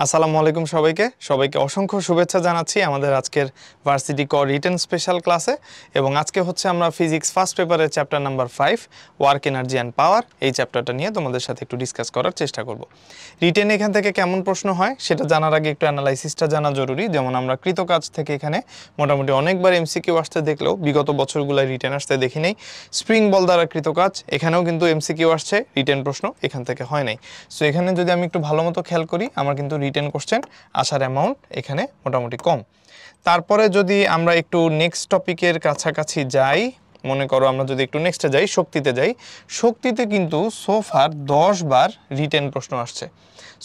আসসালামু আলাইকুম সবাইকে অসংখ্য শুভেচ্ছা জানাচ্ছি আমাদের আজকের ভার্সিটি ক রিটেন স্পেশাল ক্লাসে। এবং আজকে হচ্ছে আমরা ফিজিক্স ফার্স্ট পেপারের chapter number 5 work energy and power এই চ্যাপ্টারটা নিয়ে তোমাদের সাথে একটু ডিসকাস করার চেষ্টা করব। রিটেন এখান থেকে কেমন প্রশ্ন হয় সেটা জানার আগে একটু অ্যানালাইসিসটা জানা জরুরি। যেমন আমরা কৃতকাজ থেকে এখানে মোটামুটি অনেকবার এমসিকিউ আসতে দেখলেও বিগত বছরগুলোয় রিটেন আসতে দেখি নাই। স্প্রিং বল দ্বারা কৃতকাজ এখানেও কিন্তু এমসিকিউ আসছে, রিটেন প্রশ্ন এখান থেকে হয় নাই। সো এখানে যদি আমি একটু ভালো মতো খেয়াল করি আমার কিন্তু রিটেন কোশ্চেন আসার অ্যামাউন্ট এখানে মোটামুটি কম। তারপরে যদি আমরা একটু নেক্সট টপিকের কাছাকাছি যাই, মনে করো আমরা যদি একটু নেক্সটে যাই, শক্তিতে যাই, শক্তিতে কিন্তু সোফার 10 বার রিটেন প্রশ্ন আসছে।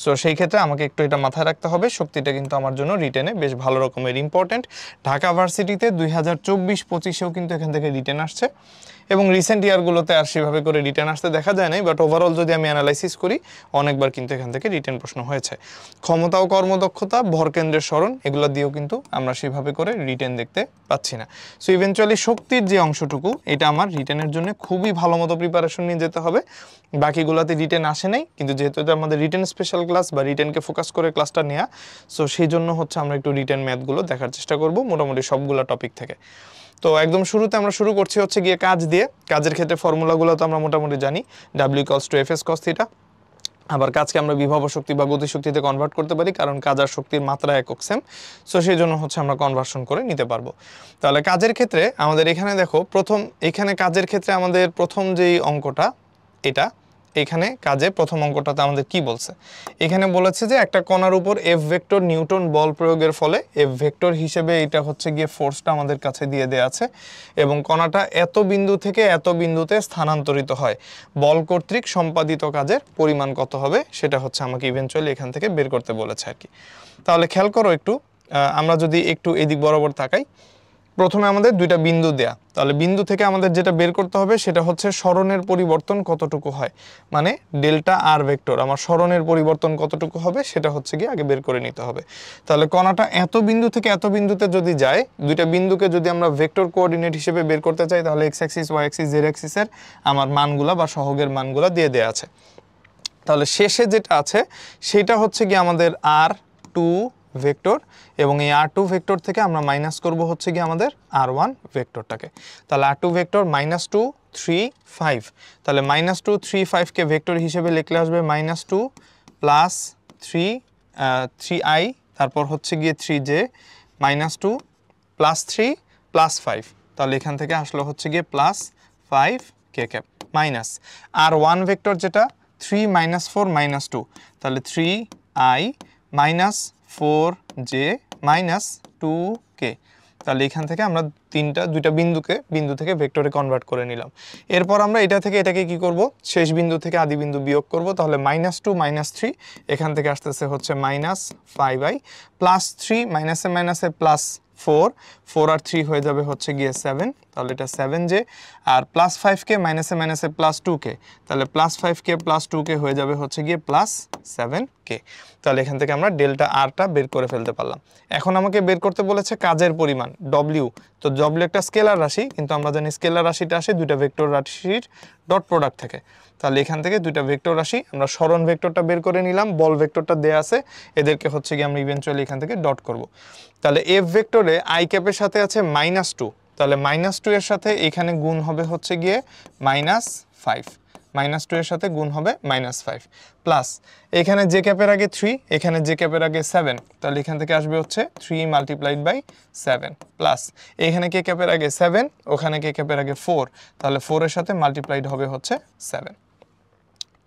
সো সেই ক্ষেত্রে আমাকে একটু এটা মাথায় রাখতে হবে, শক্তিটা কিন্তু আমার জন্য রিটেনে বেশ ভালো রকমের ইম্পর্টেন্ট। ঢাকা ভার্সিটিতে 2024-25-এও কিন্তু এখান থেকে রিটেন আসছে এবং রিসেন্ট ইয়ারগুলোতে আর সেভাবে করে রিটেন আসতে দেখা যায় নাই, বাট ওভারঅল যদি আমি অ্যানালাইসিস করি অনেকবার কিন্তু এখান থেকে রিটেন প্রশ্ন হয়েছে। ক্ষমতা ও কর্মদক্ষতা, ভরকেন্দ্রের স্মরণ, এগুলো দিয়েও কিন্তু আমরা সেভাবে করে রিটেন দেখতে পাচ্ছি না। সো ইভেনচুয়ালি শক্তির যে অংশটুকু এটা আমার রিটেনের জন্য খুবই ভালো মতো প্রিপারেশন নিয়ে যেতে হবে। বাকিগুলোতে রিটেন আসে নাই, কিন্তু যেহেতু এটা আমাদের রিটেন স্পেশাল ক্লাস বা রিটেনকে ফোকাস করে ক্লাসটা নেওয়া, সো সেই জন্য হচ্ছে আমরা একটু রিটেন ম্যাথগুলো দেখার চেষ্টা করব মোটামুটি সবগুলো টপিক থেকে। তো একদম শুরুতে আমরা শুরু করছি হচ্ছে গিয়ে কাজ দিয়ে। কাজের ক্ষেত্রে ফর্মুলাগুলো তো আমরা মোটামুটি জানি, W=F(s)(cos)θ। আবার কাজকে আমরা বিভব শক্তি বা গতিশক্তিতে কনভার্ট করতে পারি, কারণ কাজ আর শক্তির মাত্রা একক সেম। সো সেই জন্য হচ্ছে আমরা কনভার্সন করে নিতে পারবো। তাহলে কাজের ক্ষেত্রে আমাদের এখানে দেখো, এখানে কাজের ক্ষেত্রে আমাদের প্রথম যেই অঙ্কটা এটা, এখানে কাজে প্রথম অঙ্কটাতে আমাদের কি বলছে, এখানে বলেছে যে একটা কণার উপর এফ ভেক্টর নিউটন বল প্রয়োগের ফলে এফ ভেক্টর হিসেবে এটা হচ্ছে গিয়ে ফোর্সটা আমাদের কাছে দিয়ে দেয়া আছে এবং কণাটা এত বিন্দু থেকে এত বিন্দুতে স্থানান্তরিত হয়। বল কর্তৃক সম্পাদিত কাজের পরিমাণ কত হবে সেটা হচ্ছে আমাকে ইভেনচুয়ালি এখান থেকে বের করতে বলেছে আর কি। তাহলে খেয়াল করো একটু, আমরা যদি একটু এদিক বরাবর তাকাই, প্রথমে আমাদের দুইটা বিন্দু দেয়া, তাহলে বিন্দু থেকে আমাদের যেটা বের করতে হবে সেটা হচ্ছে সরণের পরিবর্তন কতটুকু হয়, মানে ডেল্টা আর ভেক্টর আমার সরণের পরিবর্তন কতটুকু হবে সেটা হচ্ছে গিয়ে আগে বের করে নিতে হবে। তাহলে কণাটা এত বিন্দু থেকে এত বিন্দুতে যদি যায়, দুইটা বিন্দুকে যদি আমরা ভেক্টর কোঅর্ডিনেট হিসেবে বের করতে চাই, তাহলে X axis, Y axis, Z অ্যাক্সিসের আমার মানগুলা বা সহগের মানগুলা দিয়ে দেয়া আছে। তাহলে শেষে যেটা আছে সেটা হচ্ছে গিয়ে আমাদের r2 ভেক্টর, এবং এই r2 ভেক্টর থেকে আমরা মাইনাস করব হচ্ছে গিয়ে আমাদের r1 ভেক্টরটাকে। তাহলে r2 ভেক্টর -2 3 5, তাহলে -2 3 5 কে ভেক্টর হিসেবে লিখলে আসবে -2 প্লাস 3i, তারপর হচ্ছে গিয়ে 3j, -2 প্লাস 3 প্লাস 5, তাহলে এখান থেকে আসলো হচ্ছে গিয়ে প্লাস 5 কে ক্যাপ মাইনাস r1 ভেক্টর যেটা 3 -4 -2, তাহলে 3i minus 4j minus 2k, তাহলে এখান থেকে আমরা দুইটা বিন্দু থেকে ভেক্টরে কনভার্ট করে নিলাম। এরপর আমরা এটা থেকে এটাকে কি করব, শেষ বিন্দু থেকে আদি বিন্দু বিয়োগ করব। তাহলে -2 -3 এখান থেকে আসতেছে হচ্ছে -5i প্লাস 3 মাইনাসে মাইনাসে প্লাস 4 আর 3 হয়ে যাবে হচ্ছে গিয়ে 7, তাহলে এটা 7j, আর প্লাস 5k মাইনাসে মাইনাসে প্লাস 2k, তাহলে প্লাস 5k প্লাস 2k হয়ে যাবে হচ্ছে গিয়ে প্লাস 7k। তাহলে এখান থেকে আমরা ডেল্টা আরটা বের করে ফেলতে পারলাম। এখন আমাকে বের করতে বলেছে কাজের পরিমাণ W। তো W একটা স্কেলার রাশি, কিন্তু আমরা জানি স্কেলার রাশিটা আসে দুইটা ভেক্টর রাশির ডট প্রোডাক্ট থেকে। তাহলে এখান থেকে দুইটা ভেক্টর রাশি, আমরা সরণ ভেক্টরটা বের করে নিলাম, বল ভেক্টরটা দেয়া আছে, এদেরকে হচ্ছে গিয়ে আমরা ইভেনচুয়ালি এখান থেকে ডট করব। তাহলে এফ ভেক্টরে আই ক্যাপের সাথে আছে -2, তাহলে -2 এর সাথে এখানে গুণ হবে হচ্ছে গিয়ে -5, -2 এর সাথে গুণ হবে -5, প্লাস এখানে জে ক্যাপের আগে 3, এখানে জে ক্যাপের আগে 7, তাহলে এখান থেকে আসবে হচ্ছে 3 × 7, প্লাস এখানে কে ক্যাপের আগে 7, ওখানে কে ক্যাপের আগে 4, তাহলে 4 এর সাথে মাল্টিপ্লাইড হবে হচ্ছে 7।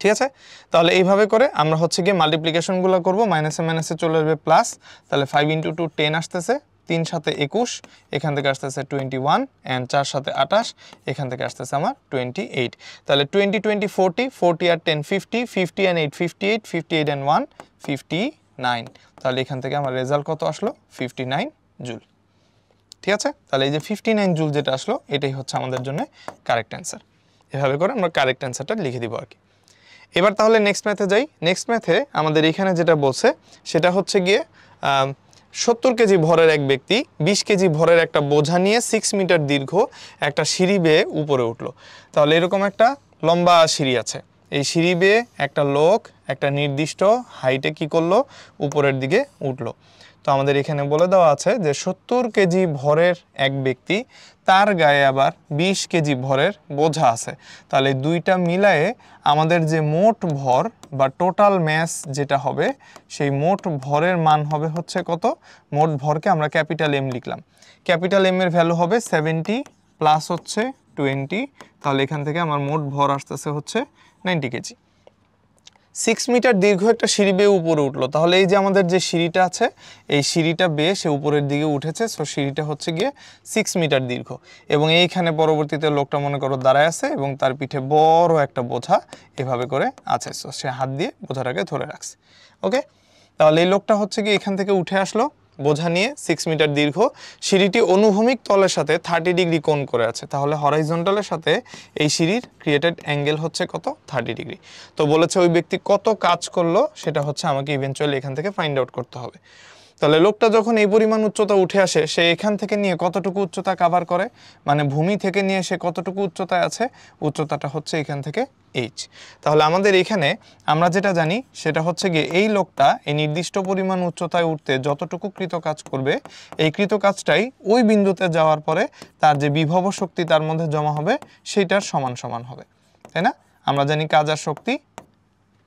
ঠিক আছে, তাহলে এইভাবে করে আমরা হচ্ছে গিয়ে মাল্টিপ্লিকেশনগুলো করব, মাইনাসে মাইনাসে চলে আসবে প্লাস, তাহলে 5 × 2 10 আসতেছে, 3 সাথে 21, এখান থেকে আসতেছে 21, অ্যান্ড 4 সাথে 28, এখান থেকে আসতেছে আমার 28। তাহলে 20 20 40, 40 আর 10 50, 50 and 8 58, 58 and 1 59, তাহলে এখান থেকে আমার রেজাল্ট কত আসলো 59 জুল। ঠিক আছে, তাহলে এই যে 59 জুল যেটা আসলো এটাই হচ্ছে আমাদের জন্য কারেক্ট অ্যান্সার। এভাবে করে আমরা কারেক্ট অ্যান্সারটা লিখে দিব আর কি। এবার তাহলে নেক্সট ম্যাথে যাই। নেক্সট ম্যাথে আমাদের এখানে যেটা বলছে সেটা হচ্ছে গিয়ে 70 কেজি ভরের এক ব্যক্তি 20 কেজি ভরের একটা বোঝা নিয়ে 6 মিটার দীর্ঘ একটা সিঁড়ি বেয়ে উপরে উঠলো। তাহলে এরকম একটা লম্বা সিঁড়ি আছে, এই সিঁড়ি বেয়ে একটা লোক একটা নির্দিষ্ট হাইটে কি করলো, উপরের দিকে উঠলো। তো আমাদের এখানে বলে দেওয়া আছে যে 70 কেজি ভরের এক ব্যক্তি, তার গায়ে আবার 20 কেজি ভরের বোঝা আছে। তাহলে দুইটা মিলায়ে আমাদের যে মোট ভর বা টোটাল ম্যাস যেটা হবে, সেই মোট ভরের মান হবে হচ্ছে কত? মোট ভরকে আমরা ক্যাপিটাল এম লিখলাম। ক্যাপিটাল এম এর ভ্যালু হবে 70 প্লাস হচ্ছে 20। তাহলে এখান থেকে আমার মোট ভর আসতেছে হচ্ছে 90 কেজি। 6 মিটার দীর্ঘ একটা সিঁড়ি বেয়ে উপরে উঠলো। তাহলে এই যে আমাদের যে সিঁড়িটা আছে, এই সিঁড়িটা বেয়ে সে উপরের দিকে উঠেছে। সো সিঁড়িটা হচ্ছে গিয়ে 6 মিটার দীর্ঘ। এবং এইখানে পরবর্তীতে লোকটা মনে করো দাঁড়ায় আছে এবং তার পিঠে বড় একটা বোঝা এভাবে করে আছে। সো সে হাত দিয়ে বোঝাটাকে ধরে রাখছে। ওকে, তাহলে এই লোকটা হচ্ছে গিয়ে এখান থেকে উঠে আসলো বোঝা নিয়ে। 6 মিটার দীর্ঘ সিঁড়িটি অনুভূমিক তলের সাথে 30 ডিগ্রি কোণ করে আছে। তাহলে হরাইজন্টালের সাথে এই সিঁড়ির ক্রিয়েটেড অ্যাঙ্গেল হচ্ছে কত? 30 ডিগ্রি। তো বলেছে ওই ব্যক্তি কত কাজ করলো সেটা হচ্ছে আমাকে ইভেনচুয়ালি এখান থেকে ফাইন্ড আউট করতে হবে। তাহলে লোকটা যখন এই পরিমাণ উচ্চতা উঠে আসে, সে এখান থেকে নিয়ে কতটুকু উচ্চতা কভার করে, মানে ভূমি থেকে নিয়ে সে কতটুকু উচ্চতায় আছে, উচ্চতাটা হচ্ছে এখান থেকে এইচ। তাহলে আমাদের এখানে আমরা যেটা জানি সেটা হচ্ছে গিয়ে এই লোকটা এই নির্দিষ্ট পরিমাণ উচ্চতায় উঠতে যতটুকু কৃতকাজ করবে, এই কৃতকাজটাই ওই বিন্দুতে যাওয়ার পরে তার যে বিভব শক্তি তার মধ্যে জমা হবে সেটার সমান সমান হবে, তাই না? আমরা জানি কাজ আর শক্তি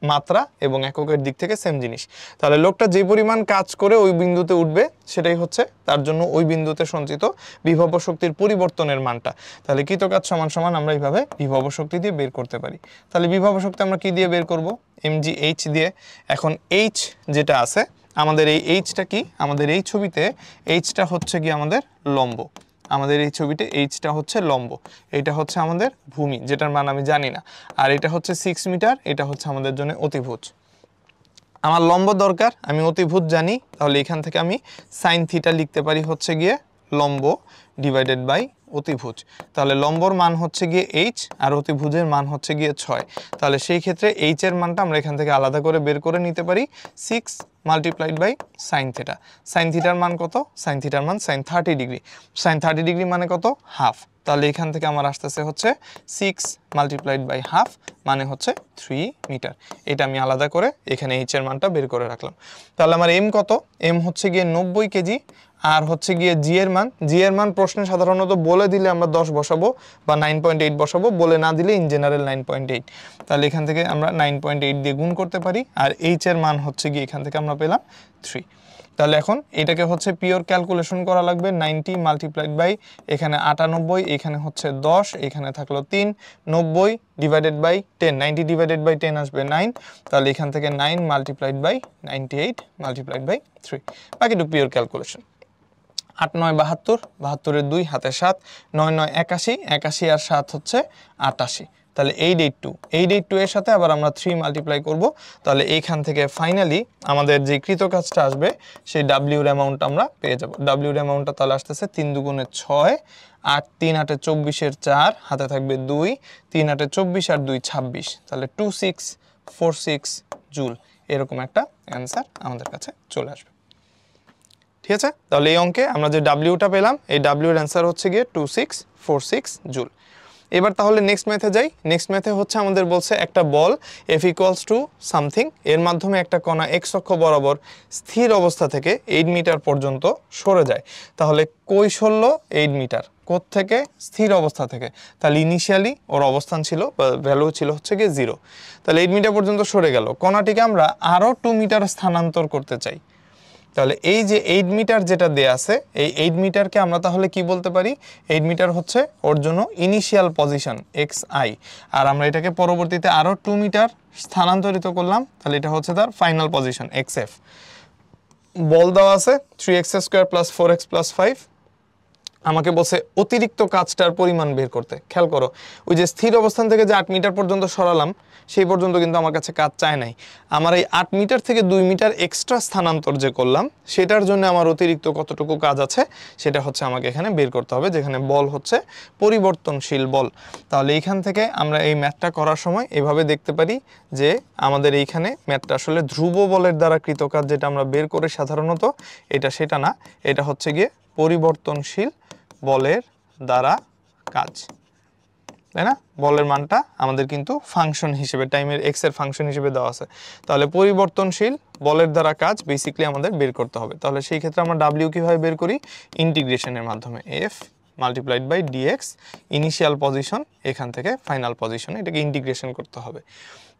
মাত্রা এবং এককের দিক থেকে সেম জিনিস। তাহলে লোকটা যে পরিমাণ কাজ করে ওই বিন্দুতে উঠবে সেটাই হচ্ছে তার জন্য ওই বিন্দুতে সঞ্চিত বিভব শক্তির পরিবর্তনের মানটা। তাহলে কৃতকাজ সমান সমান আমরা এইভাবে বিভব শক্তি দিয়ে বের করতে পারি। তাহলে বিভব শক্তি আমরা কি দিয়ে বের করব? mgh দিয়ে। এখন h যেটা আছে আমাদের, এই এইচটা কি? আমাদের এই ছবিতে এইচটা হচ্ছে কি আমাদের লম্ব। আমাদের এই ছবিতে এইচটা হচ্ছে লম্ব, এটা হচ্ছে আমাদের ভূমি যেটার মান আমি জানি না। আর এটা হচ্ছে 6 মিটার, এটা হচ্ছে আমাদের জন্য অতিভুজ। আমার লম্ব দরকার, আমি অতিভুজ জানি, তাহলে এখান থেকে আমি সাইন থিটা লিখতে পারি হচ্ছে গিয়ে লম্ব ডিভাইডেড বাই অতিভুজ। তাহলে লম্বর মান হচ্ছে গিয়ে এইচ আর অতিভুজের মান হচ্ছে গিয়ে 6। তাহলে সেই ক্ষেত্রে এইচ এর মানটা আমরা এখান থেকে আলাদা করে বের করে নিতে পারি 6 multiplied by sine theta. Sine থিটার মান কত? সাইন থিটার মান সাইন 30 ডিগ্রি। সাইন 30 ডিগ্রি মানে কত? হাফ। তাহলে এখান থেকে আমার আসতেছে হচ্ছে 6 মাল্টিপ্লাইড বাই হাফ মানে হচ্ছে 3 মিটার। এটা আমি আলাদা করে এখানে এইচ এর মানটা বের করে রাখলাম। তাহলে আমার এম কত? এম হচ্ছে গিয়ে 90 কেজি। আর হচ্ছে গিয়ে জি এর মান প্রশ্নে সাধারণত বলে দিলে আমরা 10 বসাবো বা 9.8 বসাবো, বলে না দিলে ইন জেনারেল 9.8। তাহলে এখান থেকে আমরা 9.8 দিয়ে গুণ করতে পারি। আর এইচ এর মান হচ্ছে গিয়ে এখান থেকে আমরা পেলাম 3। তাহলে এখন এটাকে হচ্ছে পিওর ক্যালকুলেশন করা লাগবে। 90 মাল্টিপ্লাইড বাই এখানে 98, এখানে হচ্ছে 10, এখানে থাকলো 3, 90 ডিভাইডেড বাই 10, 90 ডিভাইডেড বাই 10 আসবে 9। তাহলে এখান থেকে 9 মাল্টিপ্লাইড বাই 98 মাল্টিপ্লাইড বাই 3, বাকিটুকু পিওর ক্যালকুলেশন। 8 9 72, 72 2 হাতে 7, 9 9 81, 81 আর 7 হচ্ছে 88। তাহলে 882, 882 এর সাথে আবার আমরা 3 মাল্টিপ্লাই করব। তাহলে এইখান থেকে ফাইনালি আমাদের যে কৃত কাজটা আসবে সেই W এর অ্যামাউন্ট আমরা পেয়ে যাব। W এর অ্যামাউন্টটা তাহলে আসতেছে 3 দুগুণে 6, 8 3 8 24 এর 4, হাতে থাকবে 2, 3 8 24 আর 2 26। তাহলে 2646 জুল, এরকম একটা অ্যান্সার আমাদের কাছে চলে আসবে। ঠিক আছে, তাহলে এই অঙ্কে আমরা যে ডাব্লিউটা পেলাম, এই ডাব্লিউর অ্যান্সার হচ্ছে গিয়ে 2646 জুল। এবার তাহলে নেক্সট ম্যাথে যাই। নেক্সট ম্যাথে হচ্ছে আমাদের বলছে একটা বল F ইকুয়ালস টু সামথিং, এর মাধ্যমে একটা কণা এক্স অক্ষ বরাবর স্থির অবস্থা থেকে 8 মিটার পর্যন্ত সরে যায়। তাহলে কই সরলো? 8 মিটার। কোত্থেকে? স্থির অবস্থা থেকে। তাহলে ইনিশিয়ালি ওর অবস্থান ছিল বা ভ্যালু ছিল হচ্ছে গিয়ে 0। তাহলে 8 মিটার পর্যন্ত সরে গেল। কণাটিকে আমরা আরও 2 মিটার স্থানান্তর করতে চাই। তাহলে এই যে 8 মিটার যেটা দেয়া আছে, এই 8 মিটারকে আমরা তাহলে কি বলতে পারি? 8 মিটার হচ্ছে ওর জন্য ইনিশিয়াল পজিশন xi, আর আমরা এটাকে পরবর্তীতে আরও 2 মিটার স্থানান্তরিত করলাম, তাহলে এটা হচ্ছে তার ফাইনাল পজিশন xf। বল দেওয়া আছে 3x² + 4x + 5। আমাকে বলছে অতিরিক্ত কাজটার পরিমাণ বের করতে। খেয়াল করো, ওই যে স্থির অবস্থান থেকে যে 8 মিটার পর্যন্ত সরালাম সেই পর্যন্ত কিন্তু আমার কাছে কাজ চায় নাই। আমার এই 8 মিটার থেকে 2 মিটার এক্সট্রা স্থানান্তর যে করলাম সেটার জন্য আমার অতিরিক্ত কতটুকু কাজ আছে সেটা হচ্ছে আমাকে এখানে বের করতে হবে, যেখানে বল হচ্ছে পরিবর্তনশীল বল। তাহলে এইখান থেকে আমরা এই ম্যাথটা করার সময় এভাবে দেখতে পারি যে আমাদের এইখানে ম্যাথটা আসলে ধ্রুব বলের দ্বারা কৃত কাজ যেটা আমরা বের করি সাধারণত, এটা সেটা না, এটা হচ্ছে গিয়ে পরিবর্তনশীল বলের দ্বারা কাজ। তাই না? বলের মানটা আমাদের কিন্তু ফাংশন হিসেবে টাইমের এক্স এর ফাংশন হিসেবে দেওয়া আছে। তাহলে পরিবর্তনশীল বলের দ্বারা কাজ বেসিক্যালি আমাদের বের করতে হবে। তাহলে সেই ক্ষেত্রে আমরা ডাব্লিউ কিভাবে বের করি? ইন্টিগ্রেশনের মাধ্যমে। F multiplied by dx, initial position এখান থেকে ফাইনাল পজিশনে, এটাকে ইন্টিগ্রেশন করতে হবে।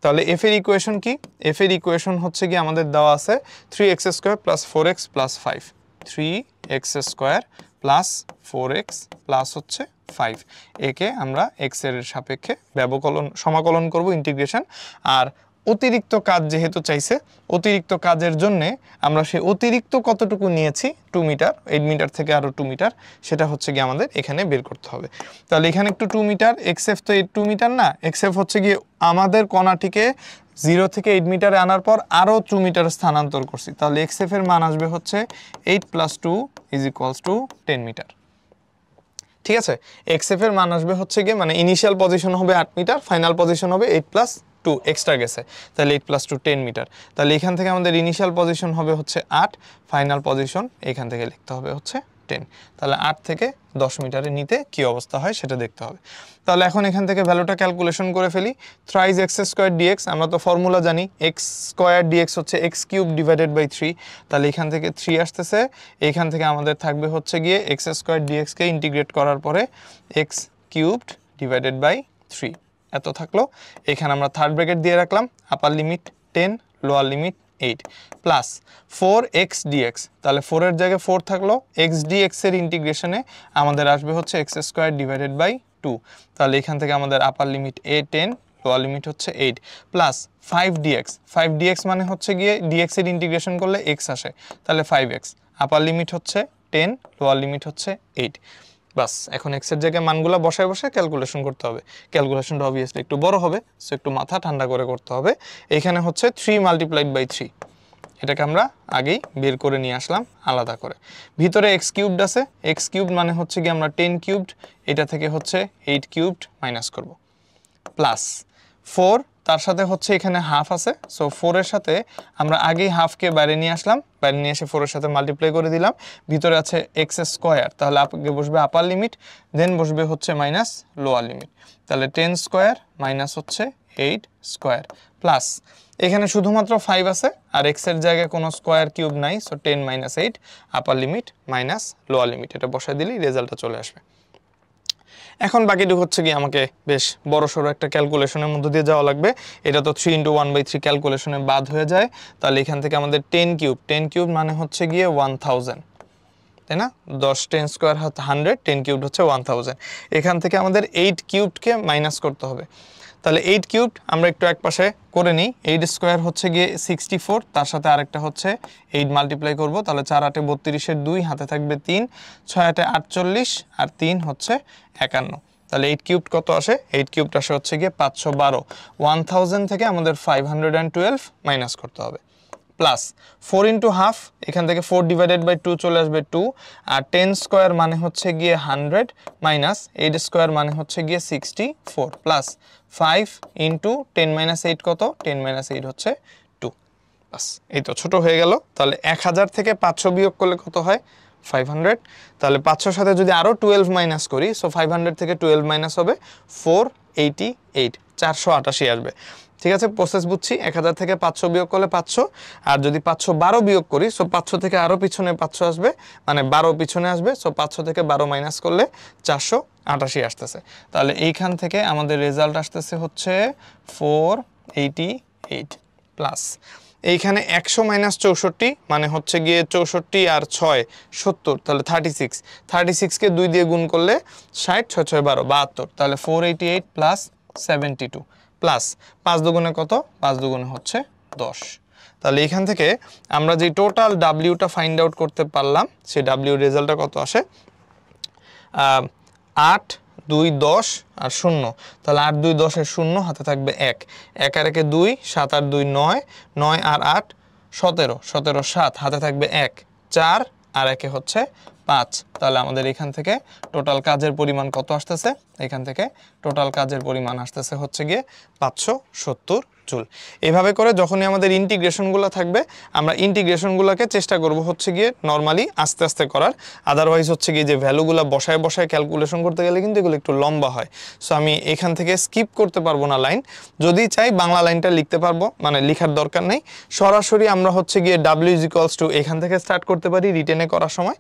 তাহলে এফ এর ইকুয়েশন কি? এফ এর ইকুয়েশন হচ্ছে কি আমাদের দেওয়া আছে 3x square plus 4x plus 5, 3x square plus 4x plus হচ্ছে 5, একে আমরা x এর সাপেক্ষে সমাকলন করব, ইন্টিগ্রেশন। আর অতিরিক্ত কাজ যেহেতু চাইছে, অতিরিক্ত কাজের জন্য আমরা সেই অতিরিক্ত কতটুকু নিয়েছি 2 মিটার, 8 মিটার থেকে আরও 2 মিটার, সেটা হচ্ছে গিয়ে আমাদের এখানে বের করতে হবে। তাহলে এখানে একটু 2 মিটার, এক্সএফ তো 2 মিটার না, এক্সএফ হচ্ছে গিয়ে আমাদের কণাটিকে 0 থেকে 8 মিটারে আনার পর আরও 2 মিটার স্থানান্তর করছি। তাহলে এক্সএফ এর মান আসবে হচ্ছে 8 + 2 = 10 মিটার। ঠিক আছে, এক্সএফ এর মান আসবে হচ্ছে গিয়ে, মানে ইনিশিয়াল পজিশন হবে 8 মিটার, ফাইনাল পজিশন হবে 8 + 2 এক্সট্রা গেছে, তাহলে 8 + 2 10 মিটার। তাহলে এখান থেকে আমাদের ইনিশিয়াল পজিশন হবে হচ্ছে 8, ফাইনাল পজিশন এখান থেকে লিখতে হবে হচ্ছে 10। তাহলে 8 থেকে 10 মিটারে নিতে কি অবস্থা হয় সেটা দেখতে হবে। তাহলে এখন এখান থেকে ভ্যালুটা ক্যালকুলেশন করে ফেলি। থ্রাইস এক্স স্কোয়ার ডিএক্স, আমরা তো ফর্মুলা জানি, এক্স স্কোয়ার ডিএক্স হচ্ছে এক্স কিউব ডিভাইডেড বাই 3। তাহলে এখান থেকে 3 আসতেছে, এইখান থেকে আমাদের থাকবে হচ্ছে গিয়ে এক্স স্কোয়ার ডিএক্সকে ইন্টিগ্রেট করার পরে এক্স কিউবড ডিভাইডেড বাই 3 এত থাকলো। এখানে আমরা থার্ড ব্র্যাকেট দিয়ে রাখলাম, আপার limit 10, lower limit 8, plus 4x dx। তাহলে 4 এর জায়গায় 4 থাকলো, x dx এর ইন্টিগ্রেশনে আমাদের আসবে হচ্ছে x স্কয়ার ডিভাইডেড বাই 2। তাহলে এখান থেকে আমাদের আপার লিমিট 10, লোয়ার লিমিট হচ্ছে 8, প্লাস 5dx। 5dx মানে হচ্ছে গিয়ে dx এর ইন্টিগ্রেশন করলে x আসে, তাহলে 5x, আপার লিমিট হচ্ছে 10, লোয়ার লিমিট হচ্ছে 8। বাস, এখন এক্স এর জায়গায় মানগুলো বসায় বসায় ক্যালকুলেশন করতে হবে। ক্যালকুলেশনটা অবভিয়াসলি একটু বড় হবে, সো একটু মাথা ঠান্ডা করে করতে হবে। এখানে হচ্ছে 3 × 3, এটাকে আমরা আগেই বের করে নিয়ে আসলাম আলাদা করে। ভিতরে এক্স কিউবড আছে, এক্স কিউবড মানে হচ্ছে কি আমরা 10 কিউবড, এটা থেকে হচ্ছে 8 কিউবড মাইনাস করব, প্লাস 4, তার সাথে হচ্ছে এখানে হাফ আছে, সো 4 এর সাথে আমরা আগেই হাফকে বাইরে নিয়ে আসলাম, বাইরে নিয়ে এসে 4 এর সাথে মাল্টিপ্লাই করে দিলাম। ভিতরে আছে এক্স স্কোয়ার, তাহলে আগে বসবে আপার লিমিট, দেন বসবে হচ্ছে মাইনাস লোয়ার লিমিট। তাহলে 10 স্কোয়ার মাইনাস হচ্ছে 8 স্কোয়ার, প্লাস এখানে শুধুমাত্র 5 আছে আর এক্স এর জায়গায় কোনো স্কোয়ার কিউব নাই, সো 10 - 8 আপার লিমিট মাইনাস লোয়ার লিমিট, এটা বসায় দিলেই রেজাল্টটা চলে আসবে। এখন বাকিটুকু হচ্ছে কি আমাকে বেশ বড়সড় একটা ক্যালকুলেশনের মধ্যে দিয়ে যাওয়া লাগবে। এটা তো 3 × 1/3 ক্যালকুলেশনে বাদ হয়ে যায়। তাহলে এখান থেকে আমাদের 10 কিউব মানে হচ্ছে গিয়ে 1000, তাই না? 10 10 স্কোয়ার 100, 10 কিউব হচ্ছে 1000। এখান থেকে আমাদের 8 কিউবকে মাইনাস করতে হবে। তাহলে 8 কিউব আমরা একটু এক পাশে করে নিই। 8 স্কোয়ার হচ্ছে গিয়ে 64, তার সাথে আরেকটা হচ্ছে 8 মাল্টিপ্লাই করব, তাহলে 4 8 32 2, হাতে থাকবে 3, 6 8 48 আর 3 হচ্ছে 51। তাহলে 8 কিউব কত আসে? 8 কিউব আসে হচ্ছে গিয়ে 512। 1000 থেকে আমাদের 512 মাইনাস করতে হবে, প্লাস 4 × হাফ, এখান থেকে 4 ডিভাইডেড বাই 2 চলে আসবে 2, আর 10 স্কোয়ার মানে হচ্ছে গিয়ে 100, মাইনাস 8 স্কোয়ার মানে হচ্ছে গিয়ে 64, প্লাস 5 × 10 - 8 কত? 10 - 8 হচ্ছে 2। বাস, এই তো ছোট হয়ে গেল। তাহলে 1000 থেকে 500 বিয়োগ করলে কত হয়? 500। তাহলে 500 সাথে যদি আরও 12 মাইনাস করি, সো 500 থেকে 12 মাইনাস হবে 488, 488 আসবে। ঠিক আছে, প্রসেস বুঝছি। 1000 থেকে 500 বিয়োগ করলে 500, আর যদি 512 বিয়োগ করি, সো 500 থেকে আরও পিছনে 500 আসবে, মানে 12 পিছনে আসবে, সো 500 থেকে 12 মাইনাস করলে 488 আসতেছে। তাহলে এইখান থেকে আমাদের রেজাল্ট আসতেছে হচ্ছে 488, প্লাস এইখানে 100 - 64 মানে হচ্ছে গিয়ে 64 আর 6 70, তাহলে 36। 36কে 2 দিয়ে গুণ করলে 60, 6 6 12 72, তাহলে 488 প্লাস 72, প্লাস 5 দুগুণে কত? 5 দুগুণে হচ্ছে 10। তাহলে এখান থেকে আমরা যে টোটাল ডাব্লিউটা ফাইন্ড আউট করতে পারলাম, সেই ডাব্লিউ রেজাল্টটা কত আসে? 8 2 10 আর 0, তাহলে 8 2 10 এর 0, হাতে থাকবে 1, 1 আর 1 2, 7 আর 2 9, 9 আর 8 17, 17 7, হাতে থাকবে 1, 4 আর 1 হচ্ছে 5, তাহলে আমাদের এখান থেকে টোটাল কাজের পরিমাণ কত আসতেছে? এখান থেকে টোটাল কাজের পরিমাণ আসতেছে হচ্ছে গিয়ে 570 জুল। এভাবে করে যখনই আমাদের ইন্টিগ্রেশনগুলো থাকবে আমরা ইন্টিগ্রেশনগুলোকে চেষ্টা করব হচ্ছে গিয়ে নর্মালি আস্তে আস্তে করার, আদারওয়াইজ হচ্ছে গিয়ে যে ভ্যালুগুলো বসায় বসায় ক্যালকুলেশন করতে গেলে কিন্তু এগুলো একটু লম্বা হয়। সো আমি এখান থেকে স্কিপ করতে পারবো না লাইন, যদি চাই বাংলা লাইনটা লিখতে পারবো, মানে লেখার দরকার নেই, সরাসরি আমরা হচ্ছে গিয়ে W = এখান থেকে স্টার্ট করতে পারি রিটেনে করার সময়।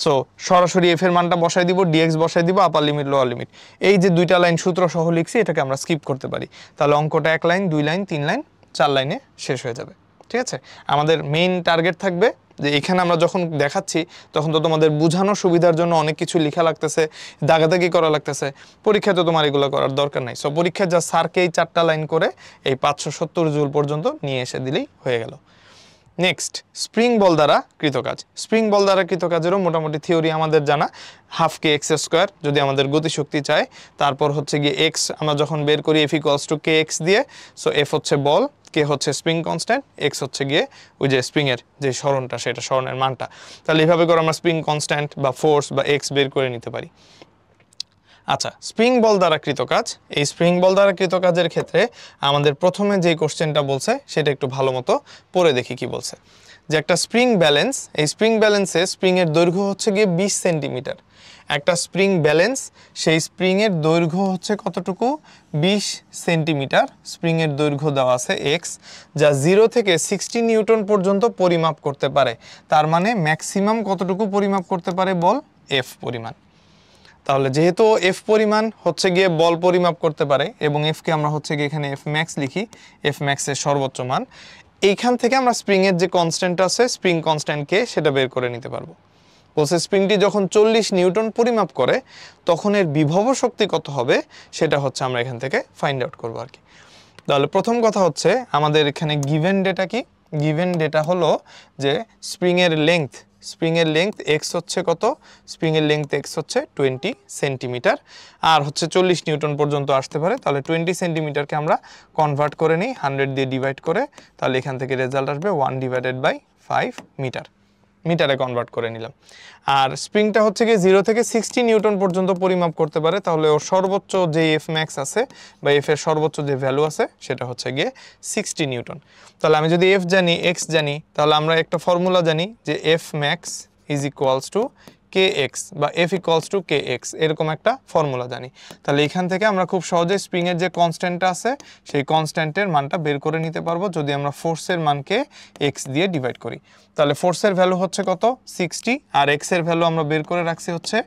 সো সরাসরি এফ এর মানটা বসাই দিব, ডিএক্স বসাই দিব, আপার লিমিট লোয়ার লিমিট, এই যে দুইটা লাইন সূত্র সহ লিখছি এটাকে আমরা স্কিপ করতে পারি। তাহলে অঙ্কটা 1 লাইন 2 লাইন 3 লাইন 4 লাইনে শেষ হয়ে যাবে। ঠিক আছে, আমাদের মেইন টার্গেট থাকবে যে এখানে আমরা যখন দেখাচ্ছি তখন তো তোমাদের বোঝানোর সুবিধার জন্য অনেক কিছু লেখা লাগতেছে, দাগাদাগি করা লাগতেছে, পরীক্ষায় তো তোমার এগুলো করার দরকার নাই। সো পরীক্ষায় যা স্যারকে এই 4টা লাইন করে এই 570 জুল পর্যন্ত নিয়ে এসে দিলেই হয়ে গেল। নেক্সট, স্প্রিং বল দ্বারা কৃতকাজ। স্প্রিং বল দ্বারা কৃতকাজেরও মোটামুটি থিওরি আমাদের জানা, হাফ কে এক্স স্কোয়ার যদি আমাদের গতিশক্তি চায়, তারপর হচ্ছে গিয়ে এক্স আমরা যখন বের করি F = kx দিয়ে, সো এফ হচ্ছে বল, কে হচ্ছে স্প্রিং কনস্ট্যান্ট, এক্স হচ্ছে গিয়ে ওই যে স্প্রিংয়ের যে সরণটা সেটা সরণের মানটা। তাহলে এইভাবে করে আমরা স্প্রিং কনস্ট্যান্ট বা ফোর্স বা এক্স বের করে নিতে পারি। আচ্ছা, স্প্রিং বল দ্বারা কৃতকাজ, এই স্প্রিং বল দ্বারা কৃতকাজের ক্ষেত্রে আমাদের প্রথমে যে কোশ্চেনটা বলছে সেটা একটু ভালো মতো পড়ে দেখি কি বলছে। যে একটা স্প্রিং ব্যালেন্স, এই স্প্রিং ব্যালেন্সে স্প্রিংয়ের দৈর্ঘ্য হচ্ছে গিয়ে 20 সেন্টিমিটার। একটা স্প্রিং ব্যালেন্স, সেই স্প্রিংয়ের দৈর্ঘ্য হচ্ছে কতটুকু? 20 সেন্টিমিটার। স্প্রিংয়ের দৈর্ঘ্য দেওয়া আছে এক্স, যা 0 থেকে 60 নিউটন পর্যন্ত পরিমাপ করতে পারে। তার মানে ম্যাক্সিমাম কতটুকু পরিমাপ করতে পারে? বল এফ পরিমাণ। তাহলে যেহেতু এফ পরিমাণ হচ্ছে গিয়ে বল পরিমাপ করতে পারে এবং এফকে আমরা হচ্ছে গিয়ে এখানে এফ ম্যাক্স লিখি, এফ ম্যাক্সের সর্বোচ্চ মান, এইখান থেকে আমরা স্প্রিংয়ের যে কনস্ট্যান্ট আছে স্প্রিং কনস্ট্যান্টকে সেটা বের করে নিতে পারবো। বলছে স্প্রিংটি যখন 40 নিউটন পরিমাপ করে তখন এর বিভব শক্তি কত হবে সেটা হচ্ছে আমরা এখান থেকে ফাইন্ড আউট করবো আর কি। তাহলে প্রথম কথা হচ্ছে আমাদের এখানে গিভেন ডেটা কি? গিভেন ডেটা হলো যে স্প্রিংয়ের লেংথ এক্স হচ্ছে কত? স্প্রিংয়ের লেংথ এক্স হচ্ছে 20 সেন্টিমিটার, আর হচ্ছে 40 নিউটন পর্যন্ত আসতে পারে। তাহলে 20 সেন্টিমিটারকে আমরা কনভার্ট করে নিই 100 দিয়ে ডিভাইড করে, তাহলে এখান থেকে রেজাল্ট আসবে 1/5 মিটার, মিটারে কনভার্ট করে নিলাম। আর স্প্রিংটা হচ্ছে গিয়ে 0 থেকে 60 নিউটন পর্যন্ত পরিমাপ করতে পারে, তাহলে ওর সর্বোচ্চ যে এফ ম্যাক্স আছে বা এফ এর সর্বোচ্চ যে ভ্যালু আছে সেটা হচ্ছে গিয়ে 60 নিউটন। তাহলে আমি যদি এফ জানি, এক্স জানি, তাহলে আমরা একটা ফর্মুলা জানি যে এফ ম্যাক্স = kx বা F = kx, এরকম একটা ফর্মুলা জানি। তাহলে এখান থেকে আমরা খুব সহজে স্প্রিংয়ের যে কনস্ট্যান্টটা আছে সেই কনস্ট্যান্টের মানটা বের করে নিতে পারবো যদি আমরা ফোর্সের মানকে x দিয়ে ডিভাইড করি। তাহলে ফোর্সের ভ্যালু হচ্ছে কত? 60, আর x এর ভ্যালু আমরা বের করে রাখছি হচ্ছে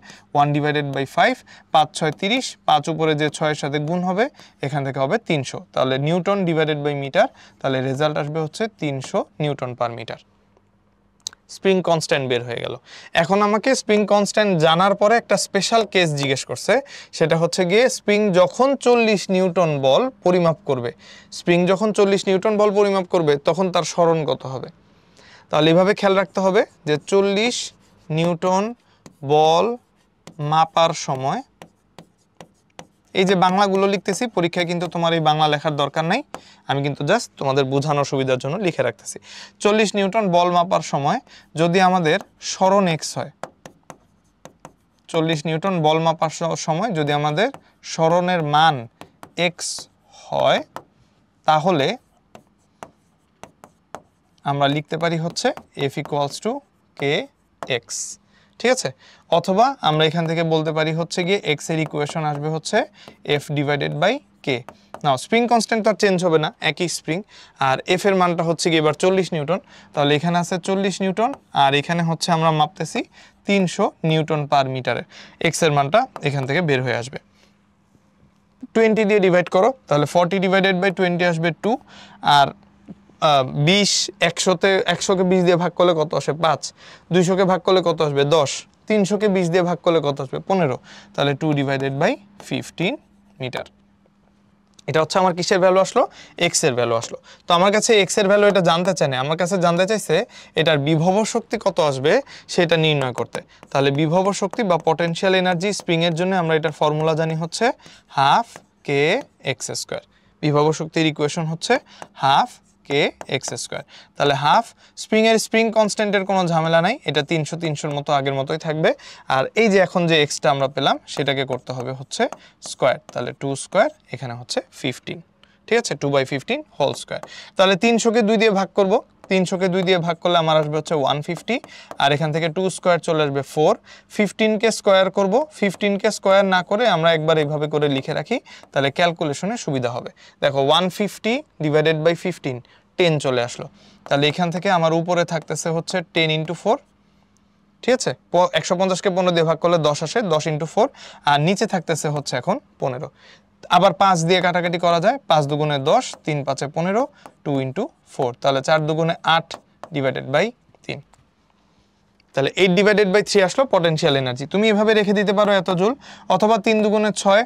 1/5, 5 6 30, 5 উপরে যে 6 এর সাথে গুণ হবে এখান থেকে হবে 300, তাহলে নিউটন ডিভাইডেড বাই মিটার, তাহলে রেজাল্ট আসবে হচ্ছে 300 newton per metre. Spring constant বের হয়ে গেল। এখন আমাকে স্প্রিং কনস্ট্যান্ট জানার পরে একটা স্পেশাল কেস জিজ্ঞেস করছে, সেটা হচ্ছে গিয়ে স্প্রিং যখন 40 নিউটন বল পরিমাপ করবে, স্প্রিং যখন 40 নিউটন বল পরিমাপ করবে তখন তার সরণ কত হবে। তাহলে এইভাবে খেয়াল রাখতে হবে যে 40 নিউটন বল মাপার সময়, এই যে বাংলাগুলো লিখতেছি পরীক্ষায় কিন্তু তোমার এই বাংলা লেখার দরকার নাই, আমি কিন্তু জাস্ট তোমাদের বোঝানোর সুবিধার জন্য লিখে রাখতেছি। 40 নিউটন বল মাপার সময় যদি আমাদের সরণ x হয়, 40 নিউটন বল মাপার সময় যদি আমাদের সরণের মান x হয়, তাহলে আমরা লিখতে পারি হচ্ছে F = kx, ঠিক আছে। অথবা আমরা এখান থেকে বলতে পারি হচ্ছে গিয়ে x এর ইকুয়েশন আসবে হচ্ছে F/k। নাও স্প্রিং কনস্ট্যান্ট তো আর চেঞ্জ হবে না, একই স্প্রিং, আর f এর মানটা হচ্ছে গিয়ে এবার 40 নিউটন, তাহলে এখানে আছে 40 নিউটন আর এখানে হচ্ছে আমরা মাপতেছি 300 নিউটন পার মিটারে, x এর মানটা এখান থেকে বের হয়ে আসবে। 20 দিয়ে ডিভাইড করো, তাহলে 40/20 আসবে 2, আর 20 100কে 20 দিয়ে ভাগ করলে কত আসে? 5, 200কে ভাগ করলে কত আসবে? 10, 300কে 20 দিয়ে ভাগ করলে কত আসবে? 15, তাহলে 2/15 মিটার। এটা হচ্ছে আমার কিসের ভ্যালু আসলো? x এর ভ্যালু আসলো। তো আমার কাছে x এর ভ্যালু এটা জানতে চাই না, আমার কাছে জানতে চাইছে এটার বিভব শক্তি কত আসবে সেটা নির্ণয় করতে। তাহলে বিভব শক্তি বা পটেনশিয়াল এনার্জি স্প্রিং এর জন্য আমরা এটার ফর্মুলা জানি হচ্ছে 1/2 kx²। বিভব শক্তির ইকুয়েশন হচ্ছে 1/2 কে এক্স স্কোয়ার। তাহলে হাফ স্প্রিং কনস্ট্যান্টের কোনো ঝামেলা নাই, এটা 300-300 মতো আগের মতোই থাকবে। আর এই যে এখন যে এক্সটা আমরা পেলাম সেটাকে করতে হবে হচ্ছে স্কোয়ার, তাহলে 2 স্কোয়ার, এখানে হচ্ছে 15, ঠিক আছে, 2/15 হোল স্কোয়ার। তাহলে 300কে 2 দিয়ে ভাগ করব, 300কে 2 দিয়ে ভাগ করলে আমার আসবে হচ্ছে 150, আর এখান থেকে 2 স্কোয়ার চলে আসবে 4। 15কে স্কোয়ার করব, 15কে স্কোয়ার না করে আমরা একবার এইভাবে করে লিখে রাখি, তাহলে ক্যালকুলেশনে সুবিধা হবে। দেখো 150 ডিভাইডেড বাই 15, 10 চলে আসলো। তাহলে এখান থেকে আমার উপরে থাকতেছে হচ্ছে 10 × 4, ঠিক আছে, 150কে 15 দিয়ে ভাগ করলে 10 আসে, 10 × 4, আর নিচে থাকতেছে হচ্ছে এখন 15। আবার 5 দিয়ে কাটাকাটি করা যায়, 5 দুগুণে 10, 3 5 15, 2 × 4, তাহলে 4 দুগুণে 8 ডিভাইডেড বাই 3, তাহলে 8 ডিভাইডেড বাই 3 আসলো পটেনশিয়াল এনার্জি। তুমি এভাবে রেখে দিতে পারো এত জুল, অথবা 3 দুগুণে 6,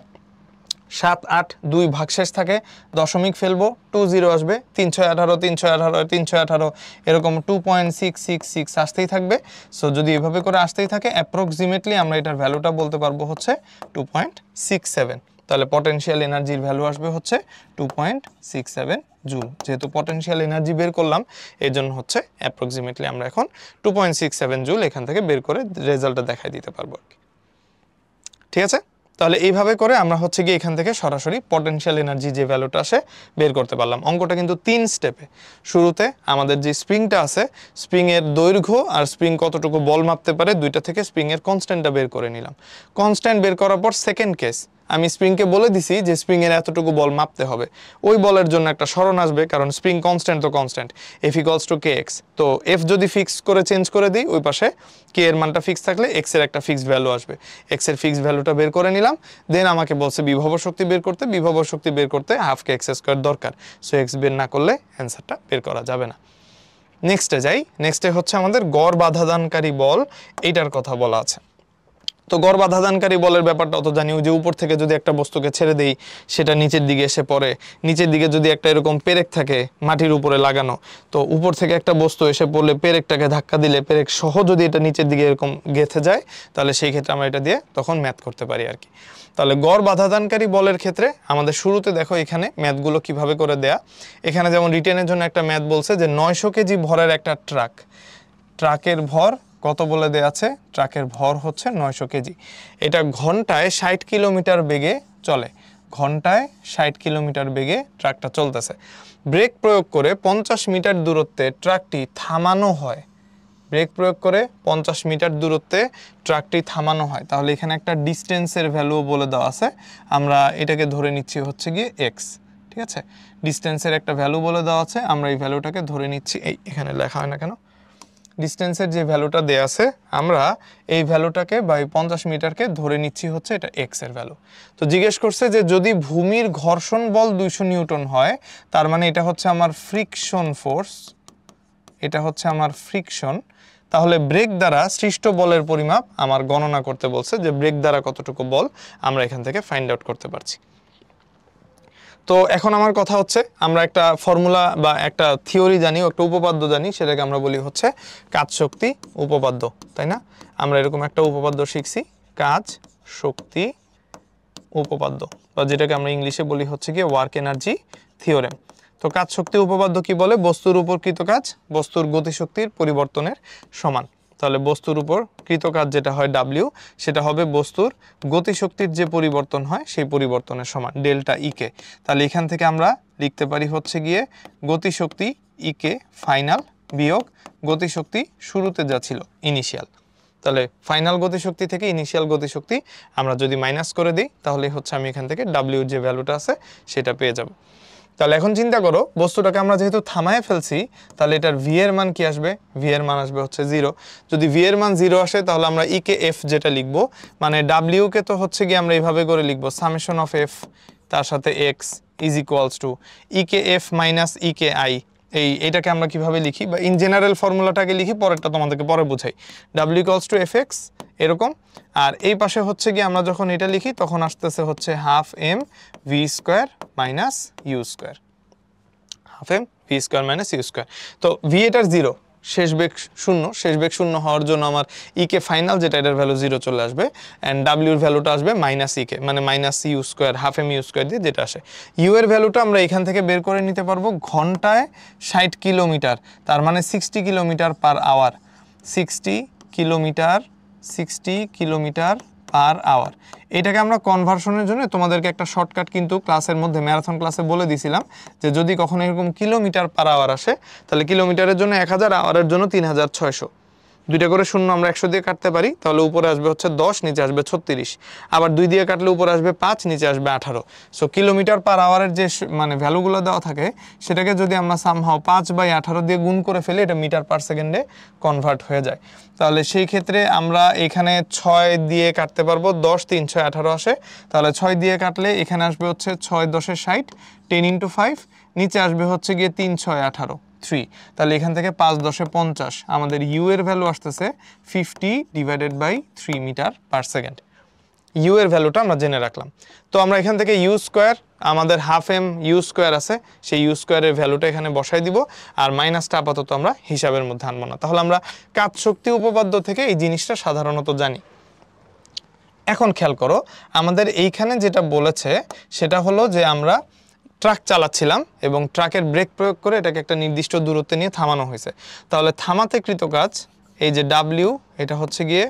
7 8, 2 ভাগশেষ থাকে, দশমিক ফেলবো, 2 0 আসবে, 3 6 18, 3 6 18, 3 6 18, এরকম 2.666 আসতেই থাকবে। সো যদি এভাবে করে আসতেই থাকে, অ্যাপ্রক্সিমেটলি আমরা এটার ভ্যালুটা বলতে পারবো হচ্ছে 2.67। তাহলে পটেনশিয়াল এনার্জির ভ্যালু আসবে হচ্ছে 2.67 জুল। যেহেতু পটেনশিয়াল এনার্জি বের করলাম, এর জন্য হচ্ছে অ্যাপ্রক্সিমেটলি আমরা এখন 2.67 জুল এখান থেকে বের করে রেজাল্টটা দেখাই দিতে পারবো আর কি, ঠিক আছে। তাহলে এইভাবে করে আমরা হচ্ছে গিয়ে এখান থেকে সরাসরি পটেনশিয়াল এনার্জি যে ভ্যালুটা আসে বের করতে পারলাম। অঙ্কটা কিন্তু 3 স্টেপে। শুরুতে আমাদের যে স্প্রিংটা আছে, স্প্রিংয়ের দৈর্ঘ্য আর স্প্রিং কতটুকু বল মাপতে পারে, দুইটা থেকে স্প্রিংয়ের কনস্ট্যান্টটা বের করে নিলাম। কনস্ট্যান্ট বের করার পর সেকেন্ড কেস, আমি স্প্রিংকে বলে দিছি যে স্প্রিংয়ের এতটুকু বল মাপতে হবে। ওই বলের জন্য একটা সরণ আসবে, কারণ স্প্রিং কনস্ট্যান্ট তো কনস্ট্যান্ট, F = kx। তো F যদি ফিক্স করে চেঞ্জ করে দিই, ওই পাশে k এর মানটা ফিক্স থাকলে x এর একটা ফিক্সড ভ্যালু আসবে। x এর ফিক্সড ভ্যালুটা বের করে নিলাম, দেন আমাকে বলছে বিভব শক্তি বের করতে। বিভব শক্তি বের করতে হাফকে x² দরকার, সো x বের না করলে অ্যান্সারটা বের করা যাবে না। নেক্সটে যাই। নেক্সটে হচ্ছে আমাদের গড় বাধাদানকারী বল, এইটার কথা বলা আছে। তো গড় বাধাদানকারী বলের ব্যাপারটা অত জানি, যে উপর থেকে যদি একটা বস্তুকে ছেড়ে দেই, সেটা নিচের দিকে এসে পড়ে। নিচের দিকে যদি একটা এরকম পেরেক থাকে মাটির উপরে লাগানো, তো উপর থেকে একটা বস্তু এসে পড়লে পেরেকটাকে ধাক্কা দিলে পেরেক সহ যদি এটা নিচের দিকে এরকম গেঁথে যায়, তাহলে সেই ক্ষেত্রে আমরা এটা দিয়ে তখন ম্যাথ করতে পারি আর কি। তাহলে গড় বাধাদানকারী বলের ক্ষেত্রে আমাদের শুরুতে দেখো এখানে ম্যাথগুলো কিভাবে করে দেয়া। এখানে যেমন রিটেনের জন্য একটা ম্যাথ বলছে যে 900 কেজি ভরের একটা ট্রাকের ভর কত বলে দেয়া আছে, ট্রাকের ভর হচ্ছে 900 কেজি। এটা ঘন্টায় 60 কিলোমিটার বেগে চলে, ঘন্টায় 60 কিলোমিটার বেগে ট্রাকটা চলতেছে। ব্রেক প্রয়োগ করে 50 মিটার দূরত্বে ট্রাকটি থামানো হয়। ব্রেক প্রয়োগ করে 50 মিটার দূরত্বে ট্রাকটি থামানো হয়। তাহলে এখানে একটা ডিস্টেন্সের ভ্যালু বলে দেওয়া আছে, আমরা এটাকে ধরে নিচ্ছি হচ্ছে গিয়ে এক্স, ঠিক আছে। ডিস্টেন্সের একটা ভ্যালু বলে দেওয়া আছে, আমরা এই ভ্যালুটাকে ধরে নিচ্ছি, এই এখানে লেখা হয় না কেন, ডিস্টেন্সের যে ভ্যালুটা দেয়া আছে আমরা এই ভ্যালুটাকে বা 50 মিটারকে ধরে নিচ্ছি হচ্ছে এটা এক্স এর ভ্যালু। তো জিজ্ঞেস করছে যে যদি ভূমির ঘর্ষণ বল 200 নিউটন হয়, তার মানে এটা হচ্ছে আমার ফ্রিকশন ফোর্স, এটা হচ্ছে আমার ফ্রিকশন। তাহলে ব্রেক দ্বারা সৃষ্ট বলের পরিমাপ আমার গণনা করতে বলছে, যে ব্রেক দ্বারা কতটুকু বল আমরা এখান থেকে ফাইন্ড আউট করতে পারছি। তো এখন আমার কথা হচ্ছে, আমরা একটা ফর্মুলা বা একটা থিওরি জানি, একটা উপপাদ্য জানি, সেটাকে আমরা বলি হচ্ছে কাজ শক্তি উপপাদ্য, তাই না? আমরা এরকম একটা উপপাদ্য শিখছি, কাজ শক্তি উপপাদ্য, বা যেটাকে আমরা ইংলিশে বলি হচ্ছে কি ওয়ার্ক এনার্জি থিওরেম। তো কাজ শক্তি উপপাদ্য কি বলে, বস্তুর উপর কৃত কাজ বস্তুর গতিশক্তির পরিবর্তনের সমান। তাহলে বস্তুর উপর কৃত কাজ যেটা হয় W, সেটা হবে বস্তুর গতিশক্তির যে পরিবর্তন হয় সেই পরিবর্তনের সমান, ডেল্টা ইকে। তাহলে এখান থেকে আমরা লিখতে পারি হচ্ছে গিয়ে গতিশক্তি ইকে ফাইনাল বিয়োগ গতিশক্তি শুরুতে যা ছিল ইনিশিয়াল। তাহলে ফাইনাল গতিশক্তি থেকে ইনিশিয়াল গতিশক্তি আমরা যদি মাইনাস করে দিই, তাহলে হচ্ছে আমি এখান থেকে W যে ভ্যালুটা আছে সেটা পেয়ে যাব। তাহলে এখন চিন্তা করো, বস্তুটাকে আমরা যেহেতু থামায় ফেলছি, তাহলে এটার ভি এর মান কি আসবে, ভি এর মান আসবে হচ্ছে 0। যদি ভি এর মান 0 আসে, তাহলে আমরা ই কে এফ যেটা লিখবো, মানে ডাব্লিউ কে তো হচ্ছে কি আমরা এইভাবে করে লিখবো সামেশন অফ এফ তার সাথে x is equals two E K F minus E K I. এইটাকে আমরা কিভাবে লিখি, বা ইন জেনারেল ফর্মুলাটাকে লিখি, পরেরটা তোমাদেরকে পরে বুঝাই। W equals to F x এরকম। আর এই পাশে হচ্ছে কি আমরা যখন এটা লিখি তখন আসতেছে হচ্ছে half M V square minus u square, half M V square minus u square. তো ভি এটার 0, শেষ বেগ শূন্য, শেষ বেগ শূন্য হওয়ার জন্য আমার ইকে ফাইনাল যেটা এটার ভ্যালু 0 চলে আসবে, অ্যান্ড ডাব্লিউর ভ্যালুটা আসবে মাইনাস ইকে, মানে minus u square, half M U square দিয়ে যেটা আসে। ইউ এর ভ্যালুটা আমরা এখান থেকে বের করে নিতে পারবো ঘন্টায় 60 কিলোমিটার, তার মানে 60 kilometre per hour, 60 kilometre per hour. এটাকে আমরা কনভার্সনের জন্য তোমাদেরকে একটা শর্টকাট কিন্তু ক্লাসের মধ্যে, ম্যারাথন ক্লাসে বলে দিয়েছিলাম যে যদি কখনো এরকম কিলোমিটার পার আওয়ার আসে তাহলে কিলোমিটারের জন্য 1000, আওয়ারের জন্য 3600, দুইটা করে শূন্য আমরা 100 দিয়ে কাটতে পারি, তাহলে উপরে আসবে হচ্ছে 10, নিচে আসবে 36, আবার 2 দিয়ে কাটলে উপরে আসবে 5, নিচে আসবে 18। সো কিলোমিটার পার আওয়ারের যে মানে ভ্যালুগুলো দেওয়া থাকে সেটাকে যদি আমরা সামহাও 5/18 দিয়ে গুণ করে ফেলি, এটা মিটার পার সেকেন্ডে কনভার্ট হয়ে যায়। তাহলে সেই ক্ষেত্রে আমরা এখানে 6 দিয়ে কাটতে পারবো, 10 3 6 18 আসে, তাহলে 6 দিয়ে কাটলে এখানে আসবে হচ্ছে 6 10 60, 10 × 5, নিচে আসবে হচ্ছে গিয়ে 3 6 18, 3, তাহলে এখান থেকে 5 10 50, আমাদের ইউ এর ভ্যালু আসতেছে 50/3 মিটার পার সেকেন্ড। ইউ এর ভ্যালুটা আমরা জেনে রাখলাম। তো আমরা এখান থেকে ইউ স্কোয়ার, আমাদের হাফ এম ইউ স্কোয়ার আছে, সেই ইউ স্কোয়ারের ভ্যালুটা এখানে বসাই দিব, আর মাইনাসটা আপাতত আমরা হিসাবের মধ্যে আনবো না। তাহলে আমরা কাজ শক্তি উপপাদ্য থেকে এই জিনিসটা সাধারণত জানি। এখন খেয়াল করো, আমাদের এইখানে যেটা বলেছে সেটা হলো যে আমরা ট্রাক চালাচ্ছিলাম এবং ট্রাকের ব্রেক প্রয়োগ করে এটাকে একটা নির্দিষ্ট দূরত্বে নিয়ে থামানো হয়েছে। তাহলে থামাতে কৃত কাজ, এই যে ডাব্লিউ, এটা হচ্ছে গিয়ে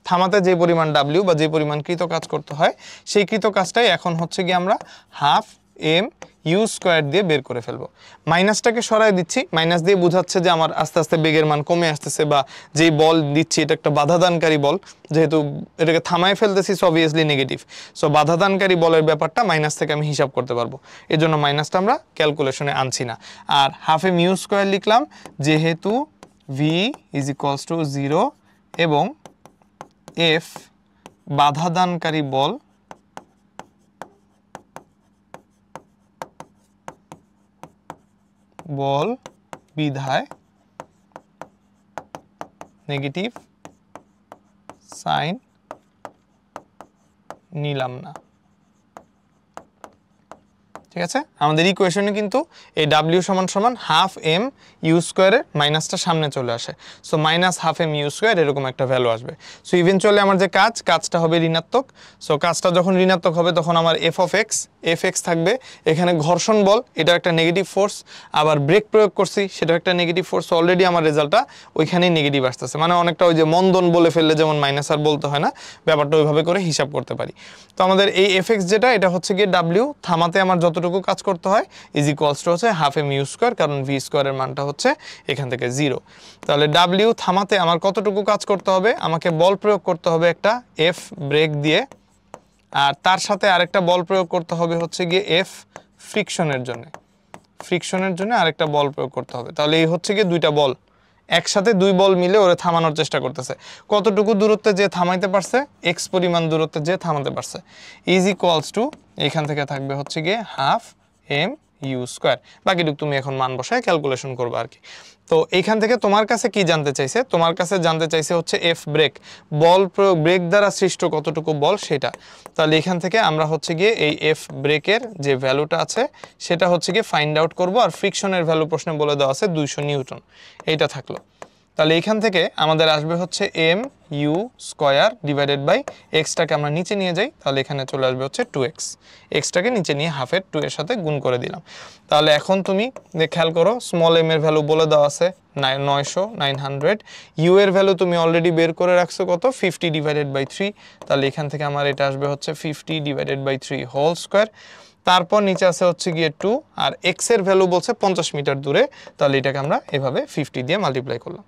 থামাতে যে পরিমাণ ডাব্লিউ বা যে পরিমাণ কৃত কাজ করতে হয়, সেই কৃত কাজটাই এখন হচ্ছে গিয়ে আমরা হাফ এম ইউ স্কোয়ার দিয়ে বের করে ফেলবো। মাইনাসটাকে সরাই দিচ্ছি, মাইনাস দিয়ে বোঝাচ্ছে যে আমার আস্তে আস্তে বেগের মান কমে আসতেছে, বা যেই বল দিচ্ছি এটা একটা বাধাদানকারী বল, যেহেতু এটাকে থামায় ফেলতেছি অবভিয়াসলি নেগেটিভ, সো বাধাদানকারী বলের ব্যাপারটা মাইনাস থেকে আমি হিসাব করতে পারবো, এর জন্য মাইনাসটা আমরা ক্যালকুলেশনে আনছি না। আর হাফ এম ইউ স্কোয়ার লিখলাম যেহেতু ভি ইজ ইকুয়ালস টু 0 এবং এফ বাধাদানকারী বল বিধায় নেগেটিভ সাইন নিলাম না। ঠিক আছে, আমাদের ইকুয়েশনে কিন্তু এই ডাব্লিউ সমান সমান হাফ এম ইউ স্কোয়ারের মাইনাসটা সামনে চলে আসে, so minus half M U square এরকম একটা ভ্যালু আসবে। সো ইভেনচুয়ালি আমার যে কাজটা হবে ঋণাত্মক। সো কাজটা যখন ঋণাত্মক হবে তখন আমার এফ এক্স থাকবে, এখানে ঘর্ষণ বল এটার একটা নেগেটিভ ফোর্স, আবার ব্রেক প্রয়োগ করছি সেটার একটা নেগেটিভ ফোর্স, অলরেডি আমার রেজাল্টটা ওইখানেই নেগেটিভ আসতেছে, মানে অনেকটা ওই যে মন্দন বলে ফেললে যেমন মাইনাস আর বলতে হয় না, ব্যাপারটা ওইভাবে করে হিসাব করতে পারি। তো আমাদের এই এফ এক্স যেটা, এটা হচ্ছে গিয়ে ডাব্লিউ, থামাতে আমার যতটুকু কাজ করতে হয় ইজ ইকুয়ালস টু হচ্ছে হাফ এম ইউ স্কোয়ার, কারণ ভি স্কোয়ারের মানটা হচ্ছে এখান থেকে 0। তাহলে ডাব্লিউ থামাতে আমার কতটুকু কাজ করতে হবে, আমাকে বল প্রয়োগ করতে হবে একটা এফ ব্রেক দিয়ে, আর তার সাথে আরেকটা বল প্রয়োগ করতে হবে হচ্ছে গিয়ে এফ ফ্রিকশনের জন্য আরেকটা বল প্রয়োগ করতে হবে। তাহলে এই হচ্ছে গিয়ে দুইটা বল, একসাথে দুই বল মিলে ওরে থামানোর চেষ্টা করতেছে। কতটুকু দূরত্বে যে থামাইতে পারছে, এক্স পরিমাণ দূরত্বে যে থামাতে পারছে, ইজ ইকুয়ালস টু এখান থেকে থাকবে হচ্ছে গিয়ে হাফ এম ইউ স্কোয়ার। বাকিটুকু তুমি এখন মান বসায় ক্যালকুলেশন করবে আর কি। তো এইখান থেকে তোমার কাছে কি জানতে চাইছে, তোমার কাছে জানতে চাইছে হচ্ছে এফ ব্রেক, বল প্রয়োগ, ব্রেক দ্বারা সৃষ্ট কতটুকু বল সেটা। তাহলে এখান থেকে আমরা হচ্ছে গিয়ে এই এফ ব্রেকের যে ভ্যালুটা আছে সেটা হচ্ছে গিয়ে ফাইন্ড আউট করব, আর ফ্রিকশনের ভ্যালু প্রশ্নে বলে দেওয়া আছে 200 নিউটন, এইটা থাকলো। তাহলে এখান থেকে আমাদের আসবে হচ্ছে m you square divided by এক্সটাকে আমরা নিচে নিয়ে যাই, তাহলে এখানে চলে আসবে হচ্ছে 2x, এক্সটাকে নিচে নিয়ে হাফের 2 এর সাথে গুণ করে দিলাম। তাহলে এখন তুমি খেয়াল করো, স্মল এম এর ভ্যালু বলে দেওয়া আছে 900, ইউ এর ভ্যালু তুমি অলরেডি বের করে রাখছো কত, 50/3, তাহলে এখান থেকে আমার এটা আসবে হচ্ছে 50/3 হোল স্কোয়ার, তারপর নিচে আছে হচ্ছে গিয়ে 2, আর এক্স এর ভ্যালু বলছে 50 মিটার দূরে, তাহলে এটাকে আমরা এভাবে 50 দিয়ে মাল্টিপ্লাই করলাম।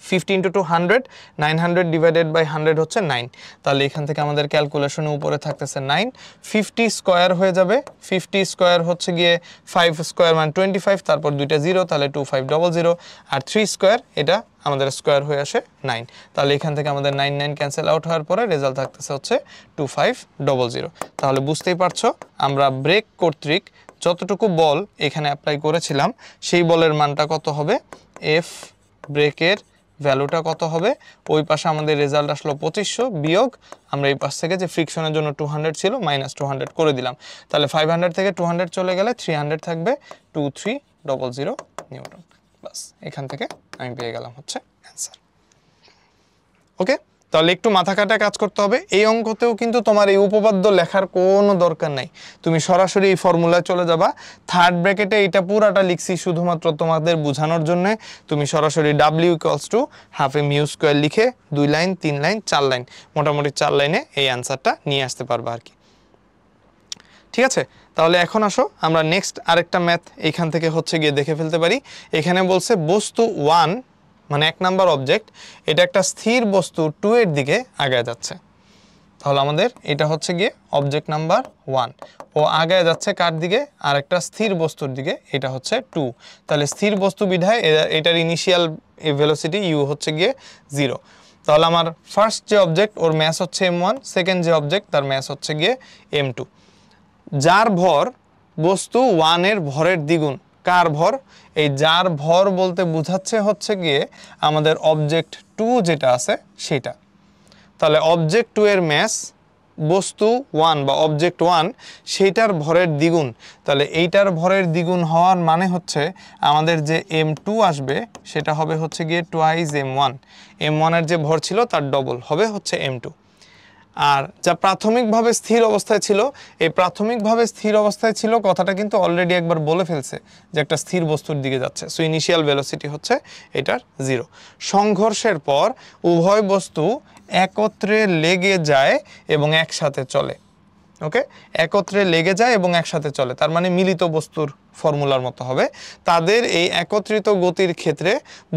50 × 2 100, 900/100 হচ্ছে 9, তাহলে এখান থেকে আমাদের ক্যালকুলেশনে উপরে থাকতেছে 9, 50 স্কোয়ার হয়ে যাবে, 50 স্কোয়ার হচ্ছে গিয়ে 5 স্কোয়ার মানে 25, তারপর দুইটা 0, তাহলে 2500, আর 3 স্কোয়ার এটা আমাদের স্কোয়ার হয়ে আসে 9, তাহলে এখান থেকে আমাদের 9 ক্যান্সেল আউট হওয়ার পরে রেজাল্ট থাকতেছে হচ্ছে 2500। তাহলে বুঝতেই পারছো আমরা ব্রেক কর্তৃক যতটুকু বল এখানে অ্যাপ্লাই করেছিলাম সেই বলের মানটা কত হবে, এফ ব্রেকের ভ্যালুটা কত হবে, ওই পাশে আমাদের রেজাল্ট আসলো 2500 বিয়োগ আমরা এই পাশ থেকে যে ফ্রিকশনের জন্য 200 ছিল -200 করে দিলাম, তাহলে 500 থেকে 200 চলে গেলে 300 থাকবে 2300 নিউটন। বাস এখান থেকে আমি পেয়ে গেলাম হচ্ছে অ্যান্সার। ওকে, তাহলে একটু মাথা কাটা কাজ করতে হবে। এই অঙ্কতেও কিন্তু তোমার এই উপপাদ্য লেখার কোনো দরকার নাই, তুমি সরাসরি এই ফর্মুলায় চলে যাবা। থার্ড ব্র্যাকেটে এটা পুরাটা লিখছি শুধুমাত্র তোমাদের বোঝানোর জন্য। তুমি সরাসরি W = ½ μ² লিখে 2 লাইন 3 লাইন 4 লাইন, মোটামুটি 4 লাইনে এই অ্যান্সারটা নিয়ে আসতে পারবা আর কি। ঠিক আছে, তাহলে এখন আসো আমরা নেক্সট আরেকটা ম্যাথ এইখান থেকে হচ্ছে গিয়ে দেখে ফেলতে পারি। এখানে বলছে বস্তু 1 মানে 1 নাম্বার অবজেক্ট, এটা একটা স্থির বস্তু 2 এর দিকে আগায় যাচ্ছে। তাহলে আমাদের এটা হচ্ছে গিয়ে অবজেক্ট নাম্বার 1, ও আগায় যাচ্ছে কার দিকে, আর একটা স্থির বস্তুর দিকে, এটা হচ্ছে 2। তাহলে স্থির বস্তু বিধায় এটার ইনিশিয়াল ভেলোসিটি u হচ্ছে গিয়ে 0। তাহলে আমার ফার্স্ট যে অবজেক্ট ওর ম্যাস হচ্ছে m1, সেকেন্ড যে অবজেক্ট তার ম্যাস হচ্ছে গিয়ে m2। যার ভর বস্তু 1 এর ভরের দ্বিগুণ, কার ভর, এই যার ভর বলতে বোঝাচ্ছে হচ্ছে গিয়ে আমাদের অবজেক্ট 2 যেটা আছে সেটা। তাহলে অবজেক্ট 2 এর ম্যাস বস্তু 1 বা অবজেক্ট 1 সেইটার ভরের দ্বিগুণ। তাহলে এইটার ভরের দ্বিগুণ হওয়ার মানে হচ্ছে আমাদের যে m2 আসবে সেটা হবে হচ্ছে গিয়ে টুয়াইস m1। m1 এর যে ভর ছিল তার ডবল হবে হচ্ছে m2। আর যা প্রাথমিকভাবে স্থির অবস্থায় ছিল, এই প্রাথমিকভাবে স্থির অবস্থায় ছিল কথাটা কিন্তু অলরেডি একবার বলে ফেলছে যে একটা স্থির বস্তুর দিকে যাচ্ছে। সো ইনিশিয়াল ভেলোসিটি হচ্ছে এটার 0। সংঘর্ষের পর উভয় বস্তু একত্রে লেগে যায় এবং একসাথে চলে। ওকে, একত্রে লেগে যায় এবং একসাথে চলে, তার মানে মিলিত বস্তুর ফর্মুলার মতো হবে। তাদের এই একত্রিত গতির ক্ষেত্রে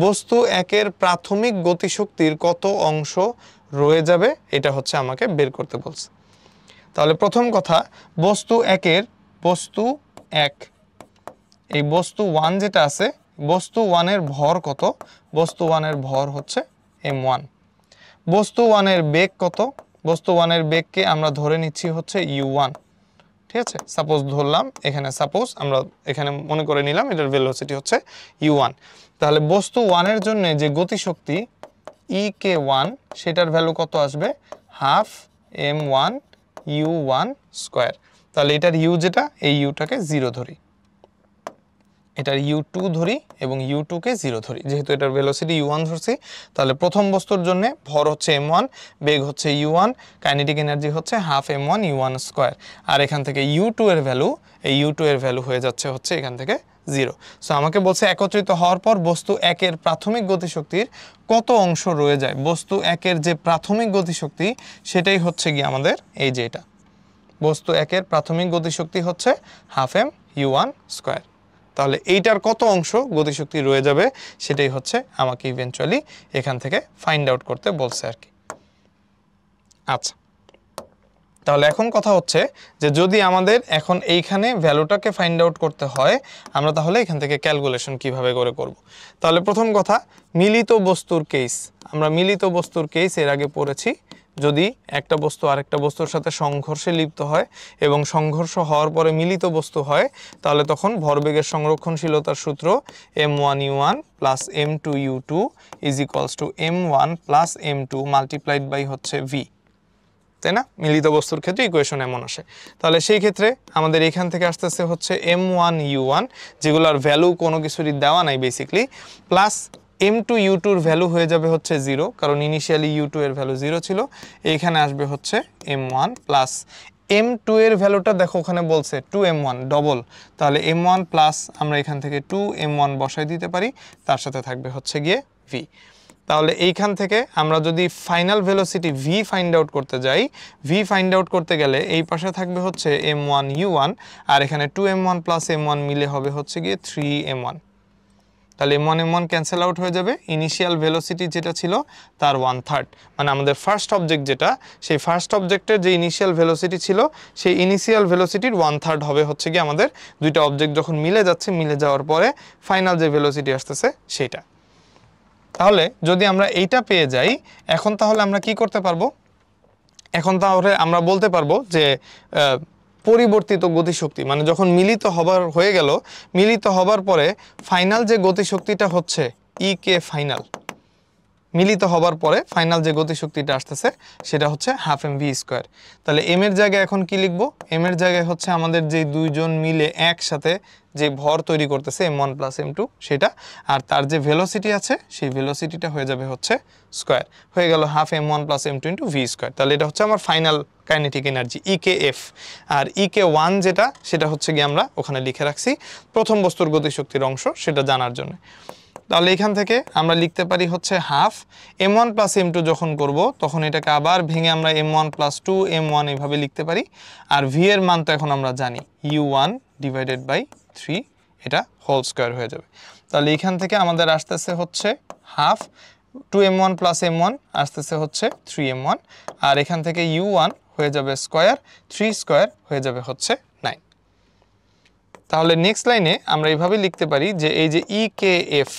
বস্তু একের প্রাথমিক গতিশক্তির কত অংশ রয়ে যাবে, এটা হচ্ছে আমাকে বের করতে বলছে। তাহলে প্রথম কথা, বস্তু 1 এই বস্তু 1 যেটা আছে, বস্তু 1 এর ভর কত, বস্তু 1 এর ভর হচ্ছে m1। বস্তু 1 এর বেগ কত, বস্তু 1 এর বেগকে আমরা ধরে নিচ্ছি হচ্ছে u1। ঠিক আছে, সাপোজ ধরলাম, এখানে সাপোজ আমরা এখানে মনে করে নিলাম এটার ভেলোসিটি হচ্ছে u1। তাহলে বস্তু 1 এর জন্য যে গতিশক্তি ek1 সেটার ভ্যালু কত আসবে, ½ m1 u1 স্কয়ার। তাহলে এটার u যেটা, এই uটাকে 0 ধরি, এটার u2 ধরি এবং u2 কে 0 ধরি। যেহেতু এটার ভেলোসিটি u1 ধরছি, তাহলে প্রথম বস্তুর জন্য ভর হচ্ছে m1, বেগ হচ্ছে u1, কাইনেটিক এনার্জি হচ্ছে ½ m1 u1 স্কয়ার। আর এখান থেকে u2 এর ভ্যালু, এই u2 এর ভ্যালু হয়ে যাচ্ছে হচ্ছে এখান থেকে 0। সো আমাকে বলছে একত্রিত হওয়ার পর বস্তু 1 এর প্রাথমিক গতিশক্তির কত অংশ রয়ে যায়। বস্তু 1 এর যে প্রাথমিক গতিশক্তি সেটাই হচ্ছে গিয়ে আমাদের এই যে এটা, বস্তু 1 এর প্রাথমিক গতিশক্তি হচ্ছে ½ m u1 স্কয়ার। তাহলে এইটার কত অংশ গতিশক্তি রয়ে যাবে সেটাই হচ্ছে আমাকে ইভেন্চুয়ালি এখান থেকে ফাইন্ড আউট করতে বলছে আর কি। আচ্ছা, তাহলে এখন কথা হচ্ছে যে যদি আমাদের এখন এইখানে ভ্যালুটাকে ফাইন্ড আউট করতে হয়, আমরা তাহলে এখান থেকে ক্যালকুলেশন কিভাবে করে করব। তাহলে প্রথম কথা, মিলিত বস্তুর কেস, আমরা মিলিত বস্তুর কেস এর আগে পড়েছি। যদি একটা বস্তু আরেকটা বস্তুর সাথে সংঘর্ষে লিপ্ত হয় এবং সংঘর্ষ হওয়ার পরে মিলিত বস্তু হয়, তাহলে তখন ভরবেগের সংরক্ষণশীলতার সূত্র m1u1 plus m2u2 is equals to m1 plus m2 multiplied by হচ্ছে v, তাই না? মিলিত বস্তুর ক্ষেত্রে ইকুয়েশন এমন আসে। তাহলে সেই ক্ষেত্রে আমাদের এখান থেকে আসতেছে হচ্ছে m1u1, যেগুলোর ভ্যালু কোনো কিছুরই দেওয়া নাই বেসিকলি, প্লাস m2u2 এর ভ্যালু হয়ে যাবে হচ্ছে 0, কারণ ইনিশিয়ালি u2 এর ভ্যালু 0 ছিল। এইখানে আসবে হচ্ছে m1 প্লাস m2 এর ভ্যালুটা দেখো ওখানে বলছে 2m1 ডবল, তাহলে m1 প্লাস আমরা এখান থেকে 2m1 বসাই দিতে পারি, তার সাথে থাকবে হচ্ছে গিয়ে v। তাহলে এইখান থেকে আমরা যদি final velocity v find out করতে যাই, v ফাইন্ড আউট করতে গেলে এই পাশে থাকবে হচ্ছে m1u1, আর এখানে 2m1 প্লাস m1 মিলে হবে হচ্ছে গিয়ে 3m1। তাহলে m1 m1 ক্যান্সেল আউট হয়ে যাবে। ইনিশিয়াল ভেলোসিটি যেটা ছিল তার 1/3, মানে আমাদের ফার্স্ট অবজেক্ট যেটা, সেই ফার্স্ট অবজেক্টের যে ইনিশিয়াল ভেলোসিটি ছিল সেই ইনিশিয়াল ভেলোসিটির 1/3 হবে হচ্ছে গিয়ে আমাদের দুইটা অবজেক্ট যখন মিলে যাচ্ছে, মিলে যাওয়ার পরে ফাইনাল যে ভেলোসিটি আসতেছে সেটা। তাহলে যদি আমরা এইটা পেয়ে যাই, এখন তাহলে আমরা কি করতে পারবো, এখন তাহলে আমরা বলতে পারবো যে পরিবর্তিত গতিশক্তি, মানে যখন মিলিত হবার হয়ে গেল, মিলিত হবার পরে ফাইনাল যে গতিশক্তিটা হচ্ছে ই কে ফাইনাল, মিলিত হবার পরে ফাইনাল যে গতিশক্তিটা আসতেছে সেটা হচ্ছে হাফ এম ভি স্কোয়ার। তাহলে এম এর জায়গায় এখন কি লিখবো? এম এর জায়গায় হচ্ছে আমাদের যে দুইজন মিলে একসাথে যে ভর তৈরি করতেছে m1 প্লাস m2 সেটা, আর তার যে ভেলোসিটি আছে সেই ভেলোসিটিটা হয়ে যাবে হচ্ছে স্কোয়ার, হয়ে গেল half m1 plus m2 into V square. তাহলে এটা হচ্ছে আমার ফাইনাল কাইনেটিক এনার্জি EKF। আর EK1 যেটা সেটা হচ্ছে গিয়ে আমরা ওখানে লিখে রাখছি প্রথম বস্তুর গতিশক্তির অংশ, সেটা জানার জন্য। তাহলে এখান থেকে আমরা লিখতে পারি হচ্ছে হাফ m1 প্লাস m2 যখন করব তখন এটাকে আবার ভেঙে আমরা m1 প্লাস 2m1 এইভাবে লিখতে পারি। আর ভি এর মান তো এখন আমরা জানি u1 ডিভাইডেড বাই 3, এটা হোল স্কোয়ার হয়ে যাবে। তাহলে এখান থেকে আমাদের আসতেছে হচ্ছে হাফ 2m1 প্লাস m1 আসতেছে হচ্ছে 3m1, আর এখান থেকে u1 হয়ে যাবে স্কোয়ার, 3 স্কোয়ার হয়ে যাবে হচ্ছে 9। তাহলে নেক্সট লাইনে আমরা এইভাবে লিখতে পারি যে এই যে EKF,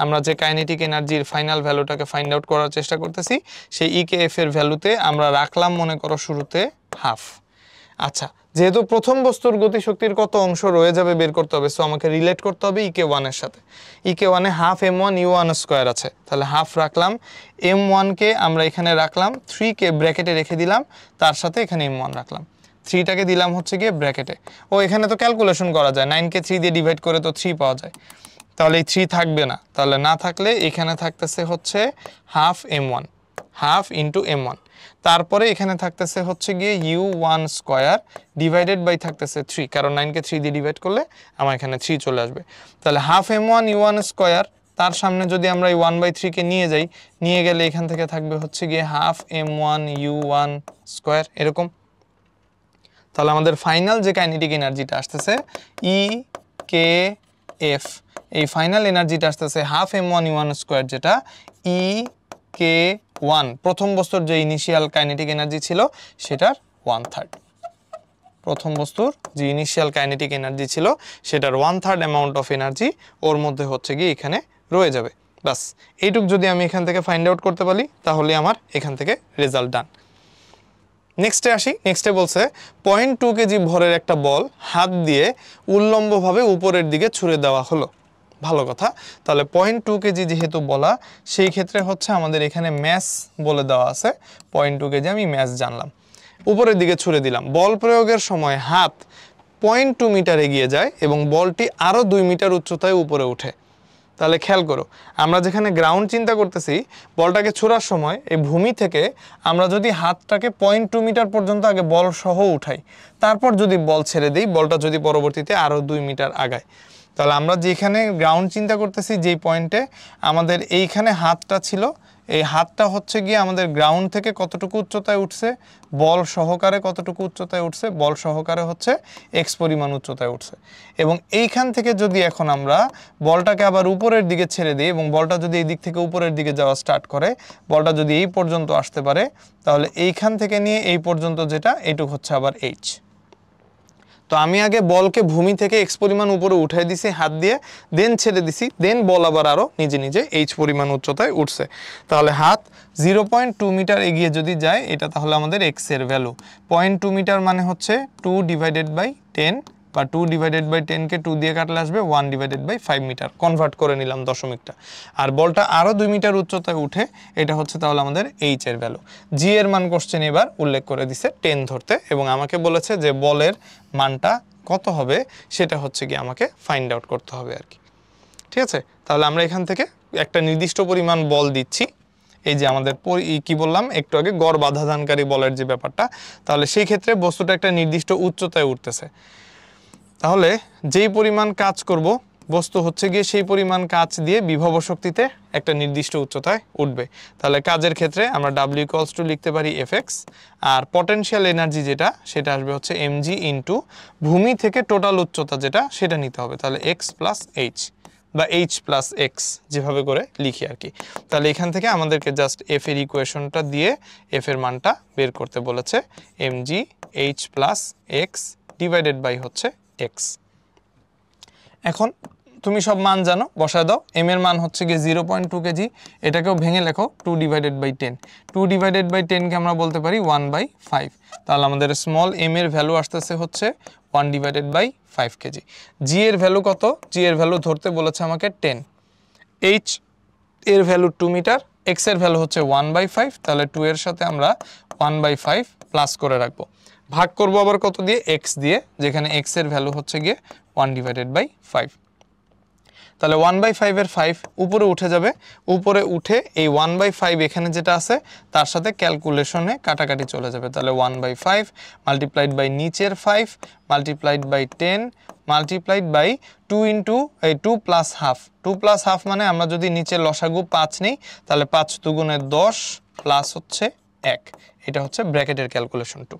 আমরা যে কাইনেটিক এনার্জির ফাইনাল ভ্যালুটাকে ফাইন্ড আউট করার চেষ্টা করতেছি, সেই EKF এর ভ্যালুতে আমরা রাখলাম মনে করো শুরুতে হাফ। আচ্ছা, যেহেতু প্রথম বস্তুর গতিশক্তির কত অংশ রয়ে যাবে বের করতে হবে, সো আমাকে রিলেট করতে হবে EK1 এর সাথে। EK1 এ হাফ m1 u1 স্কোয়ার আছে, তাহলে হাফ রাখলাম, m1 কে আমরা এখানে রাখলাম, 3 কে ব্র্যাকেটে রেখে দিলাম, তার সাথে এখানে m1 রাখলাম, 3টাকে দিলাম হচ্ছে গিয়ে ব্র্যাকেটে। ও এখানে তো ক্যালকুলেশন করা যায়, 9 কে 3 দিয়ে ডিভাইড করে তো 3 পাওয়া যায়, তাহলে এই 3 থাকবে না, তাহলে না থাকলে এখানে থাকতেছে হচ্ছে half m1, half into m1, তারপরে এখানে থাকতেছে হচ্ছে গিয়ে u1 স্কোয়ার ডিভাইডেড বাই থাকতেছে 3, কারণ 9 কে 3 দিয়ে ডিভাইড করলে আমার এখানে 3 চলে আসবে। তাহলে হাফ m1 u1 স্কোয়ার, তার সামনে যদি আমরা এই 1/3 কে নিয়ে যাই, নিয়ে গেলে এখান থেকে থাকবে হচ্ছে গিয়ে হাফ m1 u1 স্কোয়ার এরকম। তাহলে আমাদের ফাইনাল যে কাইনেটিক এনার্জিটা আসতেছে EKF, এই ফাইনাল এনার্জিটা আসতেছে হাফ m1 u1 স্কোয়ার, যেটা EK1 প্রথম বস্তুর যে ইনিশিয়াল কাইনেটিক এনার্জি ছিল সেটার 1/3, প্রথম বস্তুর যে ইনিশিয়াল কাইনেটিক এনার্জি ছিল সেটার 1/3 অ্যামাউন্ট অফ এনার্জি ওর মধ্যে হচ্ছে গিয়ে এখানে রয়ে যাবে। বাস এইটুক যদি আমি এখান থেকে ফাইন্ড আউট করতে পারি তাহলে আমার এখান থেকে রেজাল্ট ডান। নেক্সটে আসি। নেক্সটে বলছে 0.2 কেজি ভরের একটা বল হাত দিয়ে উল্লম্বভাবে উপরের দিকে ছুঁড়ে দেওয়া হলো। ভালো কথা, তাহলে 0.2 কেজি যেহেতু বলা, সেই ক্ষেত্রে হচ্ছে আমাদের এখানে ম্যাস বলে দেওয়া আছে, 0.2 কেজি আমি ম্যাস জানলাম, উপরের দিকে ছুঁড়ে দিলাম। বল প্রয়োগের সময় হাত 0.2 মিটার এগিয়ে যায় এবং বলটি আরও 2 মিটার উচ্চতায় উপরে ওঠে। তাহলে খেয়াল করো, আমরা যেখানে গ্রাউন্ড চিন্তা করতেছি, বলটাকে ছোড়ার সময় এই ভূমি থেকে আমরা যদি হাতটাকে 0.2 মিটার পর্যন্ত আগে বল সহ উঠাই, তারপর যদি বল ছেড়ে দিই, বলটা যদি পরবর্তীতে আরও 2 মিটার আগায়, তাহলে আমরা যেখানে গ্রাউন্ড চিন্তা করতেছি যেই পয়েন্টে আমাদের এইখানে হাতটা ছিল, এই হাতটা হচ্ছে গিয়ে আমাদের গ্রাউন্ড থেকে কতটুকু উচ্চতায় উঠছে, বল সহকারে কতটুকু উচ্চতায় উঠছে, বল সহকারে হচ্ছে x পরিমাণ উচ্চতায় উঠছে। এবং এইখান থেকে যদি এখন আমরা বলটাকে আবার উপরের দিকে ছেড়ে দিই এবং বলটা যদি এই দিক থেকে উপরের দিকে যাওয়া স্টার্ট করে, বলটা যদি এই পর্যন্ত আসতে পারে, তাহলে এইখান থেকে নিয়ে এই পর্যন্ত যেটা, এইটুক হচ্ছে আবার h। তো আমি আগে বলকে ভূমি থেকে x পরিমাণ উপরে উঠাই দিছি হাত দিয়ে, দেন ছেড়ে দিছি, দেন বল আবার আরও নিজে নিজে h পরিমাণ উচ্চতায় উঠছে। তাহলে হাত 0.2 মিটার এগিয়ে যদি যায়, এটা তাহলে আমাদের x এর ভ্যালু। 0.2 মিটার মানে হচ্ছে 2 ডিভাইডেড বাই 10, বা 2 ডিভাইডেড বাই 10 কে 2 দিয়ে কাটলে আসবে 1 ডিভাইডেড বাই 5 মিটার, কনভার্ট করে নিলাম দশমিকটা। আর বলটা আরও 2 মিটার উচ্চতায় উঠে, এটা হচ্ছে তাহলে আমাদের h এর ভ্যালু। g এর মান কোশ্চেন এবার উল্লেখ করে দিছে 10 ধরতে, এবং আমাকে বলেছে যে বলের মানটা কত হবে সেটা হচ্ছে কি আমাকে ফাইন্ড আউট করতে হবে আর কি। ঠিক আছে, তাহলে আমরা এখান থেকে একটা নির্দিষ্ট পরিমাণ বল দিচ্ছি, এই যে আমাদের কি বললাম একটু আগে, গড় বাধাদানকারী বলের যে ব্যাপারটা, তাহলে সেই ক্ষেত্রে বস্তুটা একটা নির্দিষ্ট উচ্চতায় উঠতেছে। তাহলে যেই পরিমাণ কাজ করব, বস্তু হচ্ছে গিয়ে সেই পরিমাণ কাজ দিয়ে বিভব শক্তিতে একটা নির্দিষ্ট উচ্চতায় উঠবে। তাহলে কাজের ক্ষেত্রে আমরা W = লিখতে পারি Fx, আর পটেনশিয়াল এনার্জি যেটা সেটা আসবে হচ্ছে mg ইন্টু ভূমি থেকে টোটাল উচ্চতা যেটা সেটা নিতে হবে, তাহলে x প্লাস h বা h প্লাস x যেভাবে করে লিখি আর কি। তাহলে এখান থেকে আমাদেরকে জাস্ট f এর ইকুয়েশনটা দিয়ে f এর মানটা বের করতে বলেছে, mg h plus x divided by হচ্ছে x। এখন তুমি সব মান জানো, বসায় দাও। m এর মান হচ্ছে গিয়ে 0.2 কেজি, এটাকেও ভেঙে লেখো 2 ডিভাইডেড বাই 10, 2 ডিভাইডেড বাই 10 কে আমরা বলতে পারি 1/5। তাহলে আমাদের স্মল m এর ভ্যালু আসতেছে হচ্ছে 1 ডিভাইডেড বাই 5 কেজি। g এর ভ্যালু কত? g এর ভ্যালু ধরতে বলেছে আমাকে 10, h এর ভ্যালু 2 মিটার, x এর ভ্যালু হচ্ছে 1/5, তাহলে 2 এর সাথে আমরা 1/5 প্লাস করে রাখবো। ভাগ করব আবার কত দিয়ে? x দিয়ে, যেখানে x এর ভ্যালু হচ্ছে গিয়ে 1/5। তাহলে 1/5 এর 5 উপরে উঠে যাবে, উপরে উঠে এই 1/5 এখানে যেটা আছে তার সাথে ক্যালকুলেশনে কাটাকাটি চলে যাবে। তাহলে 1/5 মাল্টিপ্লাইড বাই নিচের 5 multiplied by 10 multiplied by 2 into এই 2 প্লাস হাফ। 2 প্লাস হাফ মানে আমরা যদি নিচে লসাগু 5 নেই তাহলে 5 দুগুণে 10 প্লাস হচ্ছে 1। এটা হচ্ছে ব্র্যাকেটের ক্যালকুলেশন 2।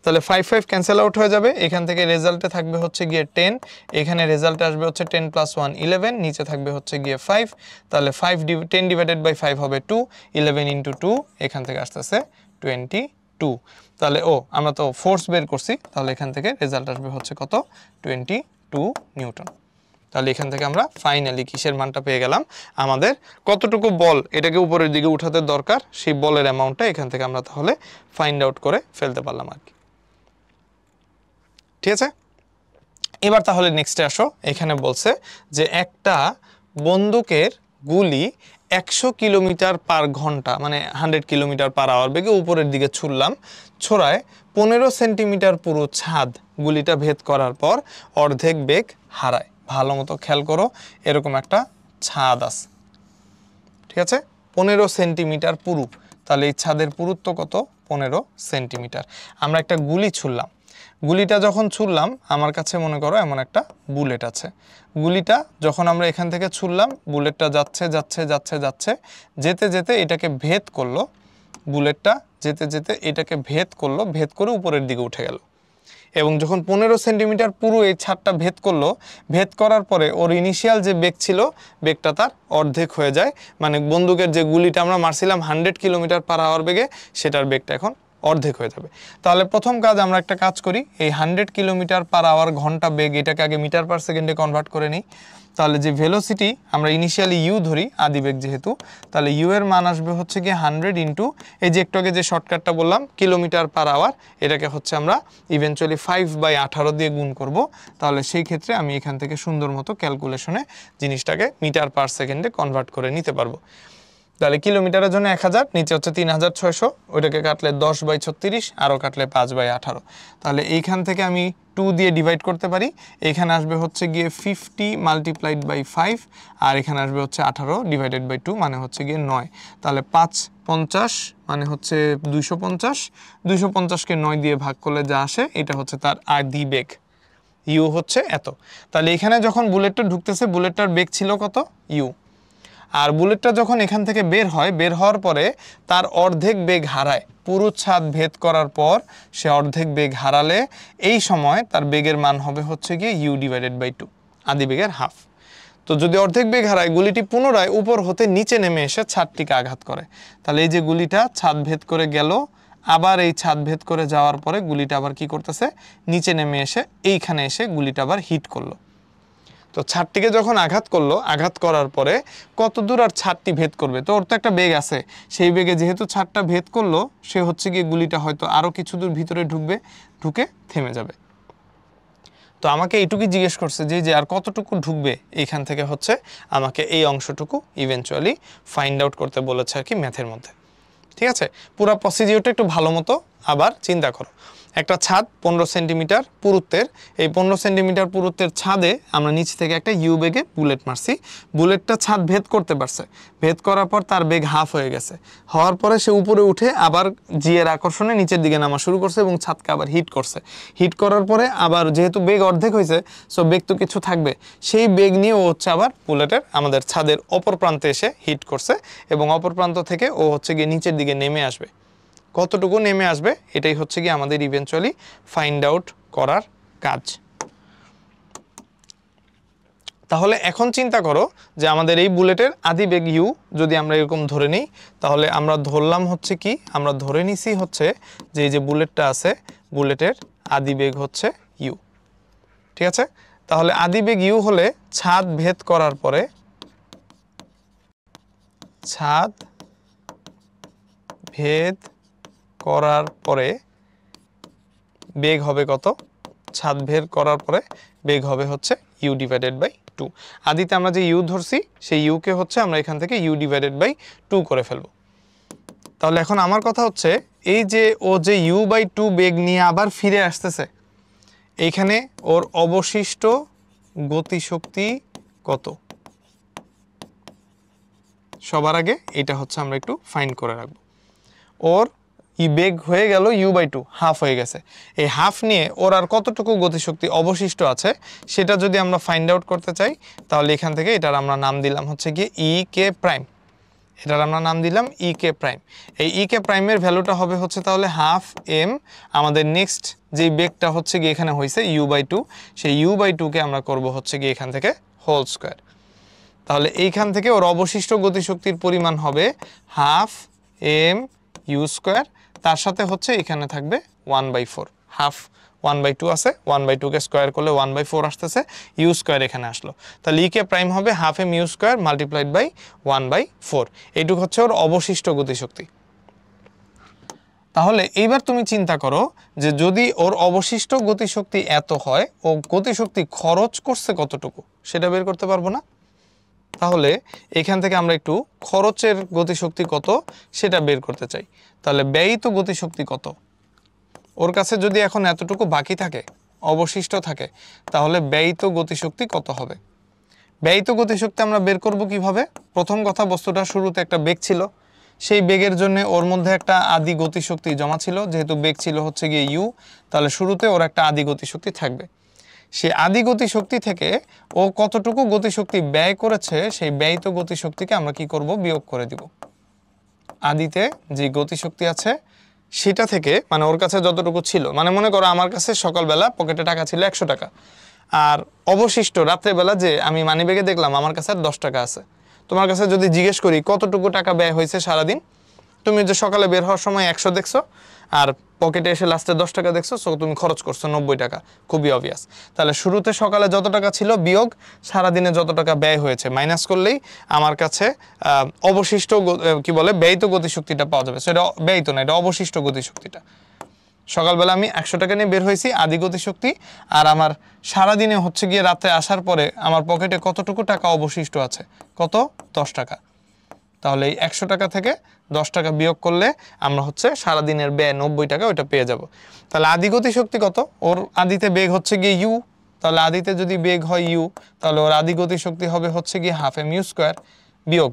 তাহলে 5 ক্যান্সেল আউট হয়ে যাবে, এখান থেকে রেজাল্টে থাকবে হচ্ছে গিয়ে 10, এখানে রেজাল্টে আসবে হচ্ছে 10 + 1 11, নিচে থাকবে হচ্ছে গিয়ে 5। তাহলে 10 ডিভাইডেড বাই 5 হবে 2, 11 ইন্টু 2, এখান থেকে আসতেছে 22। তাহলে আমরা তো ফোর্স বের করছি, তাহলে এখান থেকে রেজাল্ট আসবে হচ্ছে কত? 22 নিউটন। তাহলে এখান থেকে আমরা ফাইনালি কিসের মানটা পেয়ে গেলাম? আমাদের কতটুকু বল এটাকে উপরের দিকে উঠাতে দরকার, সেই বলের অ্যামাউন্টটা এখান থেকে আমরা তাহলে ফাইন্ড আউট করে ফেলতে পারলাম আর কি। ঠিক আছে, এবার তাহলে নেক্সটে আসো। এখানে বলছে যে একটা বন্দুকের গুলি 100 কিলোমিটার পার ঘন্টা মানে 100 কিলোমিটার পার আওয়ার বেগে উপরের দিকে ছুড়লাম, ছোড়ায় 15 সেন্টিমিটার পুরো ছাদ গুলিটা ভেদ করার পর অর্ধেক বেগ হারায়। ভালো মতো খেয়াল করো, এরকম একটা ছাদ আছে, ঠিক আছে, 15 সেন্টিমিটার পুরু। তাহলে এই ছাদের পুরুত্ব কত? 15 সেন্টিমিটার। আমরা একটা গুলি ছুড়লাম, গুলিটা যখন ছুড়লাম আমার কাছে মনে করো এমন একটা বুলেট আছে, গুলিটা যখন আমরা এখান থেকে ছুড়লাম বুলেটটা যাচ্ছে যাচ্ছে যাচ্ছে যাচ্ছে, যেতে যেতে এটাকে ভেদ করলো, বুলেটটা যেতে যেতে এটাকে ভেদ করলো, ভেদ করে উপরের দিকে উঠে গেল। এবং যখন 15 সেন্টিমিটার পুরো এই ছাদটা ভেদ করলো, ভেদ করার পরে ওর ইনিশিয়াল যে বেগ ছিল বেগটা তার অর্ধেক হয়ে যায়, মানে বন্দুকের যে গুলিটা আমরা মারছিলাম 100 কিলোমিটার পার আওয়ার বেগে সেটার বেগটা এখন অর্ধেক হয়ে যাবে। তাহলে প্রথম কাজ আমরা একটা কাজ করি, এই 100 কিলোমিটার পার আওয়ার ঘন্টা বেগ এটাকে আগে মিটার পার সেকেন্ডে কনভার্ট করে নিই। তাহলে যে ভেলোসিটি আমরা ইনিশিয়ালি ইউ ধরি, আদি বেগ যেহেতু, তাহলে ইউ এর মান আসবে হচ্ছে গিয়ে 100 ইন্টু এই যে একটু আগে যে শর্টকাটটা বললাম কিলোমিটার পার আওয়ার, এটাকে হচ্ছে আমরা ইভেনচুয়ালি 5/18 দিয়ে গুণ করব। তাহলে সেই ক্ষেত্রে আমি এখান থেকে সুন্দর মতো ক্যালকুলেশনে জিনিসটাকে মিটার পার সেকেন্ডে কনভার্ট করে নিতে পারবো। তাহলে কিলোমিটারের জন্য 1000, নিচে হচ্ছে 3600, ওইটাকে কাটলে 10/36, আরও কাটলে 5/18। তাহলে এইখান থেকে আমি 2 দিয়ে ডিভাইড করতে পারি, এইখানে আসবে হচ্ছে গিয়ে 50 মাল্টিপ্লাইড বাই 5, আর এখানে আসবে হচ্ছে 18 ডিভাইডেড বাই 2 মানে হচ্ছে গিয়ে 9। তাহলে 5×50 মানে হচ্ছে 250, 250কে 9 দিয়ে ভাগ করলে যা আসে এটা হচ্ছে তার আদি বেগ, ইউ হচ্ছে এত। তাহলে এখানে যখন বুলেটটা ঢুকতেছে বুলেটটার বেগ ছিল কত? ইউ। আর বুলেটটা যখন এখান থেকে বের হয়, বের হওয়ার পরে তার অর্ধেক বেগ হারায়, পুরো ছাদ ভেদ করার পর সে অর্ধেক বেগ হারালে এই সময় তার বেগের মান হবে হচ্ছে গিয়ে ইউ ডিভাইডেড বাই 2, আদি বেগের হাফ। তো যদি অর্ধেক বেগ হারায় গুলিটি পুনরায় উপর হতে নিচে নেমে এসে ছাদটিকে আঘাত করে। তাহলে এই যে গুলিটা ছাদ ভেদ করে গেল, আবার এই ছাদ ভেদ করে যাওয়ার পরে গুলিটা আবার কি করতেছে? নিচে নেমে এসে এইখানে এসে গুলিটা আবার হিট করলো। তো ছাদটিকে যখন আঘাত করলো, আঘাত করার পরে কত দূর আর ছাদটি ভেদ করবে? তো ওর তো একটা বেগ আছে, সেই বেগে যেহেতু ছাদটা ভেদ করলো সে হচ্ছে গিয়ে গুলিটা হয়তো আরও কিছু দূর ভিতরে ঢুকবে, ঢুকে থেমে যাবে। তো আমাকে এইটুকুই জিজ্ঞেস করছে যে আর কতটুকু ঢুকবে, এইখান থেকে হচ্ছে আমাকে এই অংশটুকু ইভেনচুয়ালি ফাইন্ড আউট করতে বলেছে আর কি ম্যাথের মধ্যে। ঠিক আছে, পুরো প্রসিডিওরটা একটু ভালো মতো আবার চিন্তা করো। একটা ছাদ 15 সেন্টিমিটার পুরুত্বের, এই 15 সেন্টিমিটার পুরুত্বের ছাদে আমরা নিচ থেকে একটা ইউ বেগে বুলেট মারছি, বুলেটটা ছাদ ভেদ করতে পারছে, ভেদ করার পর তার বেগ হাফ হয়ে গেছে, হওয়ার পরে সে উপরে উঠে আবার জি এর আকর্ষণে নিচের দিকে নামা শুরু করছে এবং ছাদকে আবার হিট করছে। হিট করার পরে আবার যেহেতু বেগ অর্ধেক হয়েছে, সো বেগ তো কিছু থাকবে, সেই বেগ নিয়ে ও হচ্ছে আবার বুলেটের আমাদের ছাদের অপর প্রান্তে এসে হিট করছে এবং অপর প্রান্ত থেকে ও হচ্ছে গিয়ে নিচের দিকে নেমে আসবে। কতটুকু নেমে আসবে এটাই হচ্ছে কি আমাদের ইভেনচুয়ালি ফাইন্ড আউট করার কাজ। তাহলে এখন চিন্তা করো যে আমাদের এই বুলেটের আদি বেগ ইউ যদি আমরা এরকম ধরে নিই, তাহলে আমরা ধরলাম হচ্ছে কি, আমরা ধরে নিছি হচ্ছে যে এই যে বুলেটটা আছে বুলেটের আদি বেগ হচ্ছে ইউ। ঠিক আছে, তাহলে আদি বেগ ইউ হলে ছাদ ভেদ করার পরে, ছাদ ভেদ করার পরে বেগ হবে কত? ছাদ ভেদ করার পরে বেগ হবে হচ্ছে ইউ ডিভাইডেড বাই 2। আদিতে আমরা যে ইউ ধরছি সেই ইউকে হচ্ছে আমরা এখান থেকে ইউ ডিভাইডেড বাই 2 করে ফেলবো। তাহলে এখন আমার কথা হচ্ছে এই যে ও যে ইউ বাই 2 বেগ নিয়ে আবার ফিরে আসতেছে, এইখানে ওর অবশিষ্ট গতিশক্তি কত? সবার আগে এটা হচ্ছে আমরা একটু ফাইন্ড করে রাখবো। ওর বেগ হয়ে গেল ইউ বাই 2, হাফ হয়ে গেছে। এই হাফ নিয়ে ওর আর কতটুকু গতিশক্তি অবশিষ্ট আছে সেটা যদি আমরা ফাইন্ড আউট করতে চাই, তাহলে এখান থেকে এটার আমরা নাম দিলাম হচ্ছে গিয়ে ই কে প্রাইম। এটার আমরা নাম দিলাম ই কে প্রাইম। এই ই কে প্রাইমের ভ্যালুটা হবে হচ্ছে তাহলে হাফ এম। আমাদের নেক্সট যে বেগটা হচ্ছে গিয়ে এখানে হয়েছে ইউ বাই 2, সেই ইউ বাই 2কে আমরা করব হচ্ছে গিয়ে এখান থেকে হোল স্কোয়ার। তাহলে এইখান থেকে ওর অবশিষ্ট গতিশক্তির পরিমাণ হবে হাফ এম ইউ স্কোয়ার, তার সাথে হচ্ছে এখানে থাকবে 1/4। হাফ 1/2 আছে, 1/2কে স্কোয়ার করলে 1/4 আসতেছে, ইউ স্কোয়ার এখানে আসলো। তাহলে ই কে প্রাইম হবে half M U square multiplied by 1/4। এইটুকু হচ্ছে ওর অবশিষ্ট গতিশক্তি। তাহলে এইবার তুমি চিন্তা করো যে যদি ওর অবশিষ্ট গতিশক্তি এত হয়, ও গতিশক্তি খরচ করছে কতটুকু সেটা বের করতে পারবো না? তাহলে এখান থেকে আমরা একটু খরচের গতিশক্তি কত সেটা বের করতে চাই। তাহলে ব্যয়িত গতিশক্তি কত? ওর কাছে যদি এখন এতটুকু বাকি থাকে, অবশিষ্ট থাকে, তাহলে ব্যয়িত গতিশক্তি কত হবে? ব্যয়িত গতিশক্তি আমরা বের করব কিভাবে? প্রথম কথা, বস্তুটা শুরুতে একটা বেগ ছিল, সেই বেগের জন্য ওর মধ্যে একটা আদি গতিশক্তি জমা ছিল। যেহেতু বেগ ছিল হচ্ছে গিয়ে ইউ, তাহলে শুরুতে ওর একটা আদি গতিশক্তি থাকবে। সেই আদি গতিশক্তি থেকে ও কতটুকু গতিশক্তি ব্যয় করেছে, সেই ব্যয়িত গতিশক্তিকে আমরা কি করব? বিয়োগ করে দিব। আদিতে যে গতিশক্তি আছে সেটা থেকে, মানে ওর কাছে যতটুকু ছিল, মানে মনে করো আমার কাছে সকালবেলা পকেটে টাকা ছিল 100 টাকা, আর অবশিষ্ট রাত্রেবেলা যে আমি মানিব্যাগে দেখলাম আমার কাছে আর 10 টাকা আছে। তোমার কাছে যদি জিজ্ঞেস করি কতটুকু টাকা ব্যয় হয়েছে সারাদিন, তুমি যে সকালে বের হওয়ার সময় 100 দেখছো আর পকেটে এসে লাস্টে 10 টাকা দেখছো, সো তুমি খরচ করছো 90 টাকা। খুবই অবভিয়াস। তাহলে শুরুতে সকালে যত টাকা ছিল বিয়োগ সারাদিনে যত টাকা ব্যয় হয়েছে মাইনাস করলেই আমার কাছে অবশিষ্ট কি বলে ব্যয়িত গতিশক্তিটা পাওয়া যাবে। সেটা ব্যয়িত না, এটা অবশিষ্ট গতিশক্তিটা। সকালবেলা আমি 100 টাকা নিয়ে বের হয়েছি আদি গতিশক্তি, আর আমার সারাদিনে হচ্ছে গিয়ে রাতে আসার পরে আমার পকেটে কতটুকু টাকা অবশিষ্ট আছে? কত? 10 টাকা। তাহলে এই 100 টাকা থেকে 10 টাকা বিয়োগ করলে আমরা হচ্ছে সারাদিনের ব্যয় 90 টাকা, ওইটা পেয়ে যাব। তাহলে আদি গতিশক্তি কত? ওর আদিতে বেগ হচ্ছে গিয়ে ইউ, তাহলে আদিতে যদি বেগ হয় ইউ, তাহলে ওর আদি গতিশক্তি হবে হচ্ছে গিয়ে হাফ এম ইউ স্কোয়ার বিয়োগ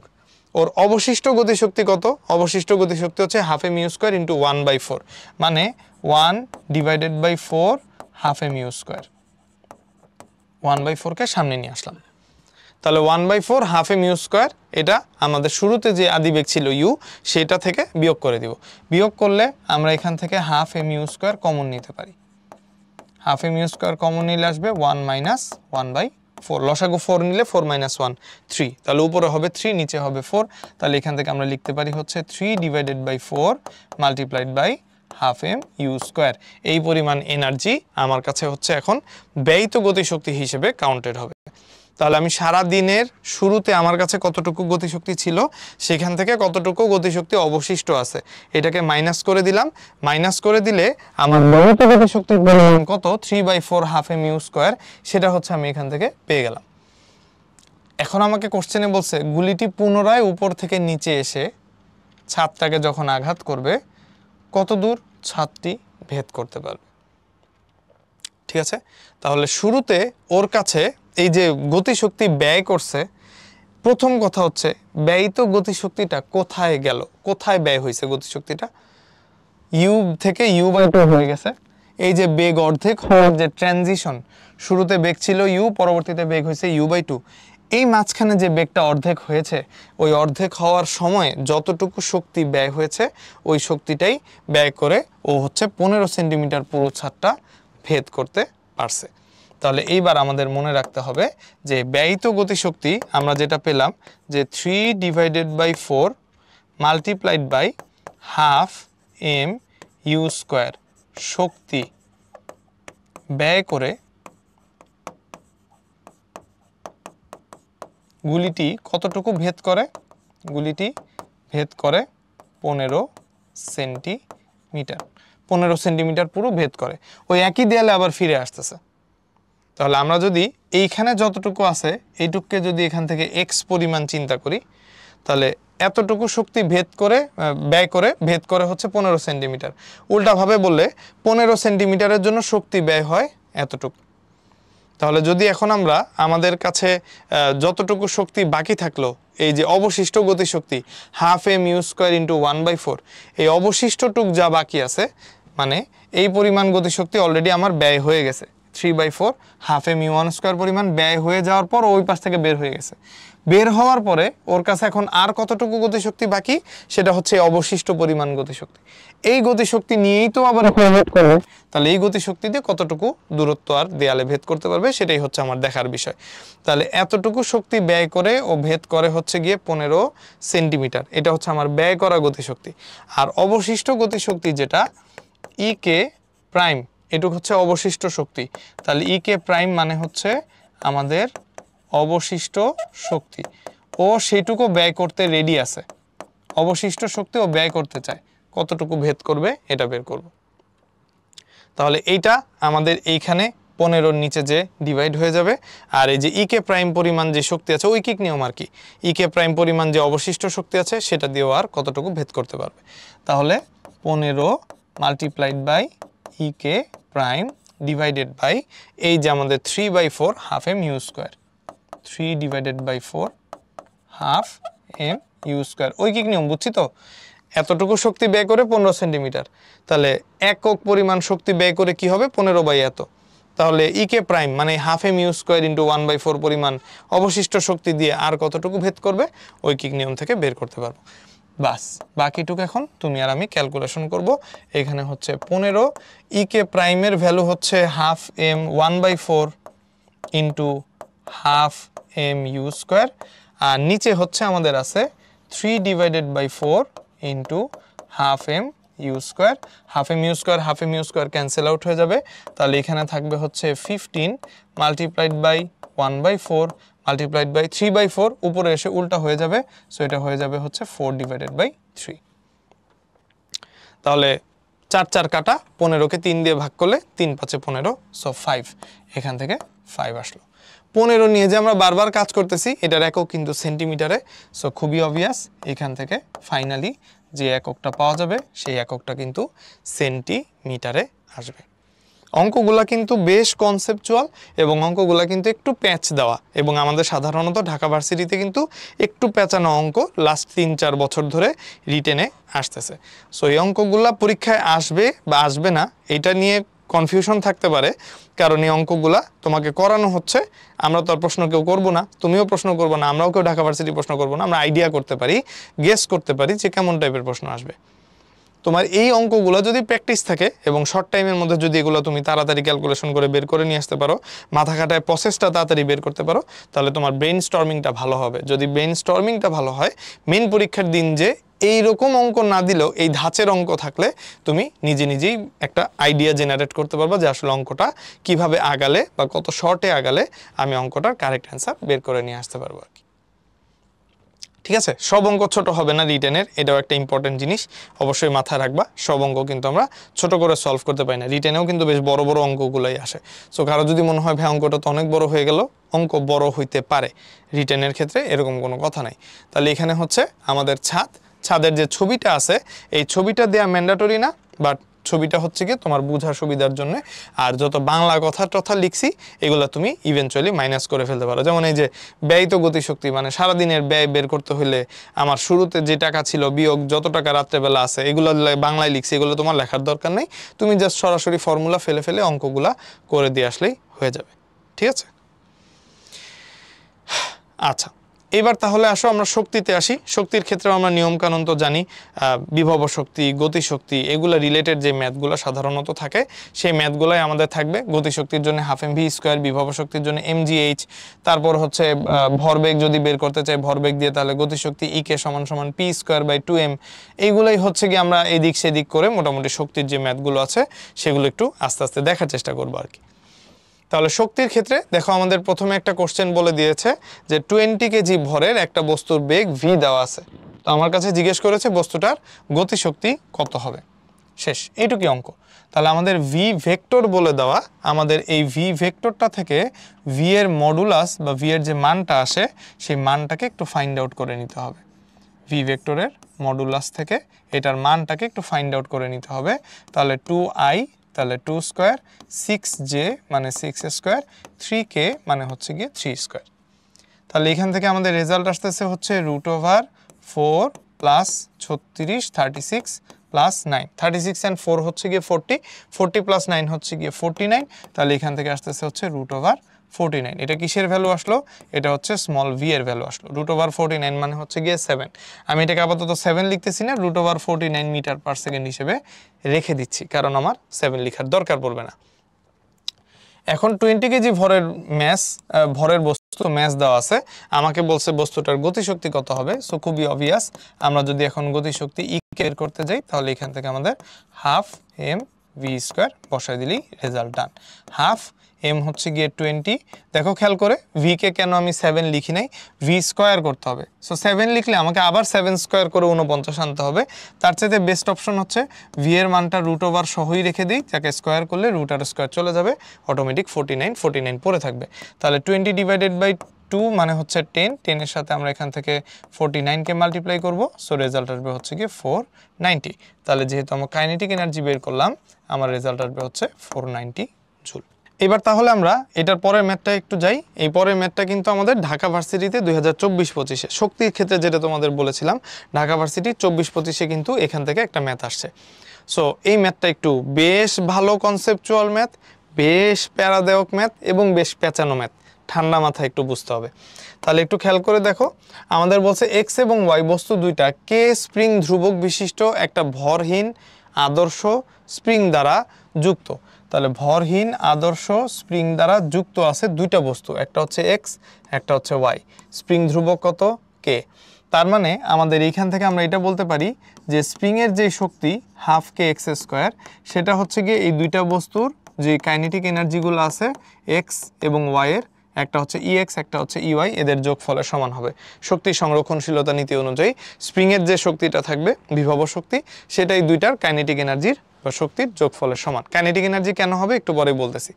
ওর অবশিষ্ট গতিশক্তি কত? অবশিষ্ট গতিশক্তি হচ্ছে half M U square into 1/4, মানে 1 divided by 4 half M U square. 1/4কে সামনে নিয়ে আসলাম। তাহলে 1/4 হাফ এম ইউ স্কোয়ার, এটা আমাদের শুরুতে যে আদি বেগ ছিল ইউ, সেটা থেকে বিয়োগ করে দিব। বিয়োগ করলে আমরা এখান থেকে half M U square common নিতে পারি। Half M U square common নিলে আসবে 1 মাইনাস 1/4। লসাগু 4 নিলে 4 মাইনাস 1 3, তাহলে উপরে হবে 3, নিচে হবে 4। তাহলে এখান থেকে আমরা লিখতে পারি হচ্ছে 3 divided by 4 multiplied by half M U square. এই পরিমাণ এনার্জি আমার কাছে হচ্ছে এখন ব্যয়িত গতিশক্তি হিসেবে কাউন্টেড হবে। তাহলে আমি সারা দিনের শুরুতে আমার কাছে কতটুকু গতিশক্তি ছিল, সেখান থেকে কতটুকু গতিশক্তি অবশিষ্ট আছে এটাকে মাইনাস করে দিলাম। মাইনাস করে দিলে আমার ব্যয়িত গতিশক্তির পরিমাণ কত? 3/4 হাফ এম ইউ স্কোয়ার, সেটা হচ্ছে আমি এখান থেকে পেয়ে গেলাম। এখন আমাকে কোশ্চেনে বলছে গুলিটি পুনরায় উপর থেকে নিচে এসে ছাদটাকে যখন আঘাত করবে কত দূর ছাদটি ভেদ করতে পারবে। ঠিক আছে, তাহলে শুরুতে ওর কাছে এই যে গতিশক্তি ব্যয় করছে, প্রথম কথা হচ্ছে ব্যয়িত গতিশক্তিটা কোথায় গেল, কোথায় ব্যয় হয়েছে গতিশক্তিটা? ইউ থেকে ইউ বাই 2 হয়ে গেছে। এই যে বেগ অর্ধেক হওয়ার যে ট্রানজিশন, শুরুতে বেগ ছিল ইউ, পরবর্তীতে বেগ হয়েছে ইউ বাই 2, এই মাঝখানে যে বেগটা অর্ধেক হয়েছে, ওই অর্ধেক হওয়ার সময় যতটুকু শক্তি ব্যয় হয়েছে ওই শক্তিটাই ব্যয় করে ও হচ্ছে 15 সেন্টিমিটার পুরো ছাদটা ভেদ করতে পারছে। তাহলে এইবার আমাদের মনে রাখতে হবে যে ব্যয়িত গতিশক্তি আমরা যেটা পেলাম যে 3 divided by 4 multiplied by half M U square শক্তি ব্যয় করে গুলিটি কতটুকু ভেদ করে? গুলিটি ভেদ করে 15 সেন্টিমিটার। 15 সেন্টিমিটার পুরো ভেদ করে। ওই একই দেয়ালে আবার ফিরে আসতেছে। তাহলে আমরা যদি এইখানে যতটুকু আছে এইটুকুকে যদি এখান থেকে x পরিমাণ চিন্তা করি, তাহলে এতটুকু শক্তি ব্যয় করে হচ্ছে 15 সেন্টিমিটার। উল্টাভাবে বললে 15 সেন্টিমিটারের জন্য শক্তি ব্যয় হয় এতটুকু। তাহলে যদি এখন আমরা আমাদের কাছে যতটুকু শক্তি বাকি থাকলো, এই যে অবশিষ্ট গতিশক্তি half M U square into 1/4, এই অবশিষ্টটুক যা বাকি আছে, মানে এই পরিমাণ গতিশক্তি অলরেডি আমার ব্যয় হয়ে গেছে। 3/4 half M U one square পরিমাণ ব্যয় হয়ে যাওয়ার পর ওই পাশ থেকে বের হয়ে গেছে। বের হওয়ার পরে ওর কাছে এখন আর কতটুকু গতিশক্তি বাকি, সেটা হচ্ছে অবশিষ্ট পরিমাণ গতিশক্তি। এই গতিশক্তি নিয়েই তো আবার ভেদ করবে, তাহলে এই গতিশক্তি দিয়ে কতটুকু দূরত্ব আর দেয়ালে ভেদ করতে পারবে সেটাই হচ্ছে আমার দেখার বিষয়। তাহলে এতটুকু শক্তি ব্যয় করে ও ভেদ করে হচ্ছে গিয়ে 15 সেন্টিমিটার, এটা হচ্ছে আমার ব্যয় করা গতিশক্তি। আর অবশিষ্ট গতিশক্তি যেটা ই কে প্রাইম, এটুকু হচ্ছে অবশিষ্ট শক্তি। তাহলে ই কে প্রাইম মানে হচ্ছে আমাদের অবশিষ্ট শক্তি, ও সেটুকু ব্যয় করতে রেডি আছে। অবশিষ্ট শক্তি ও ব্যয় করতে চায়, কতটুকু ভেদ করবে এটা বের করব। তাহলে এইটা আমাদের এইখানে 15-র নিচে যে ডিভাইড হয়ে যাবে। আর এই যে ই কে প্রাইম পরিমাণ যে শক্তি আছে, ঐকিক নিয়ম আর কি, ই কে প্রাইম পরিমাণ যে অবশিষ্ট শক্তি আছে সেটা দিয়েও আর কতটুকু ভেদ করতে পারবে। তাহলে 15 multiplied by e K prime divided by এই যে আমাদের 3/4 half M U square, 3/4 half M U square, ঐকিক নিয়ম বুঝছি তো। এতটুকু শক্তি ব্যয় করে 15 সেন্টিমিটার, তাহলে একক পরিমাণ শক্তি ব্যয় করে কি হবে 15/এত। তাহলে ই কে প্রাইম মানে half M U square into 1/4 পরিমাণ অবশিষ্ট শক্তি দিয়ে আর কতটুকু ভেদ করবে ঐকিক নিয়ম থেকে বের করতে পারবো। বাস, বাকিটুকু এখন তুমি আর আমি ক্যালকুলেশন করব। এখানে হচ্ছে 15, ই কে প্রাইমের ভ্যালু হচ্ছে half m 1/4 into half M U square, আর নিচে হচ্ছে আমাদের আছে 3/4 into half M U square. Half M U square cancel out হয়ে যাবে, তাহলে এখানে থাকবে হচ্ছে 15 মাল্টিপ্লাইড বাই 1/4 মাল্টিপ্লাইড বাই 3/4, উপরে এসে উল্টা হয়ে যাবে, সো এটা হয়ে যাবে হচ্ছে 4/3। তাহলে 4 কাটা, 15কে 3 দিয়ে ভাগ করলে 3×5 15, সো 5, এখান থেকে 5 আসলো। 15 নিয়ে যে আমরা বারবার কাজ করতেছি, এটার একক কিন্তু সেন্টিমিটারে, সো খুবই অবভিয়াস এখান থেকে ফাইনালি যে এককটা পাওয়া যাবে সেই এককটা কিন্তু সেন্টিমিটারে আসবে। অঙ্কগুলা কিন্তু বেশ কনসেপচুয়াল এবং অঙ্কগুলা কিন্তু একটু প্যাচ দেওয়া, এবং আমাদের সাধারণত ঢাকা ভার্সিটিতে কিন্তু একটু প্যাচানো অঙ্ক লাস্ট 3-4 বছর ধরে রিটেনে আসতেছে। সো এই অঙ্কগুলা পরীক্ষায় আসবে বা আসবে না এটা নিয়ে কনফিউশন থাকতে পারে, কারণ এই অঙ্কগুলা তোমাকে করানো হচ্ছে। আমরা তো আর প্রশ্ন কেউ করবো না, তুমিও প্রশ্ন করবো না, আমরাও কেউ ঢাকা ভার্সিটি প্রশ্ন করবো না। আমরা আইডিয়া করতে পারি, গেস করতে পারি যে কেমন টাইপের প্রশ্ন আসবে। তোমার এই অঙ্কগুলো যদি প্র্যাকটিস থাকে এবং শর্ট টাইমের মধ্যে যদি এগুলো তুমি তাড়াতাড়ি ক্যালকুলেশন করে বের করে নিয়ে আসতে পারো, মাথা খাটায় প্রসেসটা তাড়াতাড়ি বের করতে পারো, তাহলে তোমার ব্রেইন স্টর্মিংটা ভালো হবে। যদি ব্রেইন স্টর্মিংটা ভালো হয়, মেইন পরীক্ষার দিন যে এই রকম অঙ্ক না দিলেও এই ধাঁচের অঙ্ক থাকলে তুমি নিজেই একটা আইডিয়া জেনারেট করতে পারবা যে আসলে অঙ্কটা কিভাবে আগালে বা কত শর্টে আগালে আমি অঙ্কটার কারেক্ট অ্যান্সার বের করে নিয়ে আসতে পারবো আর কি। ঠিক আছে, সব অঙ্ক ছোট হবে না রিটেনের, এটাও একটা ইম্পর্টেন্ট জিনিস, অবশ্যই মাথায় রাখবা। সব অঙ্ক কিন্তু আমরা ছোট করে সলভ করতে পারি না, রিটেনেও কিন্তু বেশ বড় বড় অঙ্কগুলোই আসে। সো কারো যদি মনে হয় ভাই অঙ্কটা তো অনেক বড় হয়ে গেল, অঙ্ক বড় হইতে পারে, রিটেনের ক্ষেত্রে এরকম কোনো কথা নাই। তাহলে এখানে হচ্ছে আমাদের ছাদের যে ছবিটা আছে, এই ছবিটা দেয়া ম্যান্ডেটরি না, বাট ছবিটা হচ্ছে কি তোমার বোঝার সুবিধার জন্য। আর যত বাংলা কথা লিখছি এগুলো তুমি ইভেনচুয়ালি মাইনাস করে ফেলতে পারো। যেমন এই যে ব্যয়িত গতিশক্তি, মানে সারাদিনের ব্যয় বের করতে হলে আমার শুরুতে যে টাকা ছিল বিয়োগ যত টাকা রাত্রেবেলা আছে, এগুলো বাংলায় লিখছি, এগুলো তোমার লেখার দরকার নেই, তুমি জাস্ট সরাসরি ফর্মুলা ফেলে অঙ্কগুলা করে দিয়ে আসলেই হয়ে যাবে। ঠিক আছে, আচ্ছা এবার তাহলে আসো আমরা শক্তিতে আসি। শক্তির ক্ষেত্রে আমরা নিয়মকানুন তো জানি, বিভব শক্তি, গতিশক্তি, এগুলো রিলেটেড যে ম্যাথগুলো সাধারণত থাকে সেই ম্যাথগুলোই আমাদের থাকবে। গতিশক্তির জন্য হাফ এম ভি স্কোয়ার, বিভব শক্তির জন্য mgh, তারপর হচ্ছে ভরবেগ যদি বের করতে চাই ভরবেগ দিয়ে, তাহলে গতিশক্তি ই কে সমান পি স্কোয়ার বাই 2m। এইগুলোই হচ্ছে কি আমরা এদিক সেদিক করে মোটামুটি শক্তির যে ম্যাথগুলো আছে সেগুলো একটু আস্তে আস্তে দেখার চেষ্টা করবো আর কি। তাহলে শক্তির ক্ষেত্রে দেখো আমাদের প্রথমে একটা কোশ্চেন বলে দিয়েছে যে 20 কেজি ভরের একটা বস্তুর বেগ v দেওয়া আছে। তো আমার কাছে জিজ্ঞেস করেছে বস্তুটার গতিশক্তি কত হবে। শেষ, এইটুকুই অঙ্ক। তাহলে আমাদের ভি ভেক্টর বলে দেওয়া, আমাদের এই ভি ভেক্টরটা থেকে ভি এর মডুলাস বা ভি এর যে মানটা আসে সেই মানটাকে একটু ফাইন্ড আউট করে নিতে হবে। ভি ভেক্টরের মডুলাস থেকে এটার মানটাকে একটু ফাইন্ড আউট করে নিতে হবে। তাহলে 2i, তাহলে 2 স্কোয়ার, 6j মানে 6 স্কোয়ার, 3k মানে হচ্ছে গিয়ে 3 স্কোয়ার। তাহলে এখান থেকে আমাদের রেজাল্ট আসতেছে হচ্ছে √4 প্লাস 36 36 প্লাস 9, 36 and 4 হচ্ছে গিয়ে 40, 40 প্লাস 9 হচ্ছে গিয়ে 49। তাহলে এখান থেকে আসতেছে হচ্ছে √49। এটা কিসের ভ্যালু আসলো? এটা হচ্ছে স্মল ভি এর ভ্যালু আসলো। √49 মানে হচ্ছে গিয়ে 7। আমি এটাকে আপাতত 7 লিখতেছি না, √49 মিটার পার সেকেন্ড হিসেবে রেখে দিচ্ছি, কারণ আমার 7 লেখার দরকার পড়বে না। এখন 20 কেজি ভরের বস্তু ম্যাস দেওয়া আছে, আমাকে বলছে বস্তুটার গতিশক্তি কত হবে। সো খুবই অবভিয়াস, আমরা যদি এখন গতিশক্তি ই বের করতে যাই তাহলে এখান থেকে আমাদের হাফ এম ভি স্কোয়ার বসাই দিলেই রেজাল্ট ডান। হাফ এম হচ্ছে গিয়ে 20, দেখো খেয়াল করে ভি কে কেন আমি 7 লিখি নাই, ভি স্কোয়ার করতে হবে। সো 7 লিখলে আমাকে আবার 7 স্কোয়ার করে 49 আনতে হবে। তার চাইতে বেস্ট অপশন হচ্ছে ভি এর মানটা √ সহই রেখে দিই, যাকে স্কোয়ার করলে √ স্কোয়ার চলে যাবে, অটোমেটিক 49 পড়ে থাকবে। তাহলে 20 ডিভাইডেড বাই 2 মানে হচ্ছে 10, 10 এর সাথে আমরা এখান থেকে 49কে মাল্টিপ্লাই করব। সো রেজাল্ট আসবে হচ্ছে গিয়ে 490। তাহলে যেহেতু আমরা কাইনেটিক এনার্জি বের করলাম, আমার রেজাল্ট আসবে হচ্ছে 490 জুল। এবার তাহলে আমরা এটার পরের ম্যাথটা একটু যাই। এই পরের ম্যাথটা কিন্তু আমাদের ঢাকা ভার্সিটিতে 2024-25-এ শক্তির ক্ষেত্রে যেটা তোমাদের বলেছিলাম, ঢাকা ভার্সিটি 24-25-এ কিন্তু এখান থেকে একটা ম্যাথ আসছে। সো এই ম্যাথটা একটু বেশ ভালো কনসেপচুয়াল ম্যাথ, বেশ প্যারাদায়ক ম্যাথ এবং বেশ পেঁচানো ম্যাথ, ঠান্ডা মাথায় একটু বুঝতে হবে। তাহলে একটু খেয়াল করে দেখো, আমাদের বলছে এক্স এবং ওয়াই বস্তু দুইটা কে স্প্রিং ধ্রুবক বিশিষ্ট একটা ভরহীন আদর্শ স্প্রিং দ্বারা যুক্ত। তাহলে ভরহীন আদর্শ স্প্রিং দ্বারা যুক্ত আছে দুইটা বস্তু, একটা হচ্ছে এক্স, একটা হচ্ছে ওয়াই। স্প্রিং ধ্রুবক কত? কে। তার মানে আমাদের এইখান থেকে আমরা এটা বলতে পারি যে স্প্রিংয়ের যে শক্তি হাফ কে এক্স স্কোয়ার, সেটা হচ্ছে গিয়ে এই দুইটা বস্তুর যে কাইনেটিক এনার্জিগুলো আছে এক্স এবং ওয়াইয়ের, একটা হচ্ছে ইএক্স একটা হচ্ছে ইওয়াই, এদের যোগফলের সমান হবে। শক্তি সংরক্ষণশীলতা নীতি অনুযায়ী স্প্রিংয়ের যে শক্তিটা থাকবে বিভব শক্তি, সেটাই দুইটার কাইনেটিক এনার্জির বা শক্তির যোগফলের সমান। কাইনেটিক এনার্জি কেন হবে একটু পরে বলতেছি।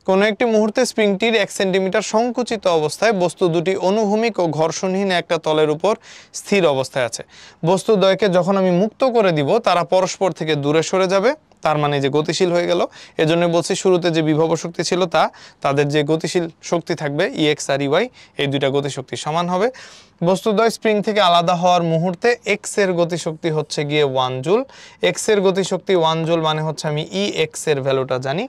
কোনো একটি মুহূর্তে স্প্রিংটির 1 সেন্টিমিটার সংকুচিত অবস্থায় বস্তু দুটি অনুভূমিক ও ঘর্ষণহীন একটা তলের উপর স্থির অবস্থায় আছে। বস্তু দ্বয়কে যখন আমি মুক্ত করে দিব তারা পরস্পর থেকে দূরে সরে যাবে, তার মানে যে গতিশীল হয়ে গেল। এজন্য বলছি শুরুতে যে বিভব শক্তি ছিল তাদের যে গতিশীল শক্তি থাকবে ইএক্স আর ইওয়াই, এই দুইটা গতিশক্তি সমান হবে। বস্তুদ্বয় স্প্রিং থেকে আলাদা হওয়ার মুহূর্তে এক্স এর গতিশক্তি হচ্ছে গিয়ে 1 জুল। এক্স এর গতিশক্তি 1 জুল মানে হচ্ছে আমি ই এক্স এর ভ্যালুটা জানি,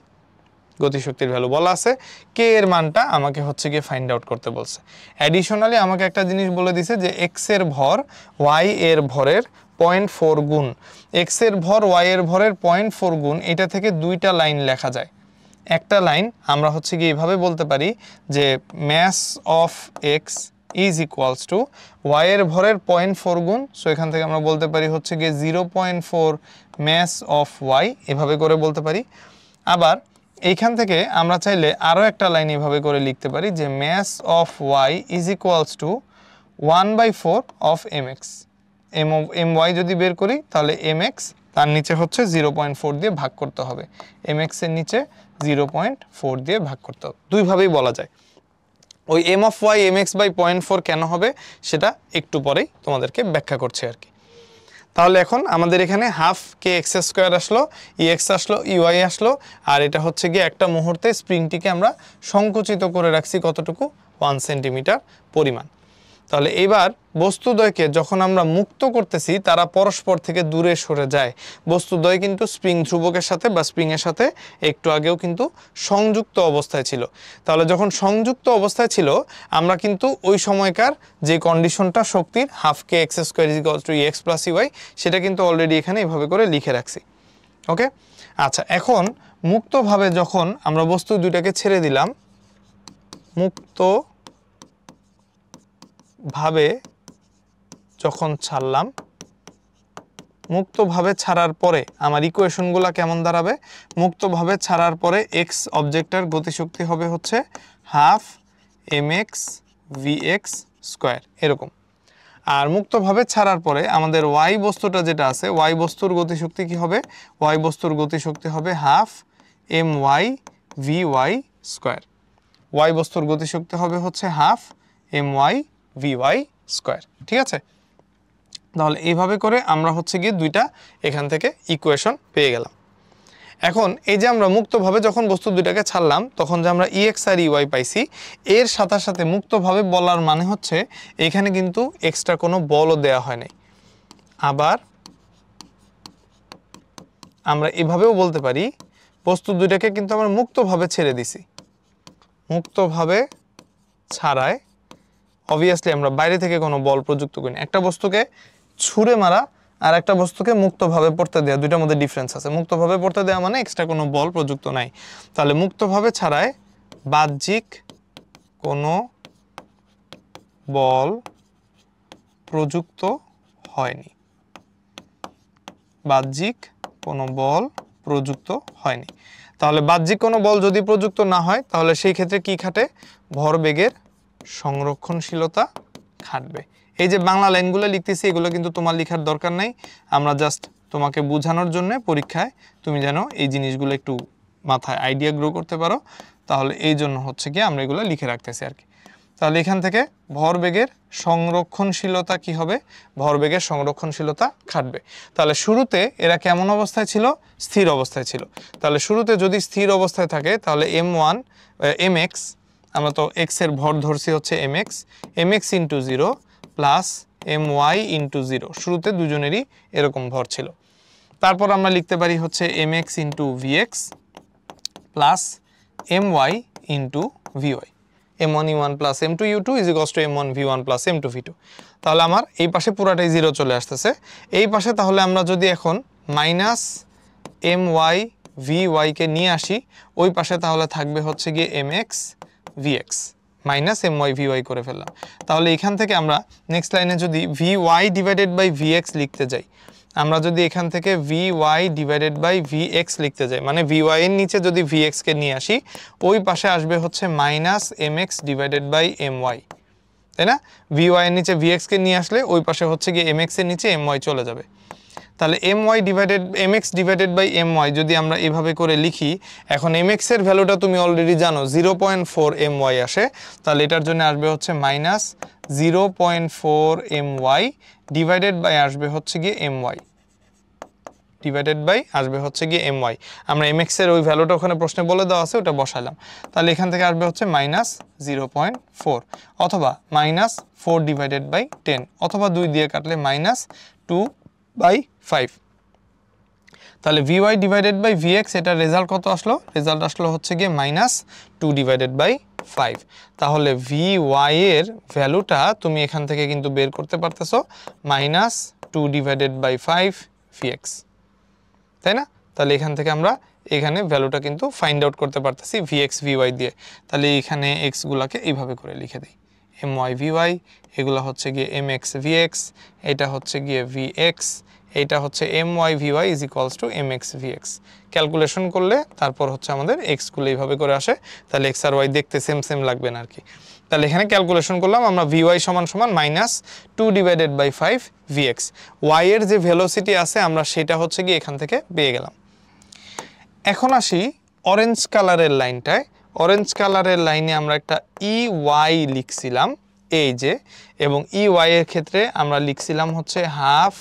গতিশক্তির ভ্যালু বলা আছে, কে এর মানটা আমাকে হচ্ছে গিয়ে ফাইন্ড আউট করতে বলছে। অ্যাডিশনালি আমাকে একটা জিনিস বলে দিছে যে এক্স এর ভর ওয়াই এর ভরের 0.4 গুণ, এক্স এর ভর ওয়াই এর ভরের 0.4 গুণ। এটা থেকে দুইটা লাইন লেখা যায়। একটা লাইন আমরা হচ্ছে গিয়ে এইভাবে বলতে পারি যে mass of X is equals to Y এর ভরের 0.4 গুণ। সো এখান থেকে আমরা বলতে পারি হচ্ছে গিয়ে 0.4 ম্যাস অফ ওয়াই, এভাবে করে বলতে পারি। আবার এইখান থেকে আমরা চাইলে আরও একটা লাইন এভাবে করে লিখতে পারি যে mass of Y is equals to 1/4 of M X. M Y যদি বের করি তাহলে এম এক্স তার নিচে হচ্ছে 0.4 দিয়ে ভাগ করতে হবে, এম এক্স এর নিচে 0.4 দিয়ে ভাগ করতে হবে। দুইভাবেই বলা যায়। ওই M of Y M X by 0.4 কেন হবে সেটা একটু পরেই তোমাদেরকে ব্যাখ্যা করছি আর কি। তাহলে এখন আমাদের এখানে হাফ কে এক্স স্কোয়ার আসলো, ইএক্স আসলো, ইওয়াই আসলো, আর এটা হচ্ছে গিয়ে একটা মুহূর্তে স্প্রিংটিকে আমরা সংকুচিত করে রাখছি কতটুকু? 1 সেন্টিমিটার পরিমাণ। তাহলে এবার বস্তুদ্বয়কে যখন আমরা মুক্ত করতেছি তারা পরস্পর থেকে দূরে সরে যায়। বস্তুদ্বয় কিন্তু স্প্রিং ধ্রুবকের সাথে বা স্প্রিংয়ের সাথে একটু আগেও কিন্তু সংযুক্ত অবস্থায় ছিল। তাহলে যখন সংযুক্ত অবস্থায় ছিল আমরা কিন্তু ওই সময়কার যে কন্ডিশনটা শক্তির half k x square is equals to e x plus e y, সেটা কিন্তু অলরেডি এখানে এভাবে করে লিখে রাখছি। ওকে, আচ্ছা, এখন মুক্তভাবে যখন আমরা বস্তু দুইটাকে ছেড়ে দিলাম, মুক্তভাবে যখন ছাড়লাম, মুক্তভাবে ছাড়ার পরে আমার ইকুয়েশনগুলো কেমন দাঁড়াবে? মুক্তভাবে ছাড়ার পরে এক্স অবজেক্টের গতিশক্তি হবে হচ্ছে half M X V X square, এরকম। আর মুক্তভাবে ছাড়ার পরে আমাদের ওয়াই বস্তুটা যেটা আছে, ওয়াই বস্তুর গতিশক্তি কি হবে? ওয়াই বস্তুর গতিশক্তি হবে half my vy square. Y বস্তুর গতিশক্তি হবে হচ্ছে হাফ my vy স্কয়ার। ঠিক আছে, তাহলে এইভাবে করে আমরা হচ্ছে গিয়ে দুইটা এখান থেকে ইকুয়েশন পেয়ে গেলাম। এখন এই যে আমরা মুক্তভাবে যখন বস্তু দুইটাকে ছাড়লাম তখন যে আমরা ex আর ey পাইছি, এর সাথে সাথে মুক্তভাবে বলার মানে হচ্ছে এখানে কিন্তু এক্সট্রা কোনো বলও দেয়া হয় নাই। আবার আমরা এভাবেও বলতে পারি বস্তু দুইটাকে কিন্তু আমরা মুক্তভাবে ছেড়ে দিছি। মুক্তভাবে ছাড়ায় অবভিয়াসলি আমরা বাইরে থেকে কোনো বল প্রযুক্ত করি না। একটা বস্তুকে ছুঁড়ে মারা আর একটা বস্তুকে মুক্তভাবে পড়তে দেওয়া, দুইটার মধ্যে ডিফারেন্স আছে। মুক্তভাবে পড়তে দেওয়া মানে এক্সট্রা কোনো বল প্রযুক্ত নাই। তাহলে মুক্তভাবে ছাড়ায় বাহ্যিক কোনো বল প্রযুক্ত হয়নি। বাহ্যিক কোনো বল প্রযুক্ত হয়নি। তাহলে বাহ্যিক কোনো বল যদি প্রযুক্ত না হয় তাহলে সেই ক্ষেত্রে কি খাটে? ভরবেগের সংরক্ষণশীলতা খাটবে। এই যে বাংলা লাইনগুলো লিখতেছি এগুলো কিন্তু তোমার লেখার দরকার নাই, আমরা জাস্ট তোমাকে বোঝানোর জন্য পরীক্ষায় তুমি যেন এই জিনিসগুলো একটু মাথায় আইডিয়া গ্রো করতে পারো, তাহলে এই জন্য হচ্ছে কি আমরা এগুলো লিখে রাখতেছি আর কি। তাহলে এখান থেকে ভরবেগের সংরক্ষণশীলতা কি হবে? ভরবেগের সংরক্ষণশীলতা খাটবে। তাহলে শুরুতে এরা কেমন অবস্থায় ছিল? স্থির অবস্থায় ছিল। তাহলে শুরুতে যদি স্থির অবস্থায় থাকে তাহলে mx, আমরা তো x এর ভর ধরছি হচ্ছে mx into 0 plus my into 0। শুরুতে দুজনেরই এরকম ভর ছিল। তারপর আমরা লিখতে পারি হচ্ছে mx into vx plus my into vy। m1 u1 plus m2 u2 is equals to m1 v1 plus m2 v2। তাহলে আমার এই পাশে পুরাটাই 0 চলে আসতেছে। এই পাশে তাহলে আমরা যদি এখন মাইনাস my vy কে নিয়ে আসি ওই পাশে, তাহলে থাকবে হচ্ছে গিয়ে mx vx minus my vy করে ফেললাম। তাহলে এখান থেকে আমরা নেক্সট লাইনে যদি vy ডিভাইডেড বাই vx লিখতে যাই, আমরা যদি এখান থেকে vy ডিভাইডেড বাই vx লিখতে যাই মানে vy এর নিচে যদি vx কে নিয়ে আসি ওই পাশে আসবে হচ্ছে minus mx divided by my, তাই না? vy এর নিচে vx কে নিয়ে আসলে ওই পাশে হচ্ছে গিয়ে mx এর নিচে my চলে যাবে। তাহলে mx ডিভাইডেড বাই my যদি আমরা এভাবে করে লিখি, এখন mx এর ভ্যালুটা তুমি অলরেডি জানো 0.4 my আসে, তাহলে এটার জন্য আসবে হচ্ছে মাইনাস 0.4 my ডিভাইডেড বাই আসবে হচ্ছে গিয়ে my ডিভাইডেড বাই আসবে হচ্ছে গিয়ে my। আমরা mx এর ওই ভ্যালুটা ওখানে প্রশ্নে বলে দেওয়া আছে ওটা বসাইলাম। তাহলে এখান থেকে আসবে হচ্ছে মাইনাস 0.4 অথবা মাইনাস 4 ডিভাইডেড বাই 10 অথবা 2 দিয়ে কাটলে মাইনাস 2/5। তাহলে vy ডিভাইডেড বাই vx এটার রেজাল্ট কত আসলো? রেজাল্ট আসলো হচ্ছে গিয়ে মাইনাস 2 ডিভাইডেড বাই 5। তাহলে vy এর ভ্যালুটা তুমি এখান থেকে কিন্তু বের করতে পারতেছো মাইনাস 2 ডিভাইডেড বাই 5 vx, তাই না? তাহলে এখান থেকে আমরা এখানে ভ্যালুটা কিন্তু ফাইন্ড আউট করতে পারতেছি vx vy দিয়ে। তাহলে এখানে x গুলাকে এইভাবে করে লিখে দিই my vy, এগুলো হচ্ছে গিয়ে mx vx, এটা হচ্ছে গিয়ে vx, এটা হচ্ছে my vy is equals two mx vx। Calculation করলে তারপর হচ্ছে আমাদের x গুলো এইভাবে করে আসে, তাহলে x আর y দেখতে সেম সেম লাগবে না আর কি। তাহলে এখানে ক্যালকুলেশন করলাম আমরা vy সমান সমান minus 2 divided by 5 vx। y এর যে ভেলোসিটি আছে আমরা সেটা হচ্ছে গিয়ে এখান থেকে পেয়ে গেলাম। এখন আসি অরেঞ্জ কালারের লাইনটায়। অরেঞ্জ কালারের লাইনে আমরা একটা ey লিখছিলাম এই যে, এবং ey এর ক্ষেত্রে আমরা লিখছিলাম হচ্ছে হাফ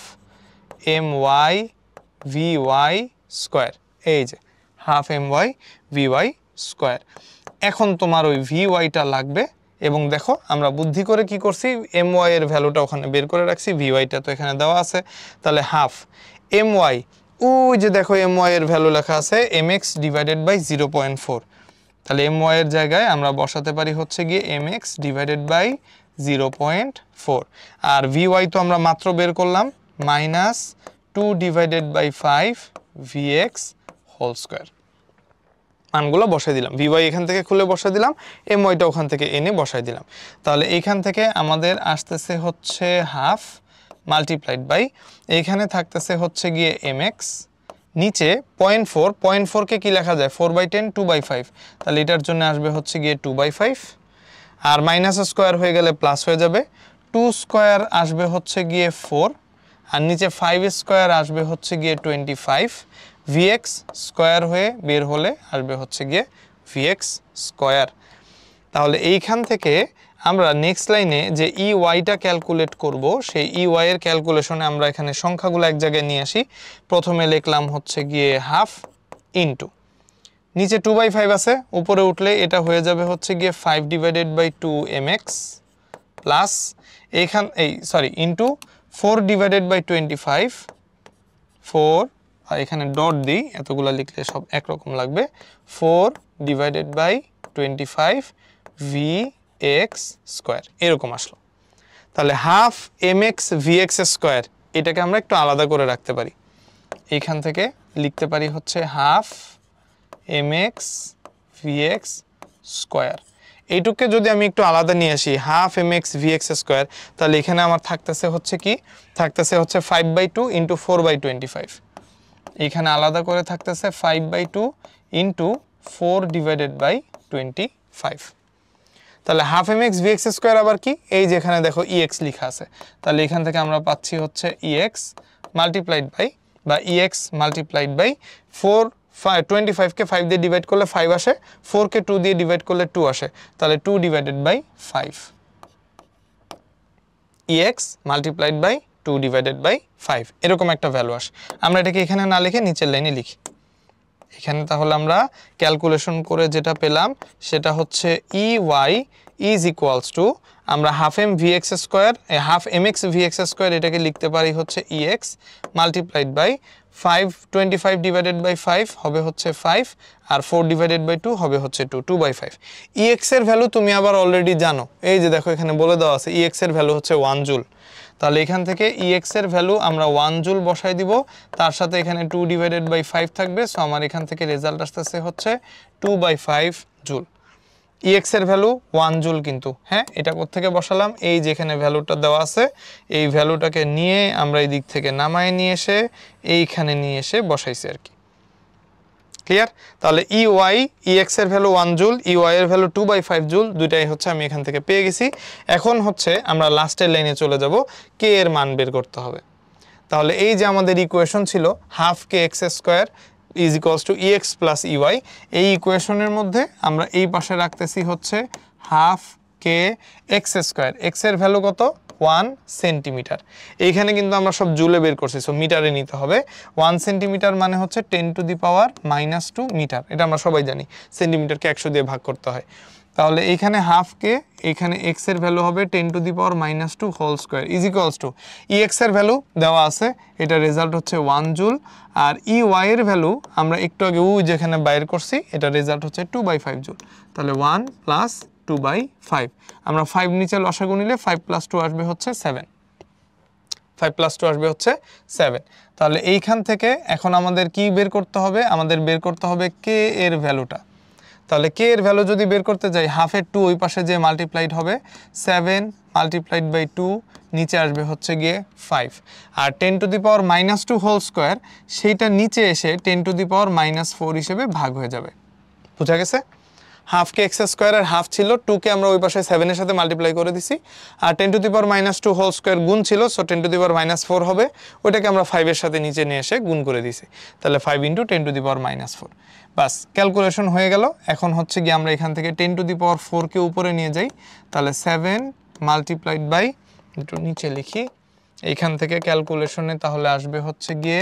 my vy স্কয়ার, এই যে হাফ my vy স্কয়ার। এখন তোমার ওই vyটা লাগবে এবং দেখো আমরা বুদ্ধি করে কি করছি, my এর ভ্যালুটা ওখানে বের করে রাখছি, vyটা তো এখানে দেওয়া আছে। তাহলে হাফ my, ওই যে দেখো my এর ভ্যালু লেখা আছে mx ডিভাইডেড বাই 0.4। তাহলে my এর জায়গায় আমরা বসাতে পারি হচ্ছে গিয়ে mx ডিভাইডেড বাই 0.4, আর vy তো আমরা মাত্র বের করলাম minus 2 divided by 5 vx whole square. মানগুলো বসাই দিলাম, vy এখান থেকে খুলে বসাই দিলাম, myটা ওখান থেকে এনে বসাই দিলাম। তাহলে এইখান থেকে আমাদের আসতেছে হচ্ছে হাফ মাল্টিপ্লাইড বাই এইখানে থাকতেছে হচ্ছে গিয়ে mx, নিচে 0.4 কে কি লেখা যায় 4/10 2/5, তাহলে এটার জন্য আসবে হচ্ছে গিয়ে 2/5, আর মাইনাস স্কয়ার হয়ে গেলে প্লাস হয়ে যাবে 2 স্কয়ার আসবে হচ্ছে গিয়ে 4 আর নিচে 5 স্কয়ার আসবে হচ্ছে গিয়ে 25 vx স্কয়ার হয়ে বের হলে আসবে হচ্ছে গিয়ে vx স্কয়ার। তাহলে এইখান থেকে আমরা নেক্সট লাইনে যে টা ক্যালকুলেট করব সেই এর ক্যালকুলেশনে আমরা এখানে সংখ্যাগুলো এক জায়গায় নিয়ে আসি। প্রথমে লিখলাম হচ্ছে গিয়ে হাফ ইনটু নিচে 2/5 আছে, উপরে উঠলে এটা হয়ে যাবে হচ্ছে গিয়ে 5/2 mx প্লাস ইনটু 4/25 4 আর এখানে ডট দিই, এতগুলা লিখলে সব একরকম লাগবে 4/25 vx স্কয়ার এরকম আসলো। তাহলে হাফ mx vx স্কয়ার এটাকে আমরা একটু আলাদা করে রাখতে পারি। এইখান থেকে লিখতে পারি হচ্ছে হাফ mx vx স্কয়ার। এইটুককে যদি আমি একটু আলাদা নিয়ে আসি হাফ mx vx স্কয়ার, তাহলে এখানে আমার থাকতেছে হচ্ছে কি, থাকতেছে হচ্ছে 5/2 ইন্টু 4/25। এখানে আলাদা করে থাকতেছে 5/2 ইন্টু 4/25। তাহলে হাফ mx vx স্কয়ার আবার কি, এই যে এখানে দেখো ex লেখা আছে, তাহলে এখান থেকে আমরা পাচ্ছি হচ্ছে ex মাল্টিপ্লাইড বাই বা ex মাল্টিপ্লাইড বাই 25 কে 5 দিয়ে ডিভাইড করলে 5 আসে, 4 কে 2 দিয়ে ডিভাইড করলে 2 আসে, তাহলে 2/5 ex মাল্টিপ্লাইড বাই 2/5 এরকম একটা ভ্যালু আসে। আমরা এটাকে এখানে না লিখে নিচের লাইনে লিখি। এখানে তাহলে আমরা ক্যালকুলেশন করে যেটা পেলাম সেটা হচ্ছে ey ইজ ইকুয়ালস টু, আমরা half m vx square half mx vx square এটাকে লিখতে পারি হচ্ছে ex মাল্টিপ্লাইড বাই 25/5 হবে হচ্ছে 5 আর 4/2 হবে হচ্ছে 2/5। ex এর ভ্যালু তুমি আবার অলরেডি জানো, এই যে দেখো এখানে বলে দেওয়া আছে ex এর ভ্যালু হচ্ছে 1 জুল। তাহলে এখান থেকে ex এর ভ্যালু আমরা 1 জুল বসাই দিব, তার সাথে এখানে 2/5 থাকবে, সো আমার এখান থেকে রেজাল্ট আসতেছে হচ্ছে 2/5 জুল। ex এর ভ্যালু 1 জুল কিন্তু, হ্যাঁ এটা কোত্থেকে বসালাম, এই যেখানে ভ্যালুটা দেওয়া আছে এই ভ্যালুটাকে নিয়ে আমরা এই দিক থেকে নামায় নিয়ে এসে এইখানে নিয়ে এসে বসাইছি আর কি। ক্লিয়ার? তাহলে ex এর ভ্যালু 1 জুল, ey এর ভ্যালু 2/5 জুল, দুইটাই হচ্ছে আমি এখান থেকে পেয়ে গেছি। এখন হচ্ছে আমরা লাস্টের লাইনে চলে যাব, k এর মান বের করতে হবে। তাহলে এই যে আমাদের ইকুয়েশন ছিল half kx square is equals to ex plus ey, এই ইকুয়েশনের মধ্যে আমরা এই পাশে রাখতেছি হচ্ছে হাফ kx স্কয়ার, x এর ভ্যালু কত 1 সেন্টিমিটার। এইখানে কিন্তু আমরা সব জুলে বের করছি, সো মিটারে নিতে হবে। 1 সেন্টিমিটার মানে হচ্ছে 10⁻² মিটার, এটা আমরা সবাই জানি, সেন্টিমিটারকে 100 দিয়ে ভাগ করতে হয়। তাহলে এইখানে হাফ কে, এইখানে x এর ভ্যালু হবে 10⁻² whole square is equals to ex এর ভ্যালু দেওয়া আছে, এটা রেজাল্ট হচ্ছে 1 জুল, আর ey এর ভ্যালু আমরা একটু আগে যেখানে বাইর করছি এটা রেজাল্ট হচ্ছে 2/5 জুল। তাহলে 1 প্লাস 2/5, আমরা 5 নিচে লসাগু নিলে 5 + 2 আসবে হচ্ছে 7, 5 + 2 আসবে হচ্ছে 7। তাহলে এইখান থেকে এখন আমাদের কি বের করতে হবে, আমাদের বের করতে হবে k এর ভ্যালুটা। তাহলে k এর ভ্যালু যদি বের করতে যাই, হাফের 2 ওই পাশে যে মাল্টিপ্লাইড হবে 7 মাল্টিপ্লাইড বাই 2, নিচে আসবে হচ্ছে গিয়ে 5, আর 10⁻² হোল স্কয়ার সেইটা নিচে এসে 10⁻⁻4 হিসেবে ভাগ হয়ে যাবে। বুঝা গেছে? হাফ কে এক্স স্কয়ার আর হাফ ছিল, 2 কে আমরা ওই পাশে 7 এর সাথে মাল্টিপ্লাই করে দিছি, আর 10⁻² হোল স্কয়ার গুণ ছিল, সো 10⁻4 হবে, ওইটাকে আমরা 5 এর সাথে নিচে নিয়ে এসে গুণ করে দিছি, তাহলে 5 × 10⁻4। বাস ক্যালকুলেশন হয়ে গেল। এখন হচ্ছে গিয়ে আমরা এখান থেকে 10⁻4 কে উপরে নিয়ে যাই, তাহলে 7 মাল্টিপ্লাইড বাই, একটু নিচে লিখি, এইখান থেকে ক্যালকুলেশনে তাহলে আসবে হচ্ছে গিয়ে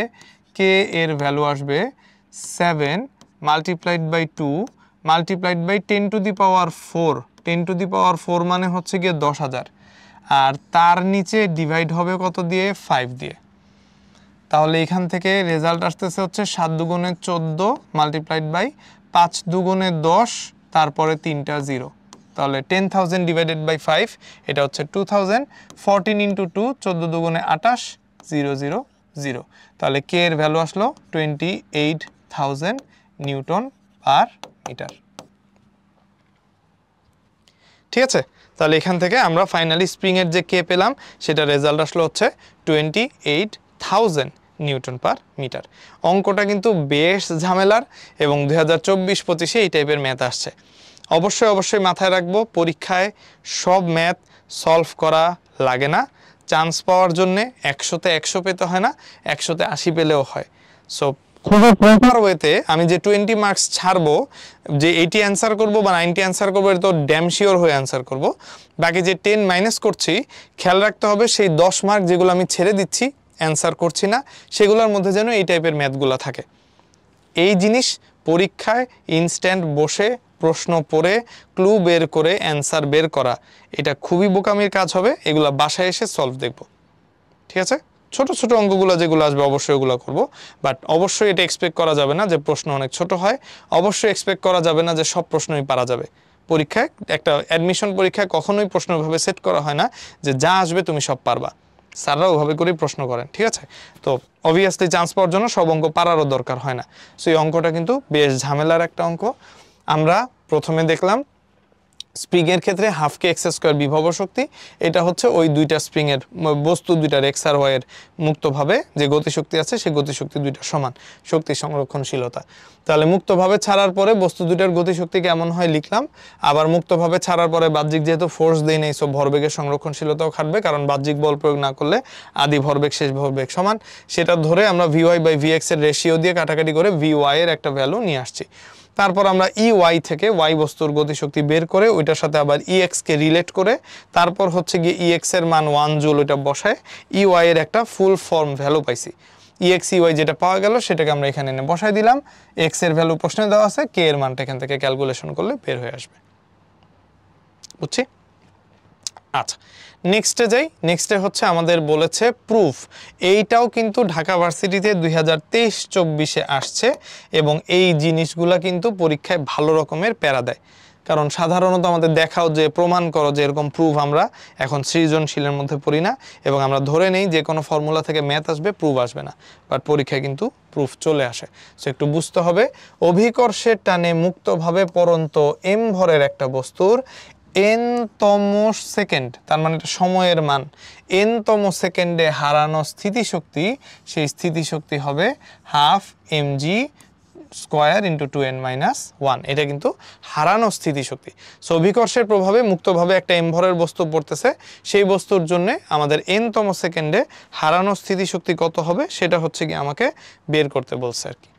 কে এর ভ্যালু আসবে 7 মাল্টিপ্লাইড বাই 2 মাল্টিপ্লাইড বাই 10⁻4, 10⁻4 মানে হচ্ছে গিয়ে 10,000, আর তার নিচে ডিভাইড হবে কত দিয়ে, 5 দিয়ে। তাহলে এখান থেকে রেজাল্ট আসতেছে হচ্ছে 7 দুগুণে 14 মাল্টিপ্লাইড বাই 5 দুগুণে 10, তারপরে 3টা 0, তাহলে 10,000 ডিভাইডেড বাই 5, এটা হচ্ছে 2000, 14 × 2 14 দুগুণে 28, 0 0 0, তাহলে কে এর ভ্যালু আসলো 28,000 নিউটন পার মিটার। ঠিক আছে? তাহলে এখান থেকে আমরা ফাইনালি স্প্রিং এর যে কে পেলাম সেটা রেজাল্ট আসলো হচ্ছে 28,000 নিউটন পার মিটার। অঙ্কটা কিন্তু বেশ ঝামেলার এবং 2024-25 এই টাইপের ম্যাথ আসছে। অবশ্যই মাথায় রাখবো, পরীক্ষায় সব ম্যাথ সলভ করা লাগে না। চান্স পাওয়ার জন্য 100-তে 100 পেতে হয় না, 100-তে 80 পেলেও হয়। সো খুবই প্রপার ওয়েতে আমি যে 20 মার্কস ছাড়বো, যে 80 অ্যান্সার করবো বা 90 অ্যান্সার করবো, এটা তো ড্যাম শিওর হয়ে অ্যান্সার করবো। বাকি যে 10 মাইনাস করছি, খেয়াল রাখতে হবে সেই 10 মার্ক যেগুলো আমি ছেড়ে দিচ্ছি, অ্যান্সার করছি না, সেগুলোর মধ্যে যেন এই টাইপের ম্যাথগুলো থাকে। এই জিনিস পরীক্ষায় ইনস্ট্যান্ট বসে প্রশ্ন পড়ে ক্লু বের করে অ্যান্সার বের করা, এটা খুবই বোকামির কাজ হবে। এগুলা বাসায় এসে সলভ দেখব, ঠিক আছে? ছোট ছোট অঙ্কগুলো যেগুলো আসবে অবশ্যই ওগুলো করব, বাট অবশ্যই এটা এক্সপেক্ট করা যাবে না যে প্রশ্ন অনেক ছোট হয়। অবশ্যই এক্সপেক্ট করা যাবে না যে সব প্রশ্নই পারা যাবে। পরীক্ষায় একটা অ্যাডমিশন পরীক্ষায় কখনোই প্রশ্নভাবে সেট করা হয় না যে যা আসবে তুমি সব পারবা। স্যাররা ওভাবে করেই প্রশ্ন করেন, ঠিক আছে? তো অবভিয়াসলি চান্স পাওয়ার জন্য সব অঙ্ক পারারও দরকার হয় না। সো এই অঙ্কটা কিন্তু বেশ ঝামেলার একটা অঙ্ক। আমরা প্রথমে দেখলাম স্প্রিংয়ের ক্ষেত্রে হাফ কে এক্স স্কোয়ার বিভব শক্তি, এটা হচ্ছে ওই দুইটা স্প্রিংয়ের বস্তু দুইটার এক্স আর ওয়াইয়ের মুক্তভাবে যে গতিশক্তি আছে সেই গতিশক্তি দুইটা সমান, শক্তি সংরক্ষণশীলতা। তাহলে মুক্তভাবে ছাড়ার পরে বস্তু দুইটার গতিশক্তি কেমন হয় লিখলাম। আবার মুক্তভাবে ছাড়ার পরে বাহ্যিক যেহেতু ফোর্স দেই নেই, সো ভরবেগের সংরক্ষণশীলতাও খাটবে, কারণ বাহ্যিক বল প্রয়োগ না করলে আদি ভরবেগ শেষ ভরবেগ সমান। সেটা ধরে আমরা ভিওয়াই বাই ভিএক্স এর রেশিও দিয়ে কাটাকাটি করে ভিওয়াই এর একটা ভ্যালু নিয়ে আসছি। তারপর আমরা ইওয়াই থেকে ওয়াই বস্তুর গতিশক্তি বের করে ওইটার সাথে আবার ইএক্স কে রিলেট করে তারপর হচ্ছে গিয়ে ইএক্স এর মান 1 জুল ওইটা বসায় ইওয়াই এর একটা ফুল ফর্ম ভ্যালু পাইছি। ইএক্স ইওয়াই যেটা পাওয়া গেল সেটাকে আমরা এখানে এনে বসাই দিলাম। এক্স এর ভ্যালু প্রশ্নে দেওয়া আছে, কে এর মানটা এখান থেকে ক্যালকুলেশন করলে বের হয়ে আসবে। বুঝছি? আচ্ছা, নেক্সটে যাই। নেক্সটে হচ্ছে আমাদের বলেছে প্রুফ। এইটাও কিন্তু ঢাকা ভার্সিটিতে 2023-24-এ আসছে এবং এই জিনিসগুলা কিন্তু পরীক্ষায় ভালো রকমের প্যারা দেয়। কারণ সাধারণত আমাদের দেখাও যে প্রমাণ করো যে এরকম প্রুফ আমরা এখন সৃজনশীলের মধ্যে পড়ি না এবং আমরা ধরে নেই যে কোনো ফর্মুলা থেকে ম্যাথ আসবে, প্রুফ আসবে না, বাট পরীক্ষায় কিন্তু প্রুফ চলে আসে। সো একটু বুঝতে হবে, অভিকর্ষের টানে মুক্তভাবে পড়ন্ত এম ভরের একটা বস্তুর n-তম সেকেন্ড, তার মানে এটা সময়ের মান, n-তম সেকেন্ডে হারানো স্থিতিশক্তি, সেই স্থিতিশক্তি হবে half mg square into 2n-1। এটা কিন্তু হারানো স্থিতিশক্তি। সো অভিকর্ষের প্রভাবে মুক্তভাবে একটা এম ভরের বস্তু পড়তেছে, সেই বস্তুর জন্য আমাদের n-তম সেকেন্ডে হারানো স্থিতিশক্তি কত হবে সেটা হচ্ছে কি আমাকে বের করতে বলছে আর কি,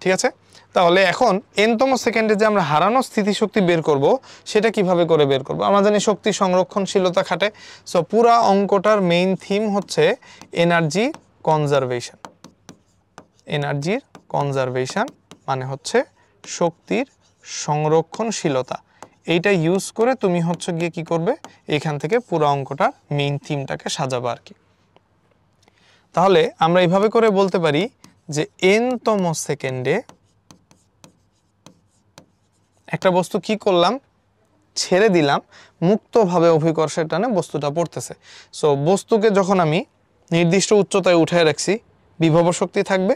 ঠিক আছে? তাহলে এখন n-তম সেকেন্ডে যে আমরা হারানো স্থিতিশক্তি বের করব সেটা কিভাবে করে বের করব? আমরা জানি শক্তি সংরক্ষণশীলতা খাটে। সো পুরা অঙ্কটার মেইন থিম হচ্ছে এনার্জি কনজারভেশন। এনার্জির কনজারভেশন মানে হচ্ছে শক্তির সংরক্ষণশীলতা। এইটা ইউজ করে তুমি হচ্ছে গিয়ে কি করবে, এখান থেকে পুরো অঙ্কটার মেইন থিমটাকে সাজাবা আর কি। তাহলে আমরা এইভাবে করে বলতে পারি যে n-তম সেকেন্ডে একটা বস্তু কি করলাম, ছেড়ে দিলাম, মুক্তভাবে অভিকর্ষের টানে বস্তুটা পড়তেছে। সো বস্তুকে যখন আমি নির্দিষ্ট উচ্চতায় উঠায় রাখছি বিভব শক্তি থাকবে,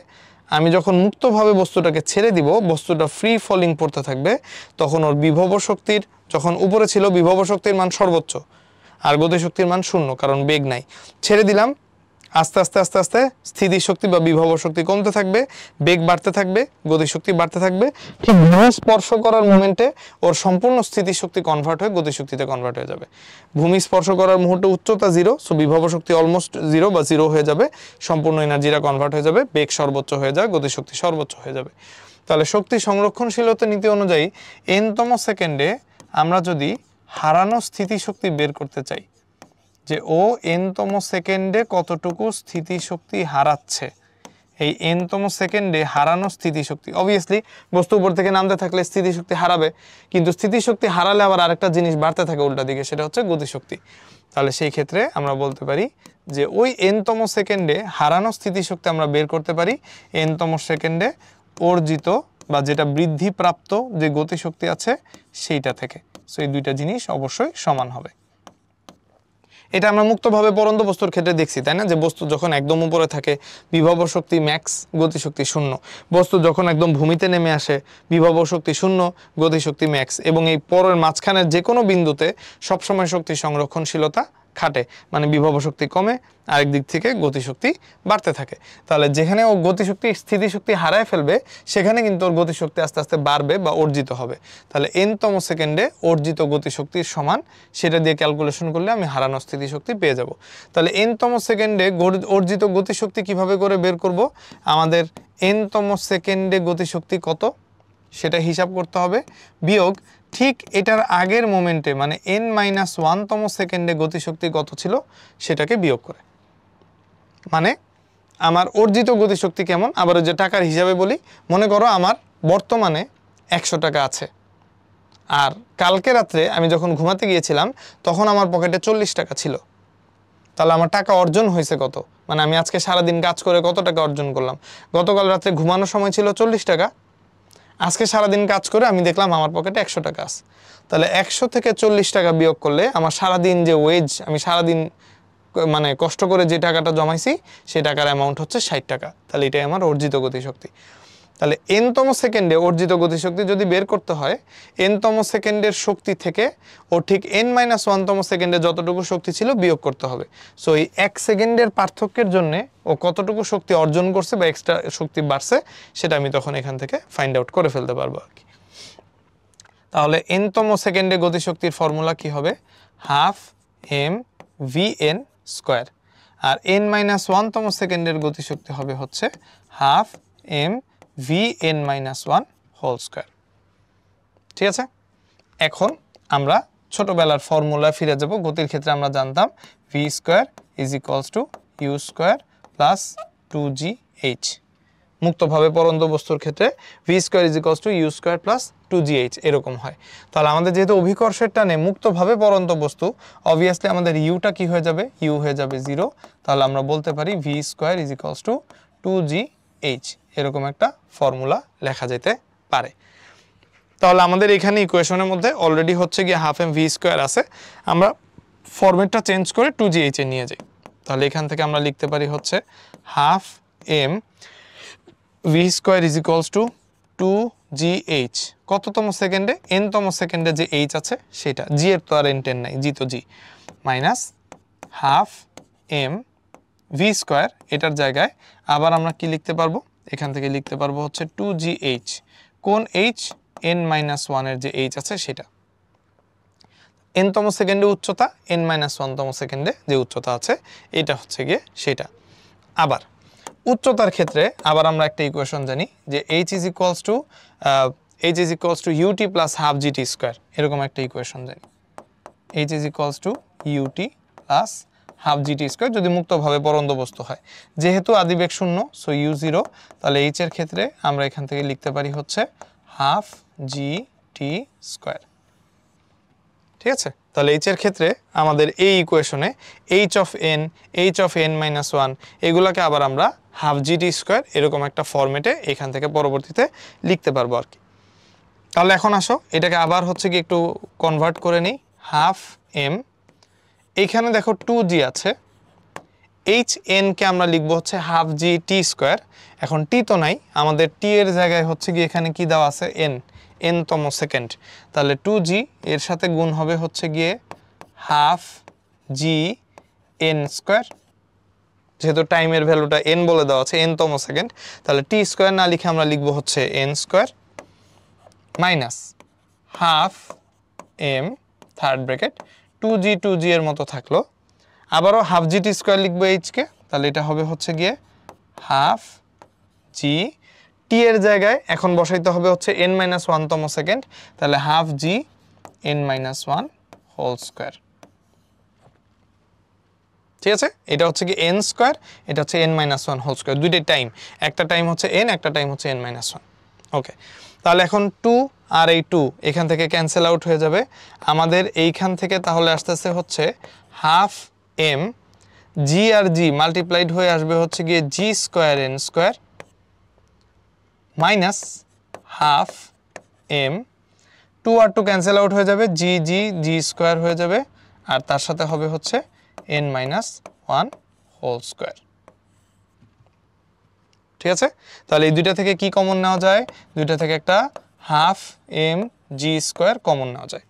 আমি যখন মুক্তভাবে বস্তুটাকে ছেড়ে দিব বস্তুটা ফ্রি ফলিং পড়তে থাকবে, তখন ওর বিভব শক্তির, যখন উপরে ছিল বিভব শক্তির মান সর্বোচ্চ আর গতিশক্তির মান 0, কারণ বেগ নাই। ছেড়ে দিলাম, আস্তে আস্তে আস্তে আস্তে স্থিতিশক্তি বা বিভব শক্তি কমতে থাকবে, বেগ বাড়তে থাকবে, গতিশক্তি বাড়তে থাকবে। ঠিক ভূমি স্পর্শ করার মোমেন্টে ওর সম্পূর্ণ স্থিতিশক্তি কনভার্ট হয়ে গতিশক্তিতে কনভার্ট হয়ে যাবে। ভূমি স্পর্শ করার মুহূর্তে উচ্চতা 0, সো বিভব শক্তি অলমোস্ট 0 বা 0 হয়ে যাবে, সম্পূর্ণ এনার্জিটা কনভার্ট হয়ে যাবে, বেগ সর্বোচ্চ হয়ে যাবে, গতিশক্তি সর্বোচ্চ হয়ে যাবে। তাহলে শক্তি সংরক্ষণশীলতা নীতি অনুযায়ী n-তম সেকেন্ডে আমরা যদি হারানো স্থিতিশক্তি বের করতে চাই যে ও n-তম সেকেন্ডে কতটুকু স্থিতিশক্তি হারাচ্ছে, এই n-তম সেকেন্ডে হারানো স্থিতিশক্তি, অবভিয়াসলি বস্তু উপর থেকে নামতে থাকলে স্থিতিশক্তি হারাবে, কিন্তু স্থিতিশক্তি হারালে আবার আরেকটা জিনিস বাড়তে থাকে উল্টা দিকে, সেটা হচ্ছে গতিশক্তি। তাহলে সেই ক্ষেত্রে আমরা বলতে পারি যে ওই n-তম সেকেন্ডে হারানো স্থিতিশক্তি আমরা বের করতে পারি n-তম সেকেন্ডে অর্জিত বা যেটা বৃদ্ধিপ্রাপ্ত যে গতিশক্তি আছে সেইটা থেকে। সো এই দুইটা জিনিস অবশ্যই সমান হবে। এটা আমরা মুক্তভাবে পড়ন্ত বস্তুর ক্ষেত্রে দেখছি, তাই না? যে বস্তু যখন একদম উপরে থাকে বিভব শক্তি ম্যাক্স, গতিশক্তি 0। বস্তু যখন একদম ভূমিতে নেমে আসে বিভব শক্তি 0, গতিশক্তি ম্যাক্স। এবং এই পরের মাঝখানের যে কোনো বিন্দুতে সবসময় শক্তি সংরক্ষণশীলতা খাটে, মানে বিভব শক্তি কমে, আরেক দিক থেকে গতিশক্তি বাড়তে থাকে। তাহলে যেখানে ও গতিশক্তি স্থিতিশক্তি হারায় ফেলবে সেখানে কিন্তু ওর গতিশক্তি আস্তে আস্তে বাড়বে বা অর্জিত হবে। তাহলে n-তম সেকেন্ডে অর্জিত গতিশক্তির সমান, সেটা দিয়ে ক্যালকুলেশন করলে আমি হারানো স্থিতিশক্তি পেয়ে যাব। তাহলে n-তম সেকেন্ডে অর্জিত গতিশক্তি কিভাবে করে বের করব? আমাদের n-তম সেকেন্ডে গতিশক্তি কত সেটা হিসাব করতে হবে, বিয়োগ ঠিক এটার আগের মোমেন্টে মানে n-1তম সেকেন্ডে গতিশক্তি কত ছিল সেটাকে বিয়োগ করে। মানে আমার অর্জিত গতিশক্তি কেমন, আবার যে টাকার হিসাবে বলি, মনে করো আমার বর্তমানে 100 টাকা আছে, আর কালকে রাত্রে আমি যখন ঘুমাতে গিয়েছিলাম তখন আমার পকেটে 40 টাকা ছিল। তাহলে আমার টাকা অর্জন হয়েছে কত, মানে আমি আজকে সারাদিন কাজ করে কত টাকা অর্জন করলাম? গতকাল রাত্রে ঘুমানোর সময় ছিল 40 টাকা, আজকে সারাদিন কাজ করে আমি দেখলাম আমার পকেটে 100 টাকা আছে। তাহলে 100 থেকে 40 টাকা বিয়োগ করলে আমার সারাদিন যে ওয়েজ, আমি সারাদিন মানে কষ্ট করে যে টাকাটা জমাইছি সেই টাকার অ্যামাউন্ট হচ্ছে 60 টাকা। তাহলে এটাই আমার অর্জিত গতিশক্তি। তাহলে n-তম সেকেন্ডে অর্জিত গতিশক্তি যদি বের করতে হয়, n-তম সেকেন্ডের শক্তি থেকে ও ঠিক n-1তম সেকেন্ডে যতটুকু শক্তি ছিল বিয়োগ করতে হবে। সো এই 1 সেকেন্ডের পার্থক্যের জন্য ও কতটুকু শক্তি অর্জন করছে বা এক্সট্রা শক্তি বাড়ছে সেটা আমি তখন এখান থেকে ফাইন্ড আউট করে ফেলতে পারবো আর কি। তাহলে n-তম সেকেন্ডে গতিশক্তির ফর্মুলা কি হবে? Half mvn square. আর n-1তম সেকেন্ডের গতিশক্তি হবে হচ্ছে হাফ mvn-1 হোল স্কয়ার। ঠিক আছে, এখন আমরা ছোটবেলার ফর্মুলা ফিরে যাব। গতির ক্ষেত্রে আমরা জানতাম v square is equals two u square plus 2gh। মুক্তভাবে পরন্ত বস্তুর ক্ষেত্রে v square is equals two u square plus 2gh এরকম হয়। তাহলে আমাদের যেহেতু অভিকর্ষের টানে মুক্তভাবে পরন্ত বস্তু, অবভিয়াসলি আমাদের ইউটা কি হয়ে যাবে? ইউ হয়ে যাবে 0। তাহলে আমরা বলতে পারি v square is equals to 2gh, এরকম একটা ফর্মুলা লেখা যেতে পারে। তাহলে আমাদের এখানে ইকুয়েশনের মধ্যে অলরেডি হচ্ছে গিয়ে হাফ এম ভি স্কোয়ার আছে, আমরা ফরম্যাটটা চেঞ্জ করে 2gh এ নিয়ে যাই। তাহলে এখান থেকে আমরা লিখতে পারি হচ্ছে half M V square is equals to 2gh কততম সেকেন্ডে? n-তম সেকেন্ডে যে h আছে সেটা, জি এর তো আর n10 নাই, জি তো জি, minus half M V square, এটার জায়গায় আবার আমরা কি লিখতে পারবো? এখান থেকে লিখতে পারবো হচ্ছে 2gh, কোন h? n-1 এর যে h আছে সেটা। n-তম সেকেন্ডে উচ্চতা, n-1তম সেকেন্ডে যে উচ্চতা আছে এটা হচ্ছে গিয়ে সেটা। আবার উচ্চতার ক্ষেত্রে আবার আমরা একটা ইকুয়েশন জানি যে h is equals two ut plus half gt square, এরকম একটা ইকুয়েশন জানি। h is equals two ut plus half gt square যদি মুক্তভাবে পরন্ত বস্তু হয়। যেহেতু আদিবেগ শূন্য, সো u0, তাহলে h এর ক্ষেত্রে আমরা এখান থেকে লিখতে পারি হচ্ছে হাফ gt স্কোয়ার। ঠিক আছে, তাহলে h এর ক্ষেত্রে আমাদের এই ইকুয়েশনে h অফ n-1 এগুলাকে আবার আমরা হাফ gt স্কোয়ার এরকম একটা ফরম্যাটে এখান থেকে পরবর্তীতে লিখতে পারবো আর কি। তাহলে এখন আসো এটাকে আবার হচ্ছে কি একটু কনভার্ট করে নিই। হাফ m, এইখানে দেখো 2g আছে, hn কে আমরা লিখবো হচ্ছে হাফ gt স্কোয়ার। এখন t তো নাই, আমাদের t এর জায়গায় হচ্ছে কি এখানে কি দেওয়া আছে? n-তম সেকেন্ড। তাহলে 2g এর সাথে গুণ হবে হচ্ছে গিয়ে হাফ g n স্কোয়ার, যেহেতু টাইমের ভ্যালুটা n বলে দেওয়া আছে, n-তম সেকেন্ড, তাহলে t স্কোয়ার না লিখে আমরা লিখবো হচ্ছে n square minus half m third bracket 2g এর মতো থাকলো, আবারও হাফ gt স্কোয়ার লিখবো h কে, তাহলে এটা হবে হচ্ছে গিয়ে হাফ g, t এর জায়গায় এখন বসাইতে হবে হচ্ছে n-1তম সেকেন্ড, তাহলে half g n-1 whole square. ঠিক আছে, এটা হচ্ছে কি n স্কোয়ার, এটা হচ্ছে n-1 হোল স্কোয়ার, দুইটাই টাইম, একটা টাইম হচ্ছে n, একটা টাইম হচ্ছে n-1। ওকে, তাহলে এখন 2 আর এই 2 এখান থেকে ক্যান্সেল আউট হয়ে যাবে, আমাদের এইখান থেকে তাহলে আসতেছে হচ্ছে হাফ m, g আর g মাল্টিপ্লাইড হয়ে আসবে হচ্ছে গিয়ে g square n square minus half m, 2 আর 2 ক্যান্সেল আউট হয়ে যাবে, g স্কোয়ার হয়ে যাবে, আর তার সাথে হবে হচ্ছে n-1 হোল স্কোয়ার। ঠিক আছে, তাহলে এই দুইটা থেকে কি কমন নেওয়া যায়? দুইটা থেকে একটা half m g square common নেওয়া যায়।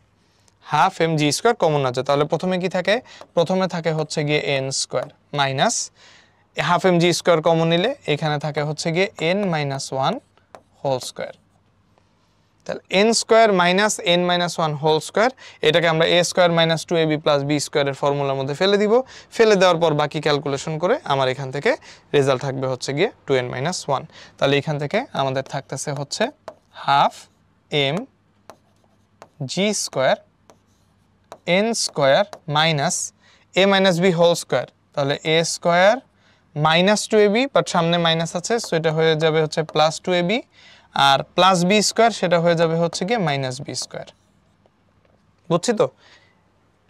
Half m g square common আছে, তাহলে প্রথমে কি থাকে, প্রথমে থাকে হচ্ছে গিয়ে n square minus half m g square common নিলে এখানে থাকে হচ্ছে গিয়ে n minus one whole square. তাহলে N square minus n minus one whole square, এটাকে আমরা a square minus two A B plus b স্কোয়ারের ফর্মুলার মধ্যে ফেলে দিব। ফেলে দেওয়ার পর বাকি ক্যালকুলেশন করে আমার এখান থেকে রেজাল্ট থাকবে হচ্ছে গিয়ে টু এন মাইনাস ওয়ান। তাহলে এখান থেকে আমাদের থাকতেছে হচ্ছে half m g square n square minus a minus b whole square, তাহলে a square minus two A b, but সামনে মাইনাস আছে সো এটা হয়ে যাবে হচ্ছে প্লাস টু এ বি, আর প্লাস বি স্কোয়ার সেটা হয়ে যাবে হচ্ছে গিয়ে মাইনাস বি স্কোয়ার। বুঝছি তো,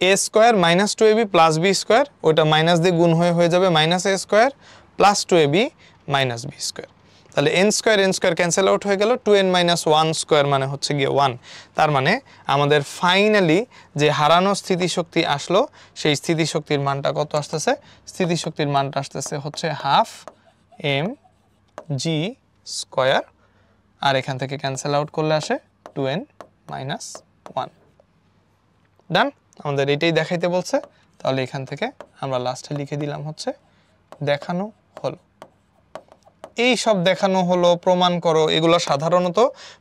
A square minus two A B plus B square, ওইটা মাইনাস দিয়ে গুণ হয়ে যাবে minus A square plus two A B minus B square. তাহলে এন স্কোয়ার ক্যান্সেল আউট হয়ে গেল, two N minus one square মানে হচ্ছে গিয়ে ওয়ান। তার মানে আমাদের ফাইনালি যে হারানো স্থিতিশক্তি আসলো সেই স্থিতিশক্তির মানটা কত আসতেছে, স্থিতিশক্তির মানটা আসতেছে হচ্ছে হাফ এম জি স্কোয়ার, আর এখান থেকে ক্যান্সেল আউট করলে আসে টু এন মাইনাস ওয়ান। ডান, আমাদের এটাই দেখাইতে বলছে, তাহলে এখান থেকে আমরা লাস্টে লিখে দিলাম হচ্ছে দেখানো হলো। এই সব দেখানো হলো, প্রমাণ করো, এগুলো সাধারণত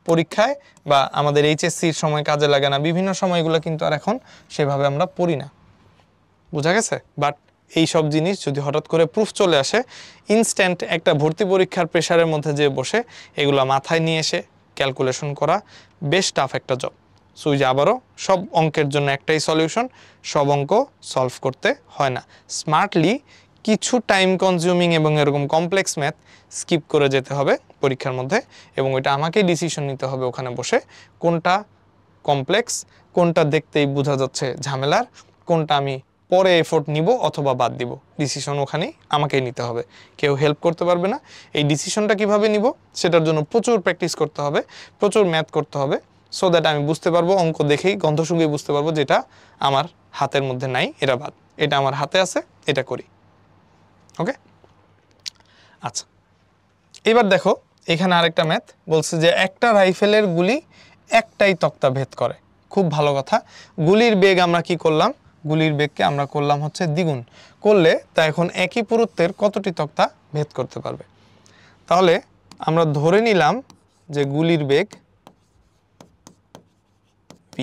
পরীক্ষায় বা আমাদের এইচএসসির সময় কাজে লাগে না, বিভিন্ন সময় এগুলো কিন্তু আর এখন সেভাবে আমরা পড়ি না, বোঝা গেছে। বাট এই সব জিনিস যদি হঠাৎ করে প্রুফ চলে আসে, ইনস্ট্যান্ট একটা ভর্তি পরীক্ষার প্রেশারের মধ্যে যে বসে এগুলো মাথায় নিয়ে এসে ক্যালকুলেশন করা বেশ টাফ একটা জব। সো যে আবারও সব অঙ্কের জন্য একটাই সলিউশন, সব অঙ্ক সলভ করতে হয় না, স্মার্টলি কিছু টাইম কনজিউমিং এবং এরকম কমপ্লেক্স ম্যাথ স্কিপ করে যেতে হবে পরীক্ষার মধ্যে, এবং ওইটা আমাকেই ডিসিশন নিতে হবে ওখানে বসে কোনটা কমপ্লেক্স, কোনটা দেখতেই বোঝা যাচ্ছে ঝামেলার, কোনটা আমি পরে এফোর্ট নিব অথবা বাদ দিব, ডিসিশন ওখানেই আমাকেই নিতে হবে, কেউ হেল্প করতে পারবে না। এই ডিসিশনটা কিভাবে নিব সেটার জন্য প্রচুর প্র্যাকটিস করতে হবে, প্রচুর ম্যাথ করতে হবে, সো দ্যাট আমি বুঝতে পারবো, অঙ্ক দেখেই গন্ধ শুঁকেই বুঝতে পারবো যেটা আমার হাতের মধ্যে নাই এটা বাদ, এটা আমার হাতে আছে এটা করি। ওকে, আচ্ছা এবার দেখো এখানে আরেকটা ম্যাথ বলছে যে একটা রাইফেলের গুলি একটাই তক্তা ভেদ করে। খুব ভালো কথা, গুলির বেগ আমরা কি করলাম, গুলির বেগকে আমরা করলাম হচ্ছে দ্বিগুণ, করলে তা এখন একই পুরুত্বের কতটি তক্তা ভেদ করতে পারবে। তাহলে আমরা ধরে নিলাম যে গুলির বেগ v,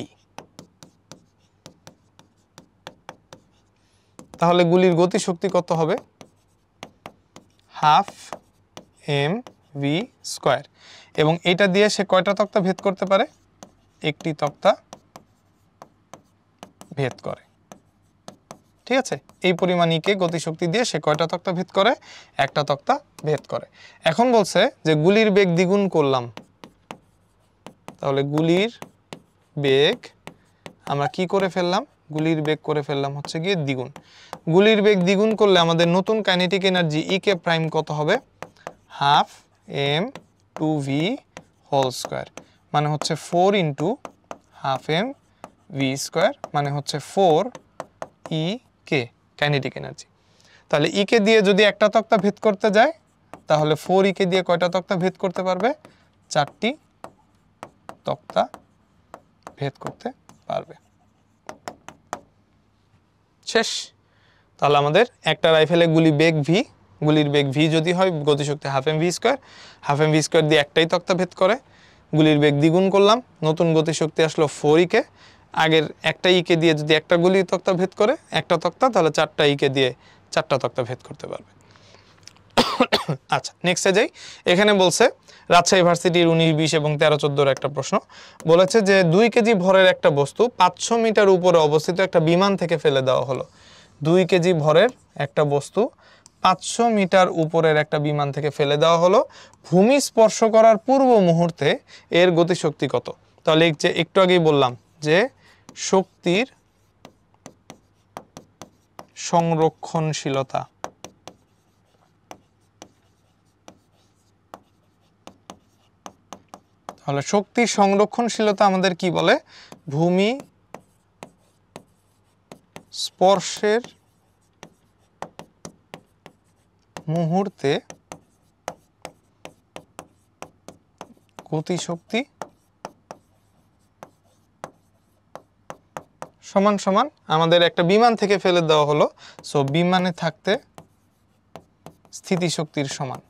তাহলে গুলির গতিশক্তি কত হবে, হাফ এম ভি স্কোয়ার, এবং এটা দিয়ে সে কয়টা তক্তা ভেদ করতে পারে, একটি তক্তা ভেদ করে। ঠিক আছে, এই পরিমাণ ইকে গতিশক্তি দিয়ে সে কয়টা তক্তা ভেদ করে, একটা তক্তা ভেদ করে। এখন বলছে যে গুলির বেগ দ্বিগুণ করলাম, তাহলে গুলির বেগ আমরা কি করে ফেললাম, গুলির বেগ করে ফেললাম হচ্ছে গিয়ে দ্বিগুণ। গুলির বেগ দ্বিগুণ করলে আমাদের নতুন কাইনেটিক এনার্জি ইকে প্রাইম কত হবে, half M two V whole square, মানে হচ্ছে 4 into half M V square, মানে হচ্ছে 4 ই কে কাইনেটিক এনার্জি। তাহলে ইকে দিয়ে যদি একটা তক্তা ভেদ করতে যায় তাহলে 4 ইকে দিয়ে কয়টা তক্তা ভেদ করতে পারবে, 4টি তক্তা ভেদ করতে পারবে। শেষ। তাহলে আমাদের একটা রাইফেলে গুলি বেগ ভি, গুলির বেগ ভি যদি হয় গতিশক্তি half M V square, half M V square দিয়ে একটাই তক্তা ভেদ করে, গুলির বেগ দ্বিগুণ করলাম, নতুন গতিশক্তি আসলো 4 ইকে, আগের একটা ইকে দিয়ে যদি একটা গুলি তক্তা ভেদ করে একটা তক্তা, তাহলে 4টা ইকে দিয়ে 4টা তক্তা ভেদ করতে পারবে। আচ্ছা নেক্সটে যাই, এখানে বলছে রাজশাহী ইউনিভার্সিটির 19, 20 এবং 13, 14 একটা প্রশ্ন বলেছে যে 2 কেজি ভরের একটা বস্তু 500 মিটার উপরে অবস্থিত একটা বিমান থেকে ফেলে দেওয়া হলো। 2 কেজি ভরের একটা বস্তু 500 মিটার উপরের একটা বিমান থেকে ফেলে দেওয়া হলো, ভূমি স্পর্শ করার পূর্ব মুহূর্তে এর গতিশক্তি কত। তাহলে যে একটু আগেই বললাম যে শক্তির সংরক্ষণশীলতা, তাহলে শক্তির সংরক্ষণশীলতা আমাদের কি বলে, ভূমি স্পর্শের মুহূর্তে গতিশক্তি সমান সমান আমাদের একটা বিমান থেকে ফেলে দেওয়া হলো, সো বিমানে থাকতে স্থিতিশক্তির সমান,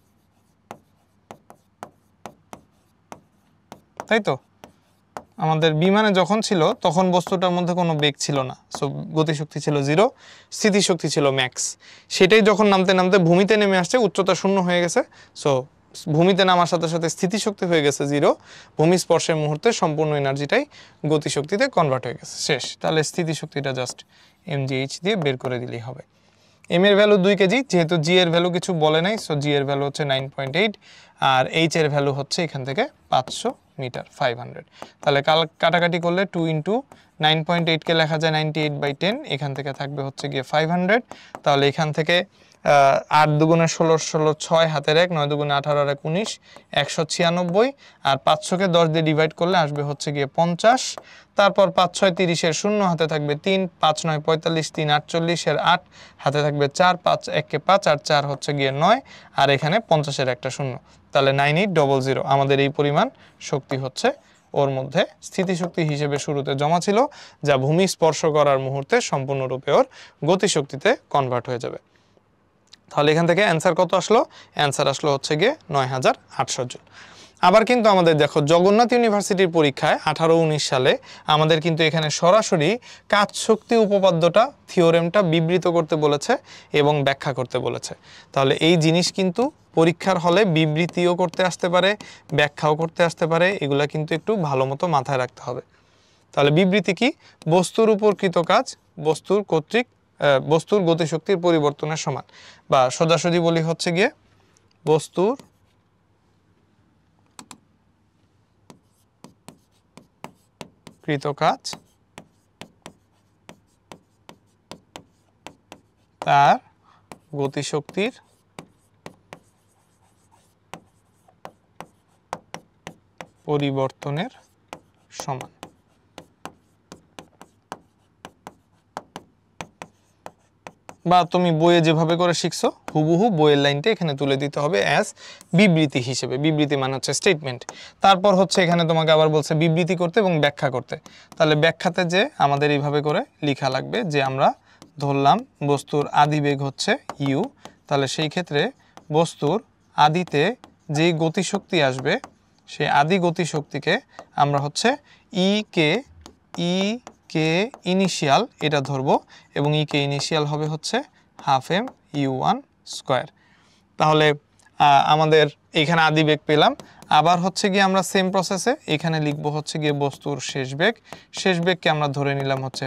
তাই তো? আমাদের বিমানে যখন ছিল তখন বস্তুটার মধ্যে কোনো বেগ ছিল না, সো গতিশক্তি ছিল 0, স্থিতিশক্তি ছিল ম্যাক্স। সেটাই যখন নামতে নামতে ভূমিতে নেমে আসছে, উচ্চতা 0 হয়ে গেছে, সো ভূমিতে নামার সাথে সাথে স্থিতিশক্তি হয়ে গেছে 0, ভূমি স্পর্শের মুহূর্তে সম্পূর্ণ এনার্জিটাই গতিশক্তিতে কনভার্ট হয়ে গেছে, শেষ। তাহলে স্থিতিশক্তিটা জাস্ট mgh দিয়ে বের করে দিলেই হবে। এম এর ভ্যালু 2 কেজি, যেহেতু জি এর ভ্যালু কিছু বলে নাই, সো জি এর ভ্যালু হচ্ছে 9.8, আর এইচ এর ভ্যালু হচ্ছে এখান থেকে 500 মিটার 500। তাহলে কাটাকাটি করলে 2 × 9.8কে লেখা যায় 98/10, এখান থেকে থাকবে হচ্ছে গিয়ে 500। তাহলে এখান থেকে 8 দুগুণে 16, 16 6 হাতের 1, 9 দুগুণে 18 আর 1 19, 196, আর 500কে 10 দিয়ে ডিভাইড করলে আসবে হচ্ছে গিয়ে 50। তারপর 5 6 30 এর 0 হাতে থাকবে 3, 5 9 45, 3 48 এর 8 হাতে থাকবে 4, 5 1 কে 5 আর 4 হচ্ছে গিয়ে 9, আর এখানে 50 এর একটা 0, তাহলে 9800। আমাদের এই পরিমাণ শক্তি হচ্ছে ওর মধ্যে স্থিতিশক্তি হিসেবে শুরুতে জমা ছিল, যা ভূমি স্পর্শ করার মুহূর্তে সম্পূর্ণরূপে ওর গতিশক্তিতে কনভার্ট হয়ে যাবে। তাহলে এখান থেকে অ্যান্সার কত আসলো? অ্যান্সার আসলো হচ্ছে গিয়ে 9800 জুল। আবার কিন্তু আমাদের দেখো জগন্নাথ ইউনিভার্সিটির পরীক্ষায় 18-19 সালে আমাদের কিন্তু এখানে সরাসরি কাজ শক্তি উপপাদ্যটা, থিওরেমটা বিবৃত করতে বলেছে এবং ব্যাখ্যা করতে বলেছে। তাহলে এই জিনিস কিন্তু পরীক্ষার হলে বিবৃতিও করতে আসতে পারে, ব্যাখ্যাও করতে আসতে পারে, এগুলা কিন্তু একটু ভালো মতো মাথায় রাখতে হবে। তাহলে বিবৃতি কি? বস্তুর উপর কৃত কাজ বস্তুর গতিশক্তির পরিবর্তনের সমান, বা সোজাসুজি বলি হচ্ছে গিয়ে বস্তুর কৃত কাজ তার গতিশক্তির পরিবর্তনের সমান। বা তুমি বইয়ে যেভাবে করে শিখছো হুবহু বইয়ের লাইনটা এখানে তুলে দিতে হবে অ্যাজ বিবৃতি হিসেবে। বিবৃতি মানে হচ্ছে স্টেটমেন্ট। তারপর হচ্ছে এখানে তোমাকে আবার বলছে বিবৃতি করতে এবং ব্যাখ্যা করতে। তাহলে ব্যাখ্যাতে যে আমাদের এইভাবে করে লেখা লাগবে যে আমরা ধরলাম বস্তুর আদি বেগ হচ্ছে ইউ, তাহলে সেই ক্ষেত্রে বস্তুর আদিতে যেই গতিশক্তি আসবে সেই আদি গতিশক্তিকে আমরা হচ্ছে ই কে ইনিশিয়াল এটা ধরবো, এবং ই কে ইনিশিয়াল হবে হচ্ছে ½ m/u1²। তাহলে আমাদের এখানে আদি বেগ পেলাম। আবার হচ্ছে গিয়ে আমরা সেম প্রসেসে এখানে লিখবো হচ্ছে গিয়ে বস্তুর শেষ বেগকে আমরা ধরে নিলাম হচ্ছে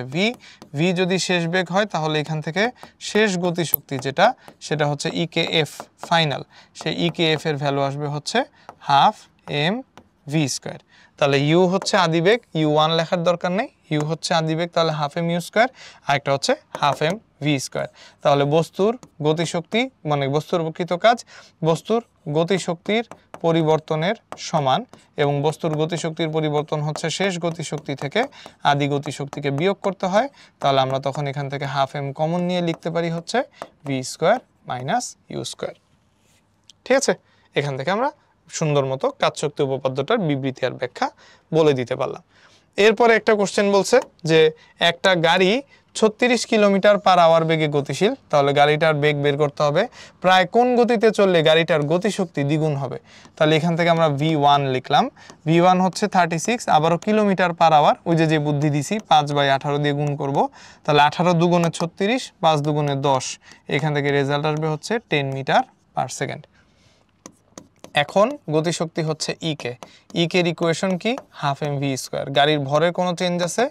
ভি যদি শেষ বেগ হয় তাহলে এখান থেকে শেষ গতিশক্তি যেটা সেটা হচ্ছে ইকেএফ ফাইনাল, সেই ইকেএফ এর ভ্যালু আসবে হচ্ছে ½ mv²। তাহলে ইউ হচ্ছে আদিবেগ, u1 লেখার দরকার নেই, ইউ হচ্ছে আদিবেগ, তাহলে ½ mu², আর একটা হচ্ছে ½ mv²। তাহলে বস্তুর গতিশক্তি মানে বস্তুর প্রকৃত কাজ বস্তুর গতিশক্তির পরিবর্তনের সমান, এবং বস্তুর গতিশক্তির পরিবর্তন হচ্ছে শেষ গতিশক্তি থেকে আদি গতিশক্তিকে বিয়োগ করতে হয়। তাহলে আমরা তখন এখান থেকে ½ m কমন নিয়ে লিখতে পারি হচ্ছে v² - u²। ঠিক আছে, এখান থেকে আমরা সুন্দর মতো কাজ শক্তি উপপাদ্যটার বিবৃতি আর ব্যাখ্যা বলে দিতে পারলাম। এরপরে একটা কোশ্চেন বলছে যে একটা গাড়ি 36 কিলোমিটার/আওয়ার বেগে গতিশীল, তাহলে গাড়িটার বেগ বের করতে হবে। প্রায় কোন গতিতে চললে গাড়িটার গতিশক্তি দ্বিগুণ হবে? তাহলে এখান থেকে আমরা v1 লিখলাম। v1 হচ্ছে 36, আবারও কিলোমিটার/আওয়ার, ওই যে বুদ্ধি দিছি 5/18 দিয়ে গুণ করব। তাহলে 18 দুগুণে 36, 5 দুগুণে 10, এখান থেকে রেজাল্ট আসবে হচ্ছে 10 মিটার/সেকেন্ড। এখন গতিশক্তি হচ্ছে ইকের ইকুয়েশন কি? ½ mv²। গাড়ির ভরের কোনো চেঞ্জ আছে?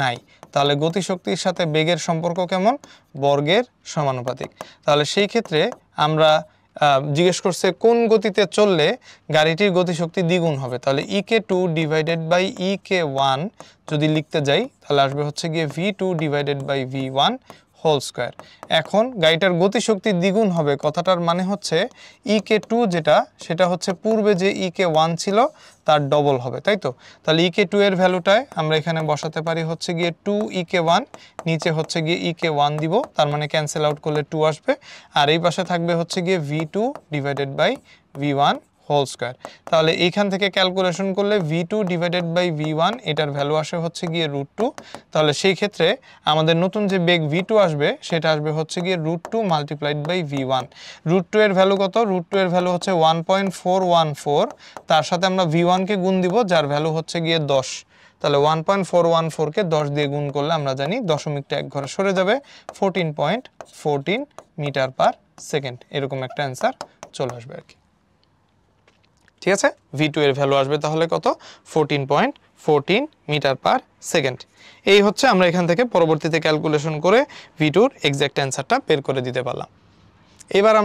নাই। তাহলে গতিশক্তির সাথে বেগের সম্পর্ক কেমন? বর্গের সমানুপাতিক। তাহলে সেই ক্ষেত্রে আমরা জিজ্ঞেস করছে কোন গতিতে চললে গাড়িটির গতিশক্তি দ্বিগুণ হবে। তাহলে ek2 / ek1 যদি লিখতে যাই তাহলে আসবে হচ্ছে গিয়ে v2 / v1²। এখন গাড়িটার গতিশক্তি দ্বিগুণ হবে কথাটার মানে হচ্ছে ek2 যেটা সেটা হচ্ছে পূর্বে যে ek1 ছিল তার ডবল হবে, তাই তো? তাহলে ek2 এর ভ্যালুটায় আমরা এখানে বসাতে পারি হচ্ছে গিয়ে 2 ek1, নিচে হচ্ছে গিয়ে ek1 দিব, তার মানে ক্যান্সেল আউট করলে 2 আসবে, আর এই পাশে থাকবে হচ্ছে গিয়ে v2 / v1 হোল স্কয়ার। তাহলে এইখান থেকে ক্যালকুলেশন করলে v2 ডিভাইডেড বাই v1 এটার ভ্যালু আসে হচ্ছে গিয়ে √2। তাহলে সেই ক্ষেত্রে আমাদের নতুন যে বেগ v2 আসবে সেটা আসবে হচ্ছে গিয়ে √2 মাল্টিপ্লাইড বাই v1। √2 এর ভ্যালু কত? √2 এর ভ্যালু হচ্ছে 1.414, তার সাথে আমরা v1 কে গুণ দিব যার ভ্যালু হচ্ছে গিয়ে 10। তাহলে 1.414 কে 10 দিয়ে গুণ করলে আমরা জানি দশমিকটা এক ঘরে সরে যাবে, 14.14 মিটার পার সেকেন্ড, এরকম একটা অ্যান্সার চলে আসবে আর কি। ঠিক আছে, v2 এর ভ্যালু আসবে তাহলে কত? 14.14 মিটার পার সেকেন্ড। এই হচ্ছে আমরা এখান থেকে পরবর্তীতে ক্যালকুলেশন করে v2 এর এক্সাক্ট অ্যান্সারটা বের করে দিতে পারলাম। এবার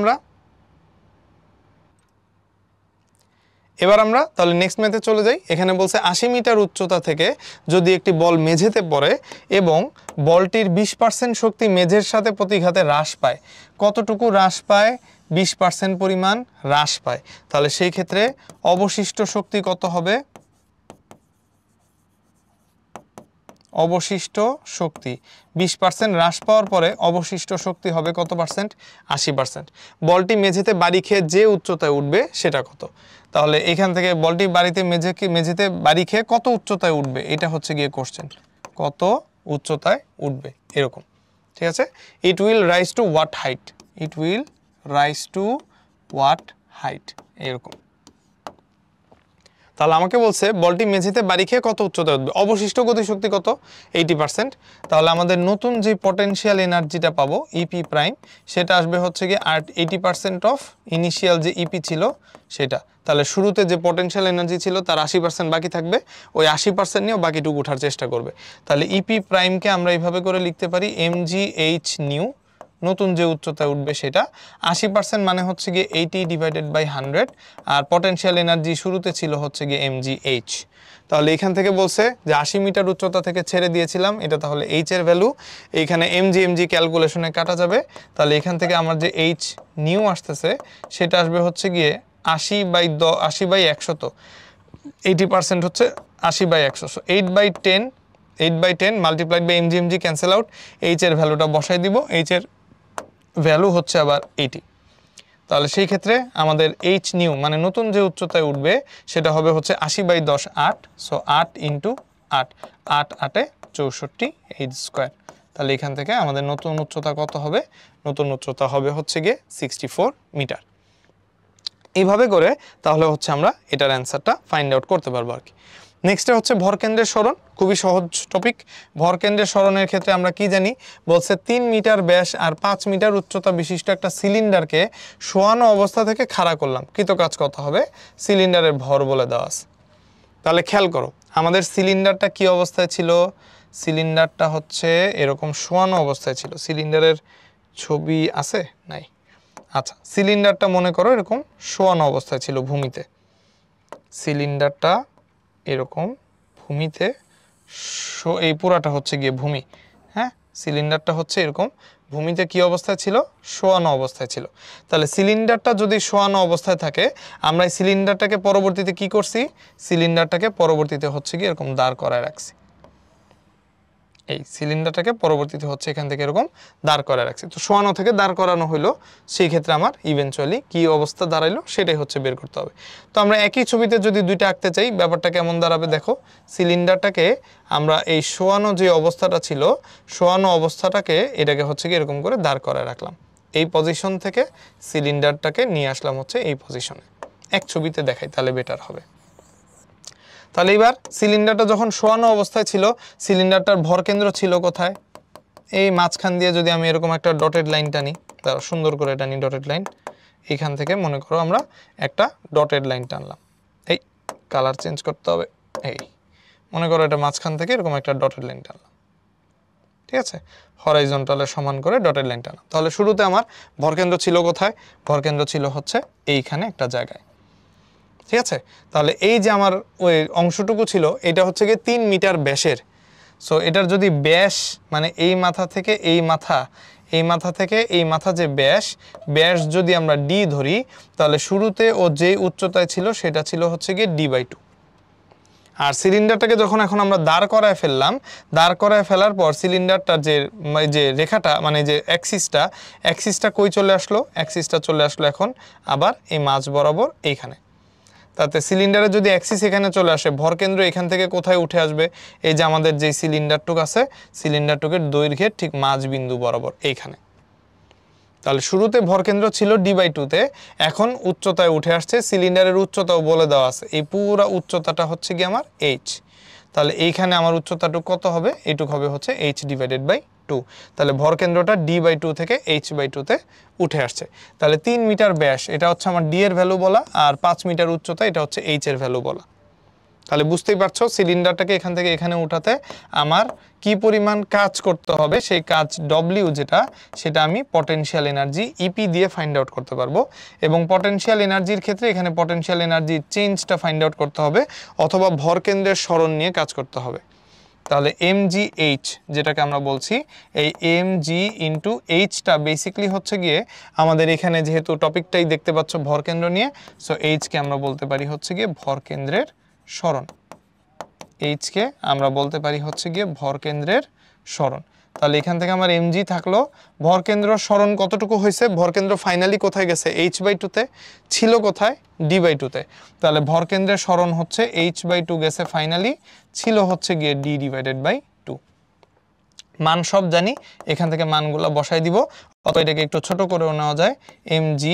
আমরা তাহলে নেক্সট ম্যাথে চলে যাই। এখানে বলছে 80 মিটার উচ্চতা থেকে যদি একটি বল মেঝেতে পড়ে এবং বলটির 20% শক্তি মেঝের সাথে প্রতিঘাতে হ্রাস পায়, কতটুকু হ্রাস পায়? 20% পরিমাণ হ্রাস পায়। তাহলে সেই ক্ষেত্রে অবশিষ্ট শক্তি কত হবে? অবশিষ্ট শক্তি 20% হ্রাস পাওয়ার পরে অবশিষ্ট শক্তি হবে কত পার্সেন্ট? 80%। বলটি মেঝেতে বাড়ি খেয়ে যে উচ্চতায় উঠবে সেটা কত? তাহলে এখান থেকে বলটি মেঝেতে বাড়ি খেয়ে কত উচ্চতায় উঠবে এটা হচ্ছে গিয়ে কোশ্চেন, কত উচ্চতায় উঠবে এরকম। ঠিক আছে, it will rise to what height, it will rise to what height এরকম। তাহলে আমাকে বলছে বলটি মেঝেতে বাড়ি খেয়ে কত উচ্চতায় উঠবে, অবশিষ্ট গতিশক্তি কত? 80%। তাহলে আমাদের নতুন যে পটেনশিয়াল এনার্জিটা পাবো ইপি প্রাইম, সেটা আসবে হচ্ছে গিয়ে 80% অফ ইনিশিয়াল যে ইপি ছিল সেটা। তাহলে শুরুতে যে পটেনশিয়াল এনার্জি ছিল তার 80% বাকি থাকবে, ওই 80% নিয়েও বাকিটুকু ওঠার চেষ্টা করবে। তাহলে ইপি প্রাইমকে আমরা এইভাবে করে লিখতে পারি mgh নিউ, নতুন যে উচ্চতায় উঠবে সেটা 80% মানে হচ্ছে গিয়ে 80 ডিভাইডেড বাই 100, আর পটেনশিয়াল এনার্জি শুরুতে ছিল হচ্ছে গিয়ে mgh। তাহলে এখান থেকে বলছে যে 80 মিটার উচ্চতা থেকে ছেড়ে দিয়েছিলাম, এটা তাহলে h এর ভ্যালু, এইখানে mg ক্যালকুলেশনে কাটা যাবে। তাহলে এখান থেকে আমার যে h নিউ আসতেছে সেটা আসবে হচ্ছে গিয়ে 80/100, 80% হচ্ছে 80/100, 8/10 multiplied by mg cancel out, h এর ভ্যালুটা বসাই দিব, h এর ভ্যালু হচ্ছে আবার 80। তাহলে সেই ক্ষেত্রে আমাদের h নিউ মানে নতুন যে উচ্চতায় উঠবে সেটা হবে হচ্ছে 80/10 8, সো 8 × 8, 8 8 64 h স্কয়ার। তাহলে এখান থেকে আমাদের নতুন উচ্চতা কত হবে? নতুন উচ্চতা হবে হচ্ছে গিয়ে 64 মিটার। এইভাবে করে তাহলে হচ্ছে আমরা এটার অ্যান্সারটা ফাইন্ড আউট করতে পারবো আর কি। নেক্সটে হচ্ছে ভরকেন্দ্রের সরণ, খুবই সহজ টপিক। ভরকেন্দ্রের সরণের ক্ষেত্রে আমরা কি জানি? বলছে 3 মিটার ব্যাস আর 5 মিটার উচ্চতা বিশিষ্ট একটা সিলিন্ডারকে শোয়ানো অবস্থা থেকে খাড়া করলাম, কৃত কাজ কত হবে? সিলিন্ডারের ভর বলে দেওয়া আছে। তাহলে খেয়াল করো আমাদের সিলিন্ডারটা কি অবস্থায় ছিল? সিলিন্ডারটা হচ্ছে এরকম শোয়ানো অবস্থায় ছিল। সিলিন্ডারের ছবি আছে? নাই। আচ্ছা, সিলিন্ডারটা মনে করো এরকম শোয়ানো অবস্থায় ছিল ভূমিতে। সিলিন্ডারটা এরকম ভূমিতে, এই পুরাটা হচ্ছে গিয়ে ভূমি, হ্যাঁ, সিলিন্ডারটা হচ্ছে এরকম ভূমিতে কি অবস্থায় ছিল? শোয়ানো অবস্থায় ছিল। তাহলে সিলিন্ডারটা যদি শোয়ানো অবস্থায় থাকে, আমরা এই সিলিন্ডারটাকে পরবর্তীতে কি করছি? সিলিন্ডারটাকে পরবর্তীতে হচ্ছে গিয়ে এরকম দাঁড় করায় রাখছি। এই সিলিন্ডারটাকে পরবর্তীতে হচ্ছে এখান থেকে এরকম দাঁড় করায় রাখছি। তো শোয়ানো থেকে দাঁড় করানো হলো, সেই ক্ষেত্রে আমার ইভেনচুয়ালি কি অবস্থা দাঁড়াইলো সেটাই হচ্ছে বের করতে হবে। তো আমরা একই ছবিতে যদি দুইটা আঁকতে চাই, ব্যাপারটা কেমন দাঁড়াবে দেখো। সিলিন্ডারটাকে আমরা এই শোয়ানো যে অবস্থাটা ছিল, শোয়ানো অবস্থাটাকে এটাকে হচ্ছে কি এরকম করে দাঁড় করায় রাখলাম। এই পজিশন থেকে সিলিন্ডারটাকে নিয়ে আসলাম হচ্ছে এই পজিশনে। এক ছবিতে দেখাই তাহলে বেটার হবে। তাহলে এবার সিলিন্ডারটা যখন শোয়ানো অবস্থায় ছিল, সিলিন্ডারটার ভরকেন্দ্র ছিল কোথায়? এই মাঝখান দিয়ে যদি আমি এরকম একটা ডটেড লাইন টানি, তার সুন্দর করে টানি ডটেড লাইন, এইখান থেকে মনে করো আমরা একটা ডটেড লাইন টানলাম। এই কালার চেঞ্জ করতে হবে, এই মনে করো এটা মাঝখান থেকে এরকম একটা ডটেড লাইন টানলাম, ঠিক আছে, হরাইজন্টালে সমান করে ডটেড লাইন টানলাম। তাহলে শুরুতে আমার ভরকেন্দ্র ছিল কোথায়? ভরকেন্দ্র ছিল হচ্ছে এইখানে একটা জায়গায়, ঠিক আছে। তাহলে এই যে আমার ওই অংশটুকু ছিল এটা হচ্ছে গিয়ে 3 মিটার ব্যাসের। সো এটার যদি ব্যাস মানে এই মাথা থেকে এই মাথা, এই মাথা থেকে এই মাথা যে ব্যাস যদি আমরা ডি ধরি, তাহলে শুরুতে ও যে উচ্চতায় ছিল সেটা ছিল হচ্ছে গিয়ে d/2। আর সিলিন্ডারটাকে যখন এখন আমরা দাঁড় করায় ফেললাম, দাঁড় করায় ফেলার পর সিলিন্ডারটার যে রেখাটা মানে যে অ্যাক্সিসটা কই চলে আসলো? অ্যাক্সিসটা চলে আসলো এখন আবার এই মাঝ বরাবর এইখানে। তাতে সিলিন্ডারে যদি অ্যাক্সিস এখানে চলে আসে, ভরকেন্দ্র এখান থেকে কোথায় উঠে আসবে, এই যে আমাদের যে সিলিন্ডারটুক আছে, সিলিন্ডারটুকের দৈর্ঘ্যের ঠিক মাঝ বিন্দু বরাবর এইখানে। তাহলে শুরুতে ভরকেন্দ্র ছিল d/2-তে, এখন উচ্চতায় উঠে আসছে, সিলিন্ডারের উচ্চতাও বলে দেওয়া আছে, এই পুরো উচ্চতাটা হচ্ছে কি আমার h। তাহলে এইখানে আমার উচ্চতাটুকু কত হবে, এইটুক হবে হচ্ছে h/2। তাহলে ভরকেন্দ্রটা d/2 থেকে h/2-তে উঠে আসছে। তাহলে 3 মিটার ব্যাস, এটা হচ্ছে আমার d এর ভ্যালু বলা, আর 5 মিটার উচ্চতা, এটা হচ্ছে h এর ভ্যালু বলা। তাহলে বুঝতেই পারছো সিলিন্ডারটাকে এখান থেকে এখানে উঠাতে আমার কি পরিমাণ কাজ করতে হবে, সেই কাজ W যেটা, সেটা আমি পটেনশিয়াল এনার্জি EP দিয়ে ফাইন্ড আউট করতে পারবো। এবং পটেনশিয়াল এনার্জির ক্ষেত্রে এখানে পটেনশিয়াল এনার্জির চেঞ্জটা ফাইন্ড আউট করতে হবে, অথবা ভরকেন্দ্রের সরণ নিয়ে কাজ করতে হবে। তাহলে mgh যেটাকে আমরা বলছি, এই mg ইন্টু এইচটা বেসিক্যালি হচ্ছে গিয়ে আমাদের এখানে যেহেতু টপিকটাই দেখতে পাচ্ছ ভরকেন্দ্র নিয়ে, সো এইচকে আমরা বলতে পারি হচ্ছে গিয়ে ভরকেন্দ্রের সরণ। এইচকে আমরা বলতে পারি হচ্ছে গিয়ে ভরকেন্দ্রের সরণ। তাহলে এখান থেকে আমার mg থাকলো, ভরকেন্দ্র সরণ কতটুকু হয়েছে, ভরকেন্দ্র ফাইনালি কোথায় গেছে, h/2-তে, ছিল কোথায়, d/2-তে। তাহলে ভরকেন্দ্রের সরণ হচ্ছে h/2 গেছে ফাইনালি, ছিল হচ্ছে গিয়ে d/2। মান সব জানি, এখান থেকে মানগুলো বসাই দিব, অথবা এটাকে একটু ছোট করেও নেওয়া যায়, mg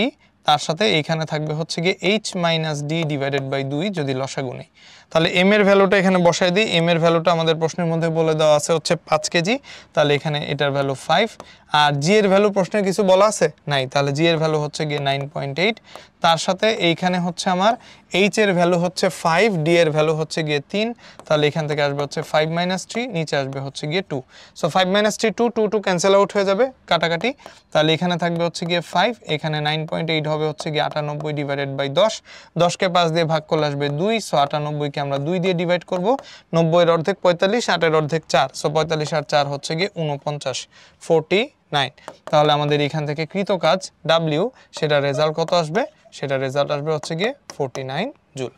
তার সাথে এইখানে থাকবে হচ্ছে গিয়ে h-d/2 যদি লসাগু নেই। তাহলে m এর ভ্যালুটা এখানে বসাই দিই, m এর ভ্যালুটা আমাদের প্রশ্নের মধ্যে বলে দেওয়া আছে হচ্ছে 5 কেজি, তাহলে এখানে এটার ভ্যালু 5। আর g এর ভ্যালু প্রশ্নে কিছু বলা আছে নাই, তাহলে g এর ভ্যালু হচ্ছে গিয়ে 9.8। তার সাথে এইখানে হচ্ছে আমার h এর ভ্যালু হচ্ছে 5, d এর ভ্যালু হচ্ছে গিয়ে 3, তাহলে এখান থেকে আসবে হচ্ছে 5 - 3, নিচে আসবে হচ্ছে গিয়ে 2। সো 5 - 3 2 ক্যান্সেল আউট হয়ে যাবে কাটাকাটি, তাহলে এখানে থাকবে হচ্ছে গিয়ে 5, এখানে 9.8 হবে হচ্ছে গিয়ে 98/10, 10কে 5 দিয়ে ভাগ করলে আসবে 2, সো 98কে আমরা 2 দিয়ে ডিভাইড করব, 90 এর অর্ধেক 45, 8 এর অর্ধেক 4, সো 45 আর 4 হচ্ছে গিয়ে 49, 49। তাহলে আমাদের এখান থেকে কৃত কাজ W, সেটা রেজাল্ট কত আসবে, সেটা রেজাল্ট আসবে হচ্ছে গিয়ে 49 জুল।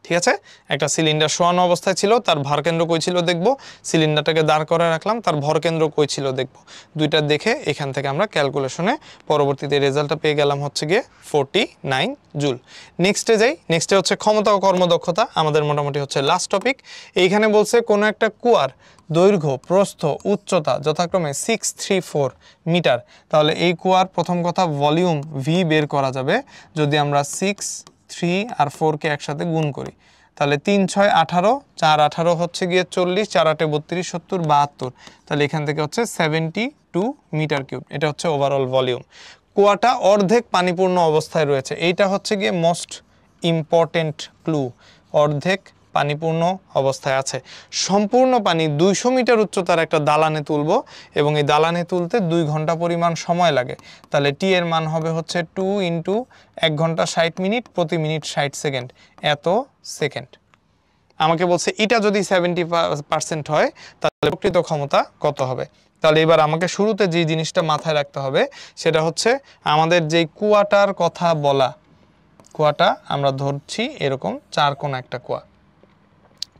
ঠিক আছে, একটা সিলিন্ডার শোয়ানো অবস্থায় ছিল, তার ভরকেন্দ্র কই ছিল দেখবো, সিলিন্ডারটাকে দাঁড় করে রাখলাম, তার ভরকেন্দ্র কই ছিল দেখবো, দুইটা দেখে এখান থেকে আমরা ক্যালকুলেশনে পরবর্তীতে রেজাল্টটা পেয়ে গেলাম হচ্ছে গিয়ে 49 জুল। নেক্সটে যাই, নেক্সটে হচ্ছে ক্ষমতা ও কর্মদক্ষতা, আমাদের মোটামুটি হচ্ছে লাস্ট টপিক। এইখানে বলছে কোনো একটা কুয়ার দৈর্ঘ্য, প্রস্থ, উচ্চতা যথাক্রমে 634 মিটার। তাহলে এই কুয়ার প্রথম কথা ভলিউম V বের করা যাবে যদি আমরা 6, 3 আর 4কে একসাথে গুণ করি। তাহলে 3 × 6 = 18, 4 × 18 হচ্ছে গিয়ে 40, 4 × 8 = 32, 70, 72। তাহলে এখান থেকে হচ্ছে 72 মিটার কিউব, এটা হচ্ছে ওভারঅল ভলিউম। কুয়াটা অর্ধেক পানিপূর্ণ অবস্থায় রয়েছে, এইটা হচ্ছে গিয়ে মোস্ট ইম্পর্টেন্ট ক্লু, অর্ধেক পানিপূর্ণ অবস্থায় আছে। সম্পূর্ণ পানি 200 মিটার উচ্চতার একটা দালানে তুলব, এবং এই দালানে তুলতে 2 ঘন্টা পরিমাণ সময় লাগে। তাহলে টি এর মান হবে হচ্ছে 2 × 1 ঘন্টা 60 মিনিট, প্রতি মিনিট 60 সেকেন্ড, এত সেকেন্ড। আমাকে বলছে এটা যদি 70% হয় তাহলে প্রকৃত ক্ষমতা কত হবে। তাহলে এবার আমাকে শুরুতে যে জিনিসটা মাথায় রাখতে হবে সেটা হচ্ছে আমাদের যেই কুয়াটার কথা বলা, কুয়াটা আমরা ধরছি এরকম 4 কোণ একটা কুয়া,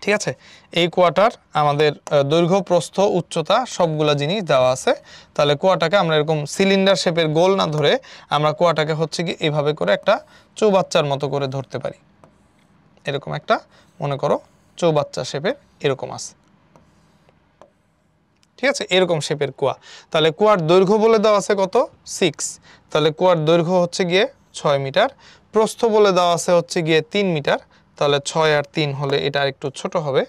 ঠিক আছে। এই কুয়াটার আমাদের দৈর্ঘ্য, প্রস্থ, উচ্চতা সবগুলা জিনিস দেওয়া আছে। তাহলে কুয়াটাকে আমরা এরকম সিলিন্ডার শেপের গোল না ধরে আমরা কুয়াটাকে হচ্ছে কি এভাবে করে একটা চৌবাচ্চার মতো করে ধরতে পারি। এরকম একটা মনে করো চৌবাচ্চা শেপের এরকম আছে, ঠিক আছে, এরকম শেপের কুয়া। তাহলে কুয়ার দৈর্ঘ্য বলে দেওয়া আছে কত, 6। তাহলে কুয়ার দৈর্ঘ্য হচ্ছে গিয়ে 6 মিটার, প্রস্থ বলে দেওয়া আছে হচ্ছে গিয়ে 3 মিটার। তাহলে 6 আর 3 হলে এটা আরেকটু ছোট হবে,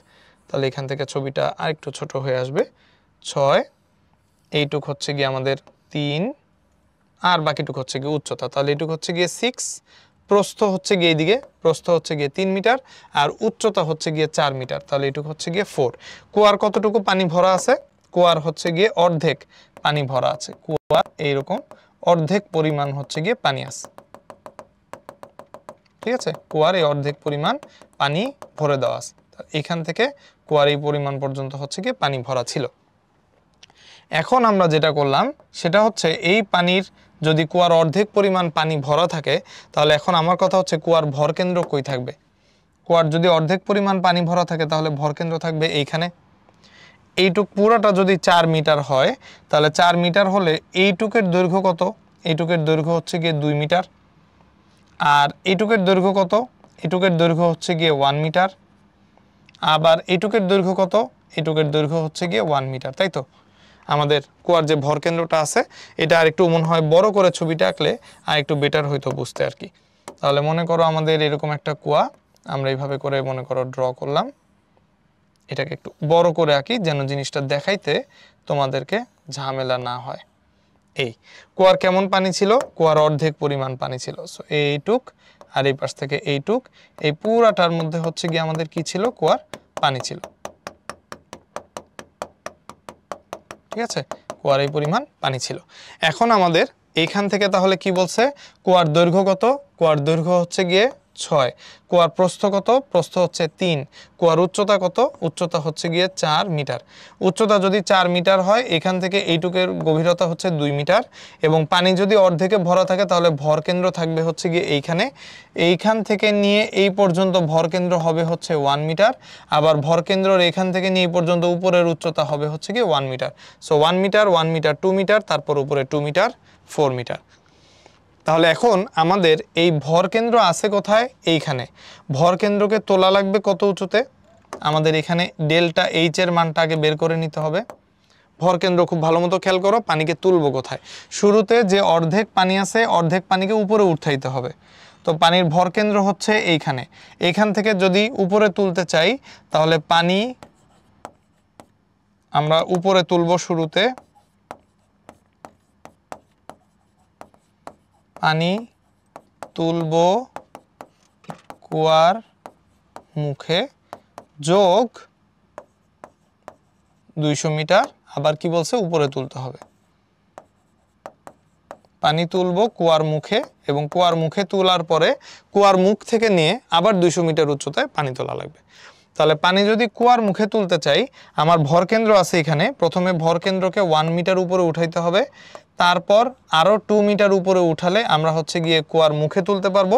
তাহলে এখান থেকে ছবিটা আরেকটু ছোট হয়ে আসবে। 6, এইটুক হচ্ছে গিয়ে আমাদের 3, আর বাকিটুক হচ্ছে গিয়ে উচ্চতা, তাহলে এইটুক হচ্ছে গিয়ে 6। প্রস্থ হচ্ছে গিয়ে এইদিকে, প্রস্থ হচ্ছে গিয়ে 3 মিটার, আর উচ্চতা হচ্ছে গিয়ে 4 মিটার, তাহলে এইটুক হচ্ছে গিয়ে 4। কুয়ার কতটুকু পানি ভরা আছে, কুয়ার হচ্ছে গিয়ে অর্ধেক পানি ভরা আছে, কুয়ার এইরকম অর্ধেক পরিমাণ হচ্ছে গিয়ে পানি আছে, ঠিক আছে। কুয়ার এই অর্ধেক পরিমাণ পানি ভরে দেওয়া আছে, এখান থেকে কুয়ার এই পরিমাণ পর্যন্ত হচ্ছে গিয়ে পানি ভরা ছিল। এখন আমরা যেটা করলাম সেটা হচ্ছে এই পানির যদি কুয়ার অর্ধেক পরিমাণ পানি ভরা থাকে, তাহলে এখন আমার কথা হচ্ছে কুয়ার ভরকেন্দ্র কই থাকবে। কুয়ার যদি অর্ধেক পরিমাণ পানি ভরা থাকে তাহলে ভরকেন্দ্র থাকবে এইখানে। এইটুক পুরাটা যদি 4 মিটার হয়, তাহলে 4 মিটার হলে এইটুকের দৈর্ঘ্য কত, এইটুকের দৈর্ঘ্য হচ্ছে গিয়ে 2 মিটার। আর এইটুকের দৈর্ঘ্য কত? এইটুকের দৈর্ঘ্য হচ্ছে গিয়ে 1 মিটার। আবার এইটুকের দৈর্ঘ্য কত? এইটুকের দৈর্ঘ্য হচ্ছে গিয়ে 1 মিটার, তাই তো? আমাদের কুয়ার যে ভর কেন্দ্রটা আছে এটা আরেকটু মনে হয় বড় করে ছবিটা আঁকলে আর একটু বেটার হইতো বুঝতে আর কি। তাহলে মনে করো আমাদের এরকম একটা কুয়া, আমরা এইভাবে করে মনে করো ড্র করলাম। এটাকে একটু বড় করে আঁকি যেন জিনিসটা দেখাইতে তোমাদেরকে ঝামেলা না হয়। এই কুয়ার কেমন পানি ছিল? কুয়ার অর্ধেক পরিমাণ পানি ছিল। সো এইটুক আর এই পাশ থেকে এইটুক, এই পুরাটার মধ্যে হচ্ছে গিয়ে আমাদের কি ছিল? কুয়ার পানি ছিল। ঠিক আছে, কুয়ার এই পরিমাণ পানি ছিল। এখন আমাদের এইখান থেকে তাহলে কি বলছে? কুয়ার দৈর্ঘ্য কত? কুয়ার দৈর্ঘ্য হচ্ছে গিয়ে 6। কুয়ার প্রস্থ কত? প্রস্থ হচ্ছে 3। কুয়ার উচ্চতা কত? উচ্চতা হচ্ছে গিয়ে 4 মিটার। উচ্চতা যদি 4 মিটার হয়, এখান থেকে এইটুকের গভীরতা হচ্ছে 2 মিটার। এবং পানি যদি অর্ধেকে ভরা থাকে তাহলে ভর কেন্দ্র থাকবে হচ্ছে গিয়ে এইখানে। এইখান থেকে নিয়ে এই পর্যন্ত ভর কেন্দ্র হবে হচ্ছে 1 মিটার। আবার ভর কেন্দ্রের এখান থেকে নিয়ে এই পর্যন্ত উপরের উচ্চতা হবে হচ্ছে গিয়ে 1 metre. So 1 metre, 1 metre, 2 metre, তারপর উপরে 2 মিটার, 4 মিটার। তাহলে এখন আমাদের এই ভর কেন্দ্র আছে কোথায়? এইখানে। ভর কেন্দ্রকে তোলা লাগবে কত উঁচুতে? আমাদের এখানে ডেল্টা এইচ এর মানটা আগে বের করে নিতে হবে। ভর কেন্দ্র খুব ভালো মতো খেয়াল করো, পানিকে তুলবো কোথায়? শুরুতে যে অর্ধেক পানি আছে অর্ধেক পানিকে উপরে উঠাইতে হবে। তো পানির ভর কেন্দ্র হচ্ছে এইখানে। এইখান থেকে যদি উপরে তুলতে চাই তাহলে পানি আমরা উপরে তুলবো। শুরুতে পানি তুলবো কুয়ার মুখে যোগ 200 মিটার। আবার কি বলছে? উপরে তুলতে হবে। পানি তুলবো কুয়ার মুখে এবং কুয়ার মুখে তোলার পরে কুয়ার মুখ থেকে নিয়ে আবার 200 মিটার উচ্চতায় পানি তোলা লাগবে। তাহলে পানি যদি কুয়ার মুখে তুলতে চাই, আমার ভর কেন্দ্র আছে এখানে। প্রথমে ভর কেন্দ্রকে 1 মিটার উপরে উঠাইতে হবে। তারপর আরও 2 মিটার উপরে উঠালে আমরা হচ্ছে গিয়ে কুয়ার মুখে তুলতে পারবো।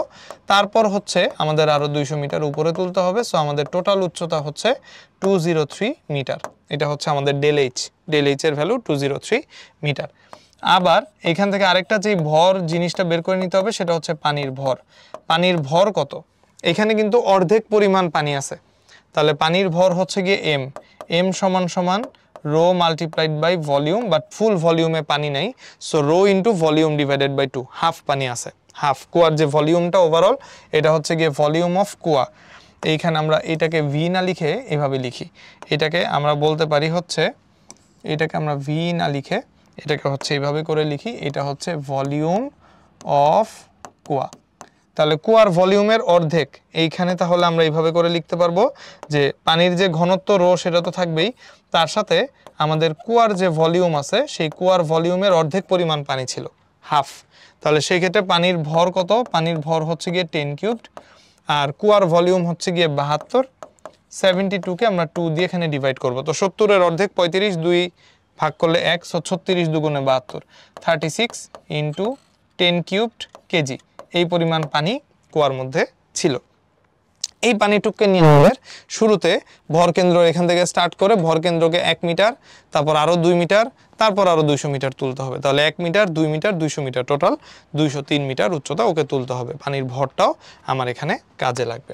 তারপর হচ্ছে আমাদের আরও 200 মিটার উপরে তুলতে হবে। সো আমাদের টোটাল উচ্চতা হচ্ছে 203 মিটার। এটা হচ্ছে আমাদের ডেল এইচ। ডেল এইচ এর ভ্যালু 203 মিটার। আবার এখান থেকে আরেকটা যে ভর জিনিসটা বের করে নিতে হবে সেটা হচ্ছে পানির ভর। পানির ভর কত? এখানে কিন্তু অর্ধেক পরিমাণ পানি আছে। তাহলে পানির ভর হচ্ছে গিয়ে এম। এম সমান সমান rho multiplied by volume, but full ভলিউমে পানি নাই। So rho into volume divided by 2। Half পানি আছে, হাফ। কুয়ার যে ভলিউমটা ওভারঅল এটা হচ্ছে গিয়ে ভলিউম অফ কুয়া। এইখানে আমরা এটাকে ভি না লিখে এভাবে লিখি। এটাকে আমরা বলতে পারি হচ্ছে, এটাকে আমরা ভি না লিখে এটাকে হচ্ছে এইভাবে করে লিখি। এটা হচ্ছে ভলিউম অফ কুয়া। তাহলে কুয়ার ভলিউমের অর্ধেক এইখানে। তাহলে আমরা এইভাবে করে লিখতে পারবো যে পানির যে ঘনত্ব রো সেটা তো থাকবেই, তার সাথে আমাদের কুয়ার যে ভলিউম আছে সেই কুয়ার ভলিউমের অর্ধেক পরিমাণ পানি ছিল, হাফ। তাহলে সেই ক্ষেত্রে পানির ভর কত? পানির ভর হচ্ছে গিয়ে 10 কিউবড। আর কুয়ার ভলিউম হচ্ছে গিয়ে 72। 72কে আমরা 2 দিয়ে এখানে ডিভাইড করব। তো 70-এর অর্ধেক 35, 2 ভাগ করলে 1, 36 দুগুণে 72, 36 ইন্টু 10 কিউবড কেজি। এই পরিমাণ পানি কুয়ার মধ্যে ছিল। এই পানিটুককে নিয়ে আমাদের শুরুতে ভর কেন্দ্র এখান থেকে স্টার্ট করে ভর কেন্দ্রকে 1 মিটার, তারপর আরও 2 মিটার, তারপর আরও 200 মিটার তুলতে হবে। তাহলে 1 metre, 2 metre, 200 metre, total 203 metre উচ্চতা ওকে তুলতে হবে। পানির ভরটাও আমার এখানে কাজে লাগবে।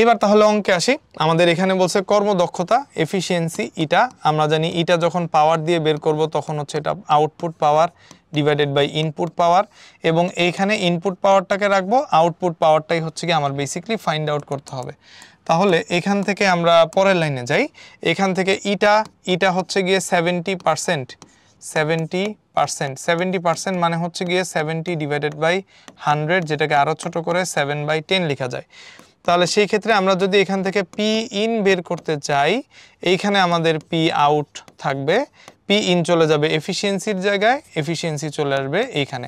এবার তাহলে অঙ্কে আসি। আমাদের এখানে বলছে কর্মদক্ষতা, এফিসিয়েন্সি, ইটা। আমরা জানি ইটা যখন পাওয়ার দিয়ে বের করব তখন হচ্ছে এটা output power divided by input power. এবং এইখানে ইনপুট পাওয়ারটাকে রাখবো, আউটপুট পাওয়ারটাই হচ্ছে কি আমার বেসিক্যালি ফাইন্ড আউট করতে হবে। তাহলে এখান থেকে আমরা পরের লাইনে যাই। এখান থেকে ইটা হচ্ছে গিয়ে 70%। 70% মানে হচ্ছে গিয়ে 70 ডিভাইডেড বাই 100, যেটাকে আরও ছোট করে 7/10 লেখা যায়। তাহলে সেই ক্ষেত্রে আমরা যদি এখান থেকে পি ইন বের করতে চাই, এইখানে আমাদের পি আউট থাকবে। পি ইন চলে যাবে এফিসিয়েন্সির জায়গায়, এফিসিয়েন্সি চলে আসবে এইখানে।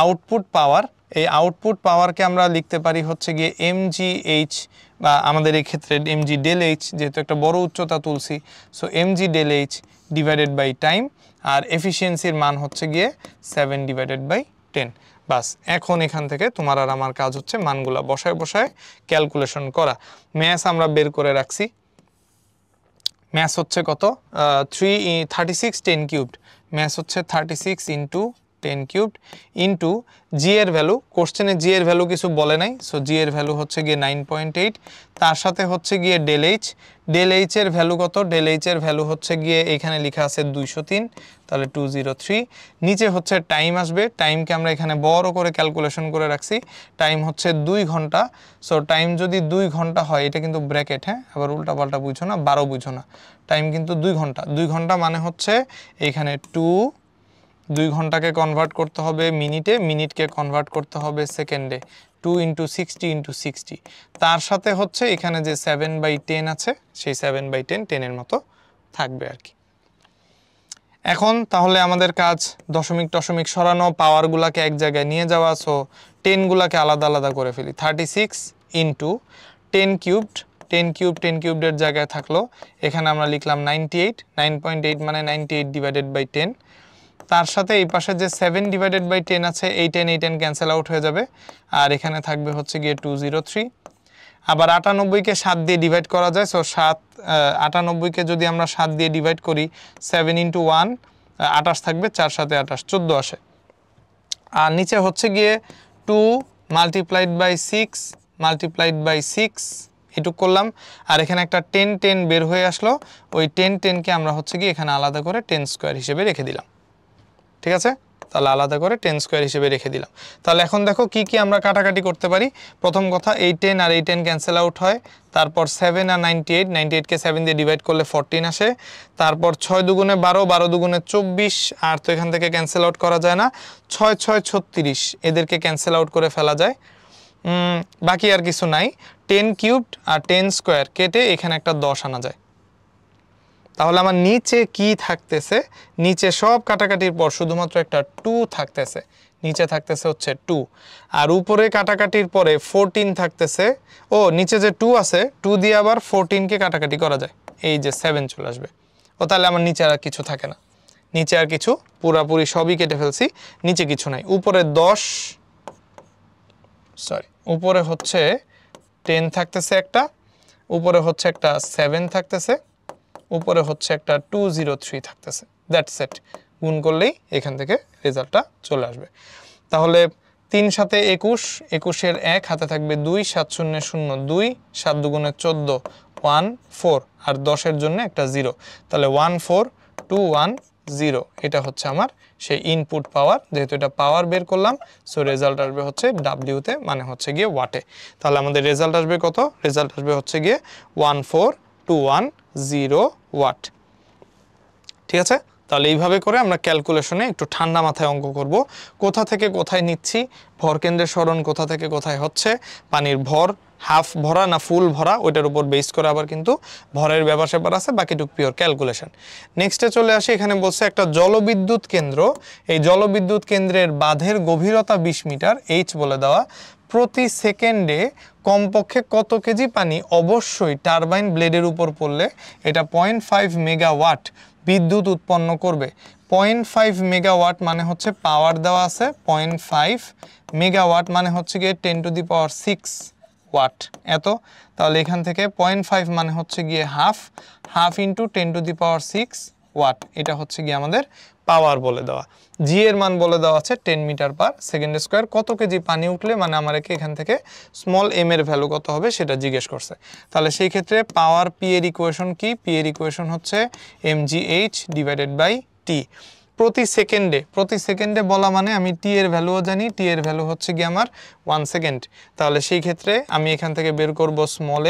আউটপুট পাওয়ার, এই আউটপুট পাওয়ারকে আমরা লিখতে পারি হচ্ছে গিয়ে mgh, বা আমাদের এই ক্ষেত্রে mg ডেল এইচ, যেহেতু একটা বড় উচ্চতা তুলছি। So mg del h divided by time. আর এফিসিয়েন্সির মান হচ্ছে গিয়ে 7/10। বাস, এখন এখান থেকে তোমার আর আমার কাজ হচ্ছে মানগুলা বসায় বসায় ক্যালকুলেশন করা। ম্যাথ আমরা বের করে রাখছি। ম্যাথ হচ্ছে কত? 36 10 কিউবড। ম্যাথ হচ্ছে 36 ইন্টু 10 কিউবড ইন্টু জি এর ভ্যালু, কোশ্চেনে জি এর ভ্যালু কিছু বলে নাই, সো জি এর ভ্যালু হচ্ছে গিয়ে 9.8, তার সাথে হচ্ছে গিয়ে ডেল এইচ এর ভ্যালু কত, ডেল এইচ এর ভ্যালু হচ্ছে গিয়ে এখানে লেখা আছে 203, তাহলে 203, নিচে হচ্ছে টাইম আসবে, টাইমকে আমরা এখানে বড় করে ক্যালকুলেশন করে রাখছি, টাইম হচ্ছে 2 ঘন্টা, সো টাইম যদি 2 ঘন্টা হয়, এটা কিন্তু ব্র্যাকেট, হ্যাঁ আবার উল্টা পাল্টা বুঝো না, 12 বুঝো না, টাইম কিন্তু 2 ঘন্টা, 2 ঘন্টা মানে হচ্ছে এখানে 2 ঘন্টাকে কনভার্ট করতে হবে মিনিটে, মিনিটকে কনভার্ট করতে হবে সেকেন্ডে, 2 × 60 × 60, তার সাথে হচ্ছে এখানে যে 7/10 আছে, সেই 7/10 10-এর মতো থাকবে আর কি। এখন তাহলে আমাদের কাজ দশমিক টশমিক সরানো, পাওয়ারগুলোকে এক জায়গায় নিয়ে যাওয়া, সো 10গুলোকে আলাদা আলাদা করে ফেলি, 36 × 10 কিউবড, 10 কিউবডের জায়গায় থাকলো, এখানে আমরা লিখলাম 98, 9.8 মানে 98/10, তার সাথে এই পাশে যে 7/10 আছে, এই 10 ক্যান্সেল আউট হয়ে যাবে, আর এখানে থাকবে হচ্ছে গিয়ে 203, আবার 98কে 7 দিয়ে ডিভাইড করা যায়, সো 98কে যদি আমরা 7 দিয়ে ডিভাইড করি, 7 × 1 28 থাকবে, 4 × 7 = 28, 14 আসে, আর নিচে হচ্ছে গিয়ে 2 × 6 এটুক করলাম, আর এখানে একটা 10 বের হয়ে আসলো, ওই 10কে আমরা হচ্ছে গিয়ে এখানে আলাদা করে 10 স্কোয়ার হিসেবে রেখে দিলাম, ঠিক আছে, তাহলে আলাদা করে 10 স্কোয়ার হিসেবে রেখে দিলাম। তাহলে এখন দেখো কি কি আমরা কাটাকাটি করতে পারি। প্রথম কথা, এই 10 আর এই 10 ক্যান্সেল আউট হয়, তারপর 7 আর 98কে 7 দিয়ে ডিভাইড করলে 14 আসে, তারপর 6 দুগুণে 12, 12 দুগুণে 24, আর তো এখান থেকে ক্যান্সেল আউট করা যায় না, 6 6 36, এদেরকে ক্যান্সেল আউট করে ফেলা যায়, বাকি আর কিছু নাই, 10 কিউবড আর 10 স্কোয়ার কেটে এখানে একটা 10 আনা যায়। তাহলে আমার নিচে কি থাকতেছে, নিচে সব কাটাকাটির পর শুধুমাত্র একটা 2 থাকতেছে, নিচে থাকতেছে হচ্ছে 2, আর উপরে কাটাকাটির পরে 14 থাকতেছে, ও নিচে যে 2 আছে, 2 দিয়ে আবার 14কে কাটাকাটি করা যায়, এই যে 7 চলে আসবে, ও তাহলে আমার নিচে আর কিছু থাকে না, নিচে আর কিছু পুরাপুরি সবই কেটে ফেলছি, নিচে কিছু নাই, উপরে উপরে হচ্ছে 10 থাকতেছে একটা, উপরে হচ্ছে একটা 7 থাকতেছে, উপরে হচ্ছে একটা 203 থাকতেছে, দ্যাটস ইট, গুণ করলেই এখান থেকে রেজাল্টটা চলে আসবে। তাহলে 3 × 7 = 21, 21-এর 1 হাতে থাকবে 2, 7 × 0 = 2, 7 দুগুণে 14, 14, আর 10-এর জন্য একটা 0, তাহলে 14210, এটা হচ্ছে আমার সেই ইনপুট পাওয়ার, যেহেতু এটা পাওয়ার বের করলাম, সো রেজাল্ট আসবে হচ্ছে ডাব্লিউতে, মানে হচ্ছে গিয়ে ওয়াটে। তাহলে আমাদের রেজাল্ট আসবে কত, রেজাল্ট আসবে হচ্ছে গিয়ে 14210 ওয়াট, ঠিক আছে। তাহলে এইভাবে করে আমরা ক্যালকুলেশনে একটু ঠান্ডা মাথায় অঙ্ক করব, কোথা থেকে কোথায় নিচ্ছি, ভরকেন্দ্রের সরণ কোথা থেকে কোথায় হচ্ছে, পানির ভর হাফ ভরা না ফুল ভরা, ওইটার উপর বেস করে আবার কিন্তু ভরের ব্যাপার স্যাপার আছে, বাকিটুক পিওর ক্যালকুলেশন। নেক্সটে চলে আসি, এখানে বলছে একটা জলবিদ্যুৎ কেন্দ্র, এই জলবিদ্যুৎ কেন্দ্রের বাঁধের গভীরতা 20 মিটার, এইচ বলে দেওয়া, প্রতি সেকেন্ডে কমপক্ষে কত কেজি পানি অবশ্যই টারবাইন ব্লেডের উপর পড়লে এটা 0.5 মেগাওয়াট বিদ্যুৎ উৎপন্ন করবে। 0.5 মেগাওয়াট মানে হচ্ছে পাওয়ার দেওয়া আছে 0.5 মেগাওয়াট মানে হচ্ছে গিয়ে 10⁶ ওয়াট এত, তাহলে এখান থেকে 0.5 মানে হচ্ছে গিয়ে হাফ ইন্টু 10⁶ ওয়াট, এটা হচ্ছে গিয়ে আমাদের পাওয়ার বলে দেওয়া। জি এর মান বলে দেওয়া আছে 10 মিটার/সেকেন্ড স্কোয়ার, কত কেজি পানি উঠলে মানে আমাকে এখান থেকে স্মল এম এর ভ্যালু কত হবে সেটা জিজ্ঞেস করছে। তাহলে সেই ক্ষেত্রে পাওয়ার পি এর ইকুয়েশন কি, পি এর ইকুয়েশন হচ্ছে mgh/t। প্রতি সেকেন্ডে বলা মানে আমি টি এর ভ্যালুও জানি, টি এর ভ্যালু হচ্ছে গিয়ে আমার 1 সেকেন্ড, তাহলে সেই ক্ষেত্রে আমি এখান থেকে বের করব স্মল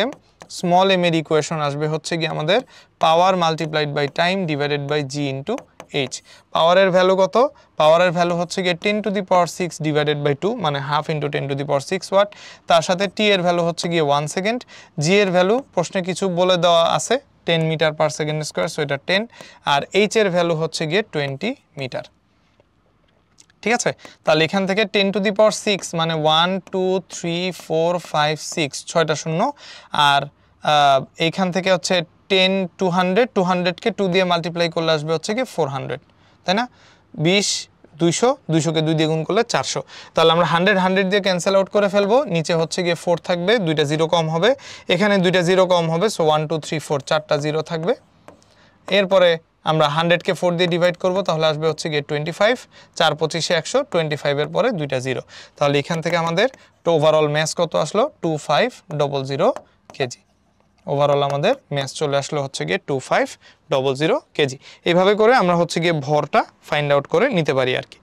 এম এর ইকুয়েশন আসবে হচ্ছে গিয়ে আমাদের power multiplied by time divided by g into h. পাওয়ারের ভ্যালু কত, পাওয়ারের ভ্যালু হচ্ছে গিয়ে 10⁶ ডিভাইডেড বাই 2 মানে হাফ ইন্টু 10⁶ ওয়াট, তার সাথে টি এর ভ্যালু হচ্ছে গিয়ে 1 সেকেন্ড, জি এর ভ্যালু প্রশ্নে কিছু বলে দেওয়া আছে 10 মিটার/সেকেন্ড স্কোয়ার, সো এটা 10, আর এইচ এর ভ্যালু হচ্ছে গিয়ে 20 মিটার, ঠিক আছে। তাহলে এখান থেকে 10⁶ মানে 1 2 3 4 5 6 6টা শূন্য, আর এইখান থেকে হচ্ছে 10 200কে 2 দিয়ে মাল্টিপ্লাই করলে আসবে হচ্ছে কি 400, তাই না, 20 200কে 2 দিয়ে গুণ করলে 400, তাহলে আমরা 100 দিয়ে ক্যান্সেল আউট করে ফেলবো, নিচে হচ্ছে গিয়ে 4 থাকবে, দুইটা জিরো কম হবে, এখানে দুইটা জিরো কম হবে, সো 1 2 3 4 4টা জিরো থাকবে, এরপরে আমরা 100-কে 4 দিয়ে ডিভাইড করব, তাহলে আসবে হচ্ছে গিয়ে 25, 4 25-এ 100, 25-এর পরে দুইটা জিরো, তাহলে এখান থেকে আমাদের ওভারঅল ম্যাস কত আসলো 2500 কেজি। ওভারঅল আমাদের ম্যাস চলে আসলো হচ্ছে গিয়ে 2500 কেজি। এইভাবে করে আমরা হচ্ছে গিয়ে ভরটা ফাইন্ড আউট করে নিতে পারি আর কি।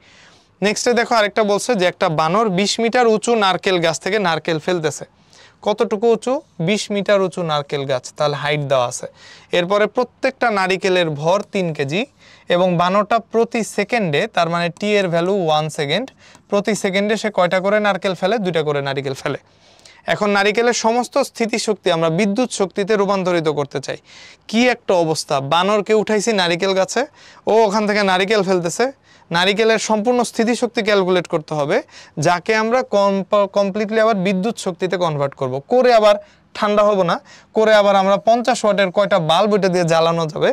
নেক্সটে দেখো আরেকটা বলছে যে একটা বানর 20 মিটার উঁচু নারকেল গাছ থেকে নারকেল ফেলতেছে। কতটুকু উঁচু? 20 মিটার উঁচু নারকেল গাছ, তাহলে হাইট দেওয়া আছে। এরপরে প্রত্যেকটা নারিকেলের ভর 3 কেজি এবং বানরটা প্রতি সেকেন্ডে, তার মানে টি এর ভ্যালু 1 সেকেন্ড, প্রতি সেকেন্ডে সে কয়টা করে নারকেল ফেলে? 2টা করে নারিকেল ফেলে। এখন নারিকেলের সমস্ত স্থিতিশক্তি আমরা বিদ্যুৎ শক্তিতে রূপান্তরিত করতে চাই। কি একটা অবস্থা, বানরকে উঠাইছি নারিকেল গাছে, ও ওখান থেকে নারিকেল ফেলতেছে, নারিকেলের সম্পূর্ণ স্থিতিশক্তি ক্যালকুলেট করতে হবে, যাকে আমরা কমপ্লিটলি আবার বিদ্যুৎ শক্তিতে কনভার্ট করব, করে আবার ঠান্ডা হব না, করে আবার আমরা 50 ওয়াটের কয়টা বাল্ব ওইটা দিয়ে জ্বালানো যাবে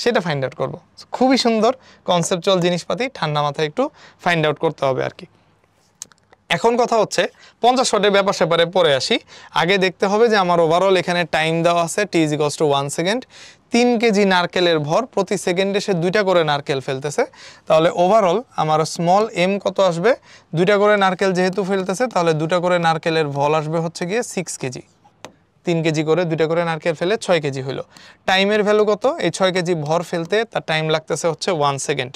সেটা ফাইন্ড আউট করবো। খুবই সুন্দর কনসেপচুয়াল জিনিসপাতি, ঠান্ডা মাথায় একটু ফাইন্ড আউট করতে হবে আর কি। এখন কথা হচ্ছে 50 ওয়াটের ব্যাপার স্যাপারে পরে আসি। আগে দেখতে হবে যে আমার ওভারঅল এখানে টাইম দেওয়া আছে t = 1 সেকেন্ড, 3 কেজি নারকেলের ভর, প্রতি সেকেন্ডে সে 2টা করে নারকেল ফেলতেছে, তাহলে ওভারঅল আমার স্মল m কত আসবে? 2টা করে নারকেল যেহেতু ফেলতেছে, তাহলে 2টা করে নারকেলের ভর আসবে হচ্ছে গিয়ে 6 কেজি। 3 কেজি করে 2টা করে নারকেল ফেলে 6 কেজি হলো। টাইমের ভ্যালু কত? এই 6 কেজি ভর ফেলতে তার টাইম লাগতেছে হচ্ছে 1 সেকেন্ড।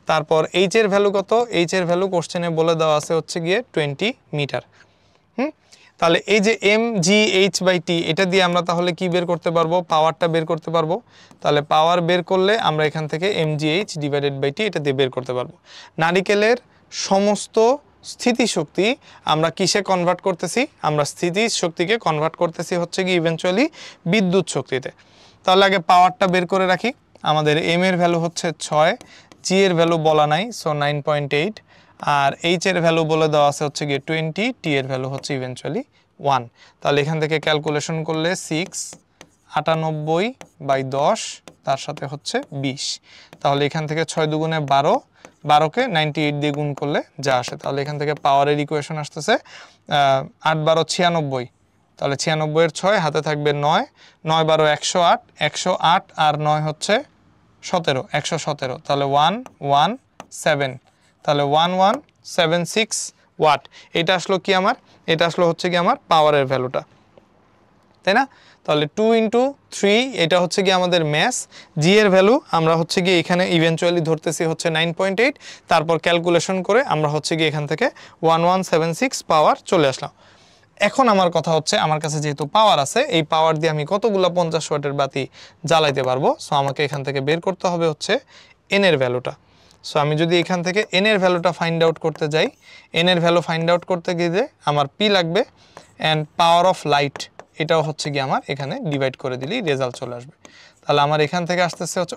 তারপর এইচ এর ভ্যালু কত? এইচ এর ভ্যালু কোশ্চেনে বলে দেওয়া আছে হচ্ছে গিয়ে 20 মিটার। তাহলে এই যে mgh/t, এটা দিয়ে আমরা তাহলে কি বের করতে পারবো? পাওয়ারটা বের করতে পারবো। তাহলে পাওয়ার বের করলে আমরা এখান থেকে mgh/t এটা দিয়ে বের করতে পারবো। নারিকেলের সমস্ত স্থিতিশক্তি আমরা কিসে কনভার্ট করতেছি? আমরা স্থিতিশক্তিকে কনভার্ট করতেছি হচ্ছে কি ইভেনচুয়ালি বিদ্যুৎ শক্তিতে। তাহলে আগে পাওয়ারটা বের করে রাখি। আমাদের m এর ভ্যালু হচ্ছে 6, g এর ভ্যালু বলা নাই, সো 9.8, আর h এর ভ্যালু বলে দেওয়া আছে হচ্ছে গিয়ে 20, t এর ভ্যালু হচ্ছে ইভেনচুয়ালি 1। তাহলে এখান থেকে ক্যালকুলেশন করলে 698/10 তার সাথে হচ্ছে 20, তাহলে এখান থেকে 6 দুগুণে 12, 12কে 98 দিয়ে গুণ করলে যা আসে, তাহলে এখান থেকে পাওয়ারের ইকুয়েশন আসতেছে 8 12 96, তাহলে 96 এর 6 হাতে থাকবে 9, 9 12 108, 108 আর 9 হচ্ছে 17, 117, তাহলে 117, তাহলে 1176 ওয়াট। এটা আসলো কি আমার? এটা আসলো হচ্ছে কি আমার পাওয়ারের ভ্যালুটা, তাই না? তাহলে 2 × 3 এটা হচ্ছে কি আমাদের ম্যাস। জি এর ভ্যালু আমরা হচ্ছে কি এখানে ইভেনচুয়ালি ধরতেছি হচ্ছে 9.8, তারপর ক্যালকুলেশন করে আমরা হচ্ছে কি এখান থেকে 1176 পাওয়ার চলে আসলাম। এখন আমার কথা হচ্ছে, আমার কাছে যেহেতু পাওয়ার আছে, এই পাওয়ার দিয়ে আমি কতগুলো 50 ওয়াটের বাতি জ্বালাইতে পারবো? সো আমাকে এখান থেকে বের করতে হবে হচ্ছে এন এর ভ্যালুটা। সো আমি যদি এখান থেকে এন এর ভ্যালুটা ফাইন্ড আউট করতে যাই, এন এর ভ্যালু ফাইন্ড আউট করতে গিয়ে আমার পি লাগবে, অ্যান্ড পাওয়ার অফ লাইট এটাও হচ্ছে কি আমার এখানে ডিভাইড করে দিলেই রেজাল্ট চলে আসবে। তাহলে আমার এখান থেকে আসতেছে হচ্ছে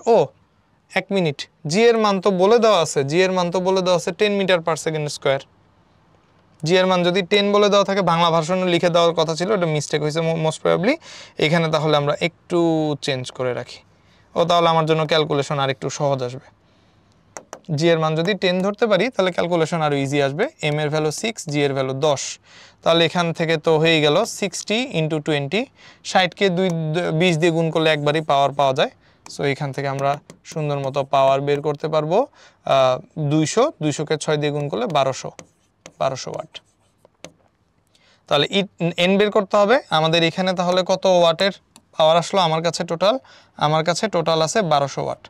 1 মিনিট, জি এর মান তো বলে দেওয়া আছে, জি এর মান তো বলে দেওয়া আছে 10 মিটার পার সেকেন্ড স্কোয়ার। জি এর মান যদি 10 বলে দেওয়া থাকে, বাংলা ভার্সনে লিখে দেওয়ার কথা ছিল, এটা মিস্টেক হয়েছে মোস্ট প্রবাবলি। এখানে তাহলে আমরা একটু চেঞ্জ করে রাখি, তাহলে আমার জন্য ক্যালকুলেশন আর একটু সহজ আসবে। জি এর মান যদি 10 ধরতে পারি তাহলে ক্যালকুলেশন আরও ইজি আসবে। এম এর ভ্যালু 6, জি এর ভ্যালু 10, তাহলে এখান থেকে তো হয়ে গেল 60 × 20, 60কে 20 দিয়ে গুণ করলে একবারই পাওয়ার পাওয়া যায়। সো এখান থেকে আমরা সুন্দর মতো পাওয়ার বের করতে পারবো 200কে 6 দিয়ে গুণ করলে 1200 ওয়াট। তাহলে এন বের করতে হবে আমাদের এখানে। তাহলে কত ওয়াটের পাওয়ার আসলো আমার কাছে? টোটাল আছে 1200 ওয়াট।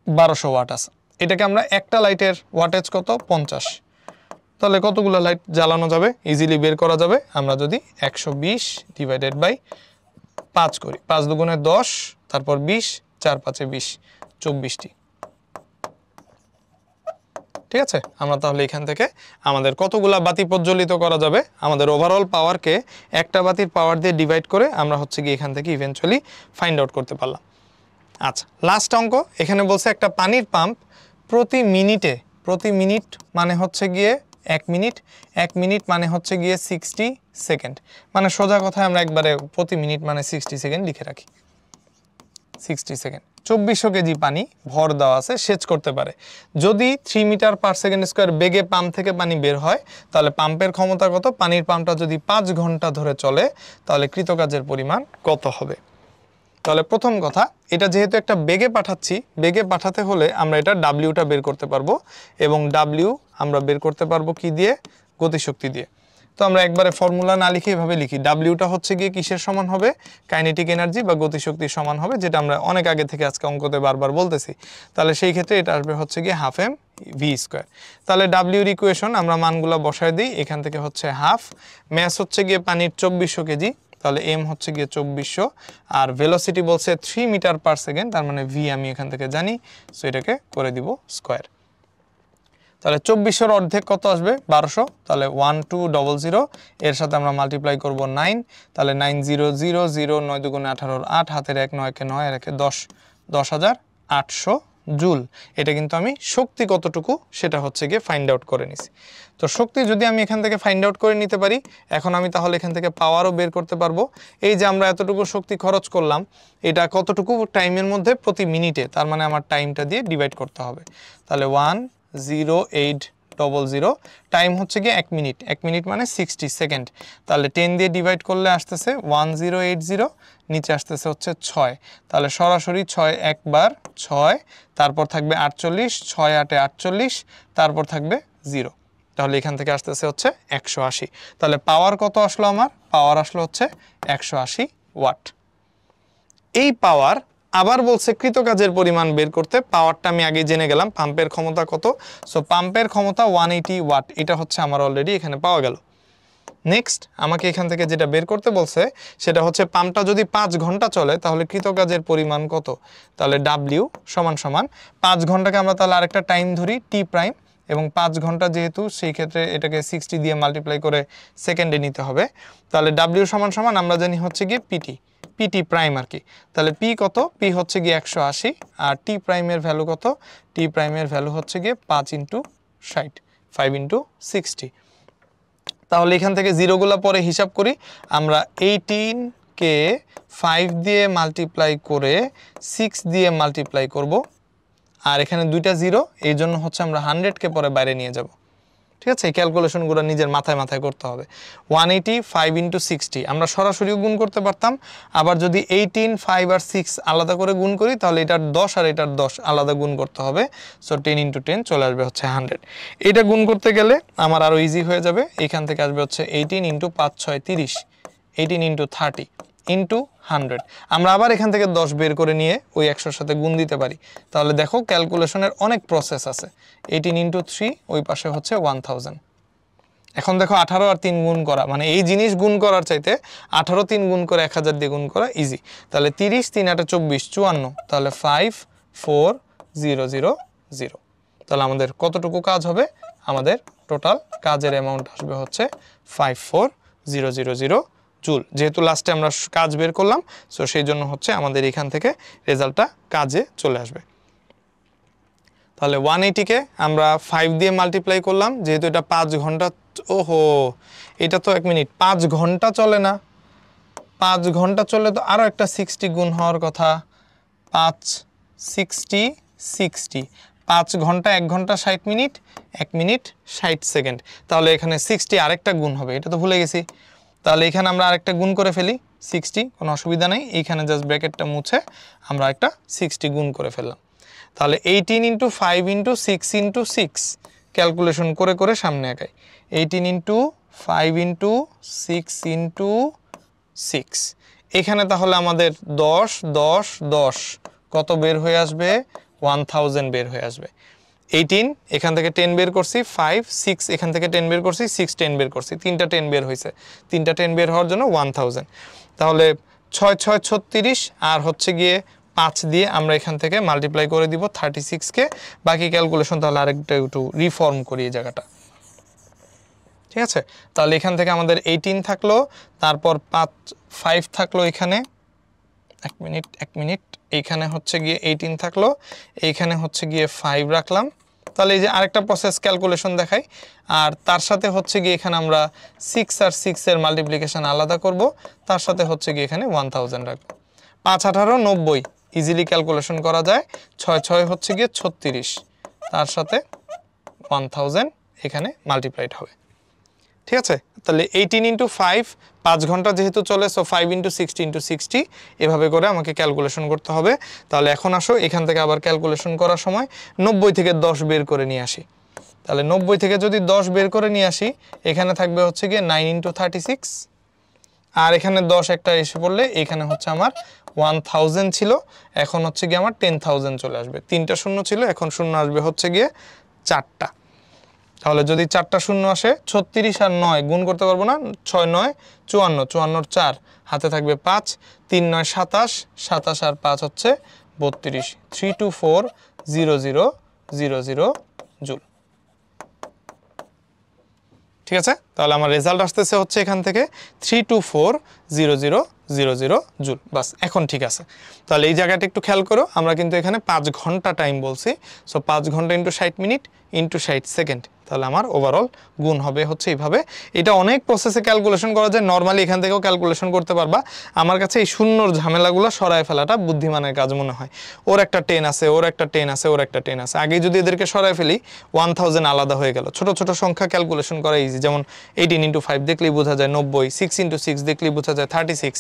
1200 ওয়াট আছে। এটাকে আমরা একটা লাইটের ওয়াটেজ কত? 50। তাহলে কতগুলো লাইট জ্বালানো যাবে? ইজিলি বের করা যাবে আমরা যদি 120 / 5 করি। 5 দুগুণে 10, তারপর 20, 4 5 20, 24টি। ঠিক আছে, আমরা তাহলে এখান থেকে আমাদের কতগুলা বাতি প্রজ্বলিত করা যাবে, আমাদের ওভারঅল পাওয়ারকে একটা বাতির পাওয়ার দিয়ে ডিভাইড করে আমরা হচ্ছে কি এখান থেকে ইভেনচুয়ালি ফাইন্ড আউট করতে পারলাম। আচ্ছা, লাস্ট অঙ্ক এখানে বলছে একটা পানির পাম্প প্রতি মিনিট মানে হচ্ছে গিয়ে 1 মিনিট, 1 মিনিট মানে হচ্ছে গিয়ে 60 সেকেন্ড, মানে সোজা কথায় আমরা একবারে প্রতি মিনিট মানে 60 সেকেন্ড লিখে রাখি। 60 সেকেন্ড 2400 কেজি পানি ভর দেওয়া আছে, সেচ করতে পারে। যদি 3 মিটার পার সেকেন্ড স্কোয়ার বেগে পাম্প থেকে পানি বের হয়, তাহলে পাম্পের ক্ষমতা কত? পানির পাম্পটা যদি 5 ঘন্টা ধরে চলে, তাহলে কৃতকাজের পরিমাণ কত হবে? তাহলে প্রথম কথা, এটা যেহেতু একটা বেগে পাঠাচ্ছি, বেগে পাঠাতে হলে আমরা এটা ডাব্লিউটা বের করতে পারবো, এবং ডাব্লিউ আমরা বের করতে পারবো কি দিয়ে? গতিশক্তি দিয়ে। তো আমরা একবারে ফর্মুলা না লিখে এভাবে লিখি, ডাব্লিউটা হচ্ছে গিয়ে কিসের সমান হবে? কাইনেটিক এনার্জি বা গতিশক্তির সমান হবে, যেটা আমরা অনেক আগে থেকে আজকে অঙ্কতে বারবার বলতেছি। তাহলে সেই ক্ষেত্রে এটা আসবে হচ্ছে গিয়ে হাফ এম ভি স্কোয়ার। তাহলে ডাব্লিউর ইকুয়েশন আমরা মানগুলো বসায় দিই, এখান থেকে হচ্ছে হাফ, ম্যাস হচ্ছে গিয়ে পানির 2400 কেজি, তাহলে এম হচ্ছে গিয়ে 2400, আর ভেলোসিটি বলছে 3 মিটার পার সেকেন্ড, তার মানে ভি আমি এখান থেকে জানি, সো এটাকে করে দিব স্কোয়ার। তাহলে 2400 অর্ধেক কত আসবে? 1200, তাহলে 1200, এর সাথে আমরা মাল্টিপ্লাই করব 9, তাহলে 9000, 9 দুগুণে 18, 8 হাতের 1, 9 কে 9 আর 1 10, 10,800 জুল। এটা কিন্তু আমি শক্তি কতটুকু সেটা হচ্ছে গিয়ে ফাইন্ড আউট করে নিছি। তো শক্তি যদি আমি এখান থেকে ফাইন্ড আউট করে নিতে পারি, এখন আমি তাহলে এখান থেকে পাওয়ারও বের করতে পারবো। এই যে আমরা এতটুকু শক্তি খরচ করলাম, এটা কতটুকু টাইমের মধ্যে? প্রতি মিনিটে, তার মানে আমার টাইমটা দিয়ে ডিভাইড করতে হবে। তাহলে 10800, টাইম হচ্ছে গিয়ে 1 মিনিট, 1 মিনিট মানে 60 সেকেন্ড, তাহলে 10 দিয়ে ডিভাইড করলে আসতেছে 1080, নিচে আসতেছে হচ্ছে 6, তাহলে সরাসরি 6 একবার 6, তারপর থাকবে 48, 6 8 48, তারপর থাকবে 0, তাহলে এখান থেকে আসতেছে হচ্ছে 180। তাহলে পাওয়ার কত আসলো? আমার পাওয়ার আসলো হচ্ছে 180 ওয়াট। এই পাওয়ার আবার বলছে কৃতকাজের পরিমাণ বের করতে, পাওয়ারটা আমি আগে জেনে গেলাম, পাম্পের ক্ষমতা কত, সো পাম্পের ক্ষমতা 180 ওয়াট, এটা হচ্ছে আমার অলরেডি এখানে পাওয়া গেল। নেক্সট আমাকে এখান থেকে যেটা বের করতে বলছে সেটা হচ্ছে পাম্পটা যদি 5 ঘন্টা চলে তাহলে কৃতকাজের পরিমাণ কত? তাহলে ডাব্লিউ সমান সমান 5 ঘন্টাকে আমরা তাহলে আরেকটা টাইম ধরি টি প্রাইম, এবং 5 ঘন্টা যেহেতু সেই ক্ষেত্রে এটাকে 60 দিয়ে মাল্টিপ্লাই করে সেকেন্ডে নিতে হবে, তাহলে ডাব্লিউ সমান সমান আমরা জানি হচ্ছে গিয়ে পিটি প্রাইম আর কি। তাহলে পি কত? পি হচ্ছে গিয়ে 180, আর টি প্রাইমের ভ্যালু কত? টি প্রাইমের ভ্যালু হচ্ছে গিয়ে 5 × 60, 5 × 60। তাহলে এখান থেকে জিরোগুলো পরে হিসাব করি, আমরা 18কে 5 দিয়ে মাল্টিপ্লাই করে 6 দিয়ে মাল্টিপ্লাই করব, আর এখানে দুইটা জিরো, এই জন্য হচ্ছে আমরা 100কে পরে বাইরে নিয়ে যাব। ঠিক আছে, এই ক্যালকুলেশনগুলো নিজের মাথায় মাথায় করতে হবে। 180 5 × 60 আমরা সরাসরিও গুণ করতে পারতাম, আবার যদি 18, 5 আর 6 আলাদা করে গুণ করি তাহলে এটার 10 আর এটার 10 আলাদা গুণ করতে হবে, সো 10 × 10 চলে আসবে হচ্ছে 100। এটা গুণ করতে গেলে আমার আরও ইজি হয়ে যাবে, এখান থেকে আসবে হচ্ছে 18 × 5 6 30, 18 × 30 × 100। আমরা আবার এখান থেকে 10 বের করে নিয়ে ওই 100-র সাথে গুণ দিতে পারি। তাহলে দেখো ক্যালকুলেশনের অনেক প্রসেস আছে। 18 × 3 ওই পাশে হচ্ছে 1000। এখন দেখো 18 আর 3 গুণ করা, মানে এই জিনিস গুণ করার চাইতে 18 3 গুণ করে 1000 দিয়ে গুণ করা ইজি। তাহলে 30 3 8 24 54, তাহলে 54000। তাহলে আমাদের কতটুকু কাজ হবে? আমাদের টোটাল কাজের অ্যামাউন্ট আসবে হচ্ছে 54000 জুল। যেহেতু লাস্টে আমরা কাজ বের করলাম, সো সেই জন্য হচ্ছে আমাদের এখান থেকে রেজাল্টটা কাজে চলে আসবে। তাহলে 180কে আমরা 5 দিয়ে মাল্টিপ্লাই করলাম, যেহেতু এটা 5 ঘন্টা, ওহো এটা তো 1 মিনিট, 5 ঘন্টা চলে না, 5 ঘন্টা চলে তো আরও একটা 60 গুণ হওয়ার কথা, 5 60 60, 5 ঘন্টা 1 ঘন্টা 60 মিনিট, 1 মিনিট 60 সেকেন্ড, তাহলে এখানে 60 আরেকটা গুণ হবে, এটা তো ভুলে গেছি। তাহলে এখানে আমরা আরেকটা গুণ করে ফেলি 60, কোনো অসুবিধা নেই, এইখানে জাস্ট ব্র্যাকেটটা মুছে আমরা একটা 60 গুণ করে ফেললাম। তাহলে 18 × 5 × 6 × 6 ক্যালকুলেশন করে করে সামনে আগাই, 18 × 5 × 6 × 6, এখানে তাহলে আমাদের 10 10 10 কত বের হয়ে আসবে? 1000 বের হয়ে আসবে। 18 এখান থেকে 10 বের করছি, 5 6 এখান থেকে 10 বের করছি, 6 10 বের করছি, তিনটা 10 বের হয়েছে, তিনটা 10 বের হওয়ার জন্য 1000। তাহলে 6 6 36, আর হচ্ছে গিয়ে 5 দিয়ে আমরা এখান থেকে মাল্টিপ্লাই করে দিব 36কে। বাকি ক্যালকুলেশন তাহলে আরেকটা একটু রিফর্ম করি এই জায়গাটা, ঠিক আছে। তাহলে এখান থেকে আমাদের 18 থাকলো, তারপর 5 থাকলো এখানে, 1 মিনিট, এইখানে হচ্ছে গিয়ে 18 থাকলো, এইখানে হচ্ছে গিয়ে 5 রাখলাম। তাহলে এই যে আরেকটা প্রসেস ক্যালকুলেশন দেখাই, আর তার সাথে হচ্ছে গিয়ে এখানে আমরা 6 আর 6 এর মাল্টিপ্লিকেশন আলাদা করব, তার সাথে হচ্ছে গিয়ে এখানে 1000 রাখবো। 5 18 90 ইজিলি ক্যালকুলেশন করা যায়, 6 6 হচ্ছে গিয়ে 36, তার সাথে 1000 এখানে মাল্টিপ্লাইড হবে, ঠিক আছে, তাহলে 18 ইন্টু 5 5 ঘন্টা যেহেতু চলে, সো 5 ইন্টু 60 ইন্টু 60 এভাবে করে আমাকে ক্যালকুলেশন করতে হবে। তাহলে এখন আসো এখান থেকে আবার ক্যালকুলেশন করার সময় 90 থেকে 10 বের করে নিয়ে আসি। তাহলে 90 থেকে যদি 10 বের করে নিয়ে আসি, এখানে থাকবে হচ্ছে গিয়ে 9 ইন্টু 36, আর এখানে 10 একটা এসে পড়লে এখানে হচ্ছে আমার 1000 ছিল, এখন হচ্ছে গিয়ে আমার 10000 চলে আসবে। 3টা শূন্য ছিল, এখন শূন্য আসবে হচ্ছে গিয়ে 4টা। তাহলে যদি 4টা শূন্য আসে, 36 আর 9 গুণ করতে পারবো না, 6 9 54, 54 4 হাতে থাকবে 5, 3 9 27, 27 আর 5 হচ্ছে 32, 3240000 জুল। ঠিক আছে, তাহলে আমার রেজাল্ট আসতেছে হচ্ছে এখান থেকে 3240000 জুল। বাস, এখন ঠিক আছে। তাহলে এই জায়গাটা একটু খেয়াল করো, আমরা কিন্তু এখানে 5 ঘন্টা টাইম বলছি, সো 5 ঘন্টা ইন্টু 60 মিনিট ইন্টু 60 সেকেন্ড, তাহলে আমার ওভারঅল গুণ হবে হচ্ছে এইভাবে। এটা অনেক প্রসেসে ক্যালকুলেশন করা যায়, নর্মালি এখান থেকেও ক্যালকুলেশন করতে পারবা। আমার কাছে এই শূন্যর ঝামেলাগুলো সরায় ফেলাটা বুদ্ধিমানের কাজ মনে হয়। ওর একটা 10 আছে, ওর একটা 10 আছে, ওর একটা 10 আছে, আগে যদি এদেরকে সরায় ফেলি 1000 আলাদা হয়ে গেল। ছোট ছোট সংখ্যা ক্যালকুলেশন করা ইজি, যেমন 18 ইন্টু 5 দেখলেই বোঝা যায় 90, 6 ইন্টু 6 দেখলেই বোঝা যায় 36।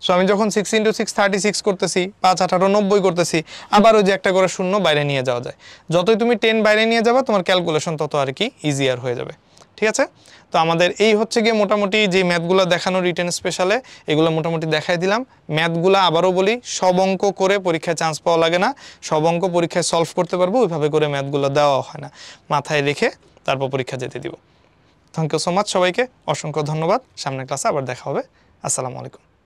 সো আমি যখন 6 ইন্টু 6 36 করতেছি, 5 18 90 করতেছি, আবার ওই যে একটা করে শূন্য বাইরে নিয়ে যাওয়া যায়। যতই তুমি 10 বাইরে নিয়ে যাবা, তোমার ক্যালকুলেশন তত আর কি ইজিয়ার হয়ে যাবে। ঠিক আছে, তো আমাদের এই হচ্ছে গিয়ে মোটামুটি যে ম্যাথগুলো দেখানো রিটেন স্পেশালে, এগুলো মোটামুটি দেখাই দিলাম। ম্যাথগুলো আবারও বলি, সব অঙ্ক করে পরীক্ষায় চান্স পাওয়া লাগে না, সব অঙ্ক পরীক্ষায় সলভ করতে পারবো, ওইভাবে করে ম্যাথগুলো দেওয়া হয় না, মাথায় রেখে তারপর পরীক্ষা যেতে দিব। থ্যাংক ইউ সো মাচ সবাইকে, অসংখ্য ধন্যবাদ। সামনের ক্লাসে আবার দেখা হবে। আসসালামু আলাইকুম।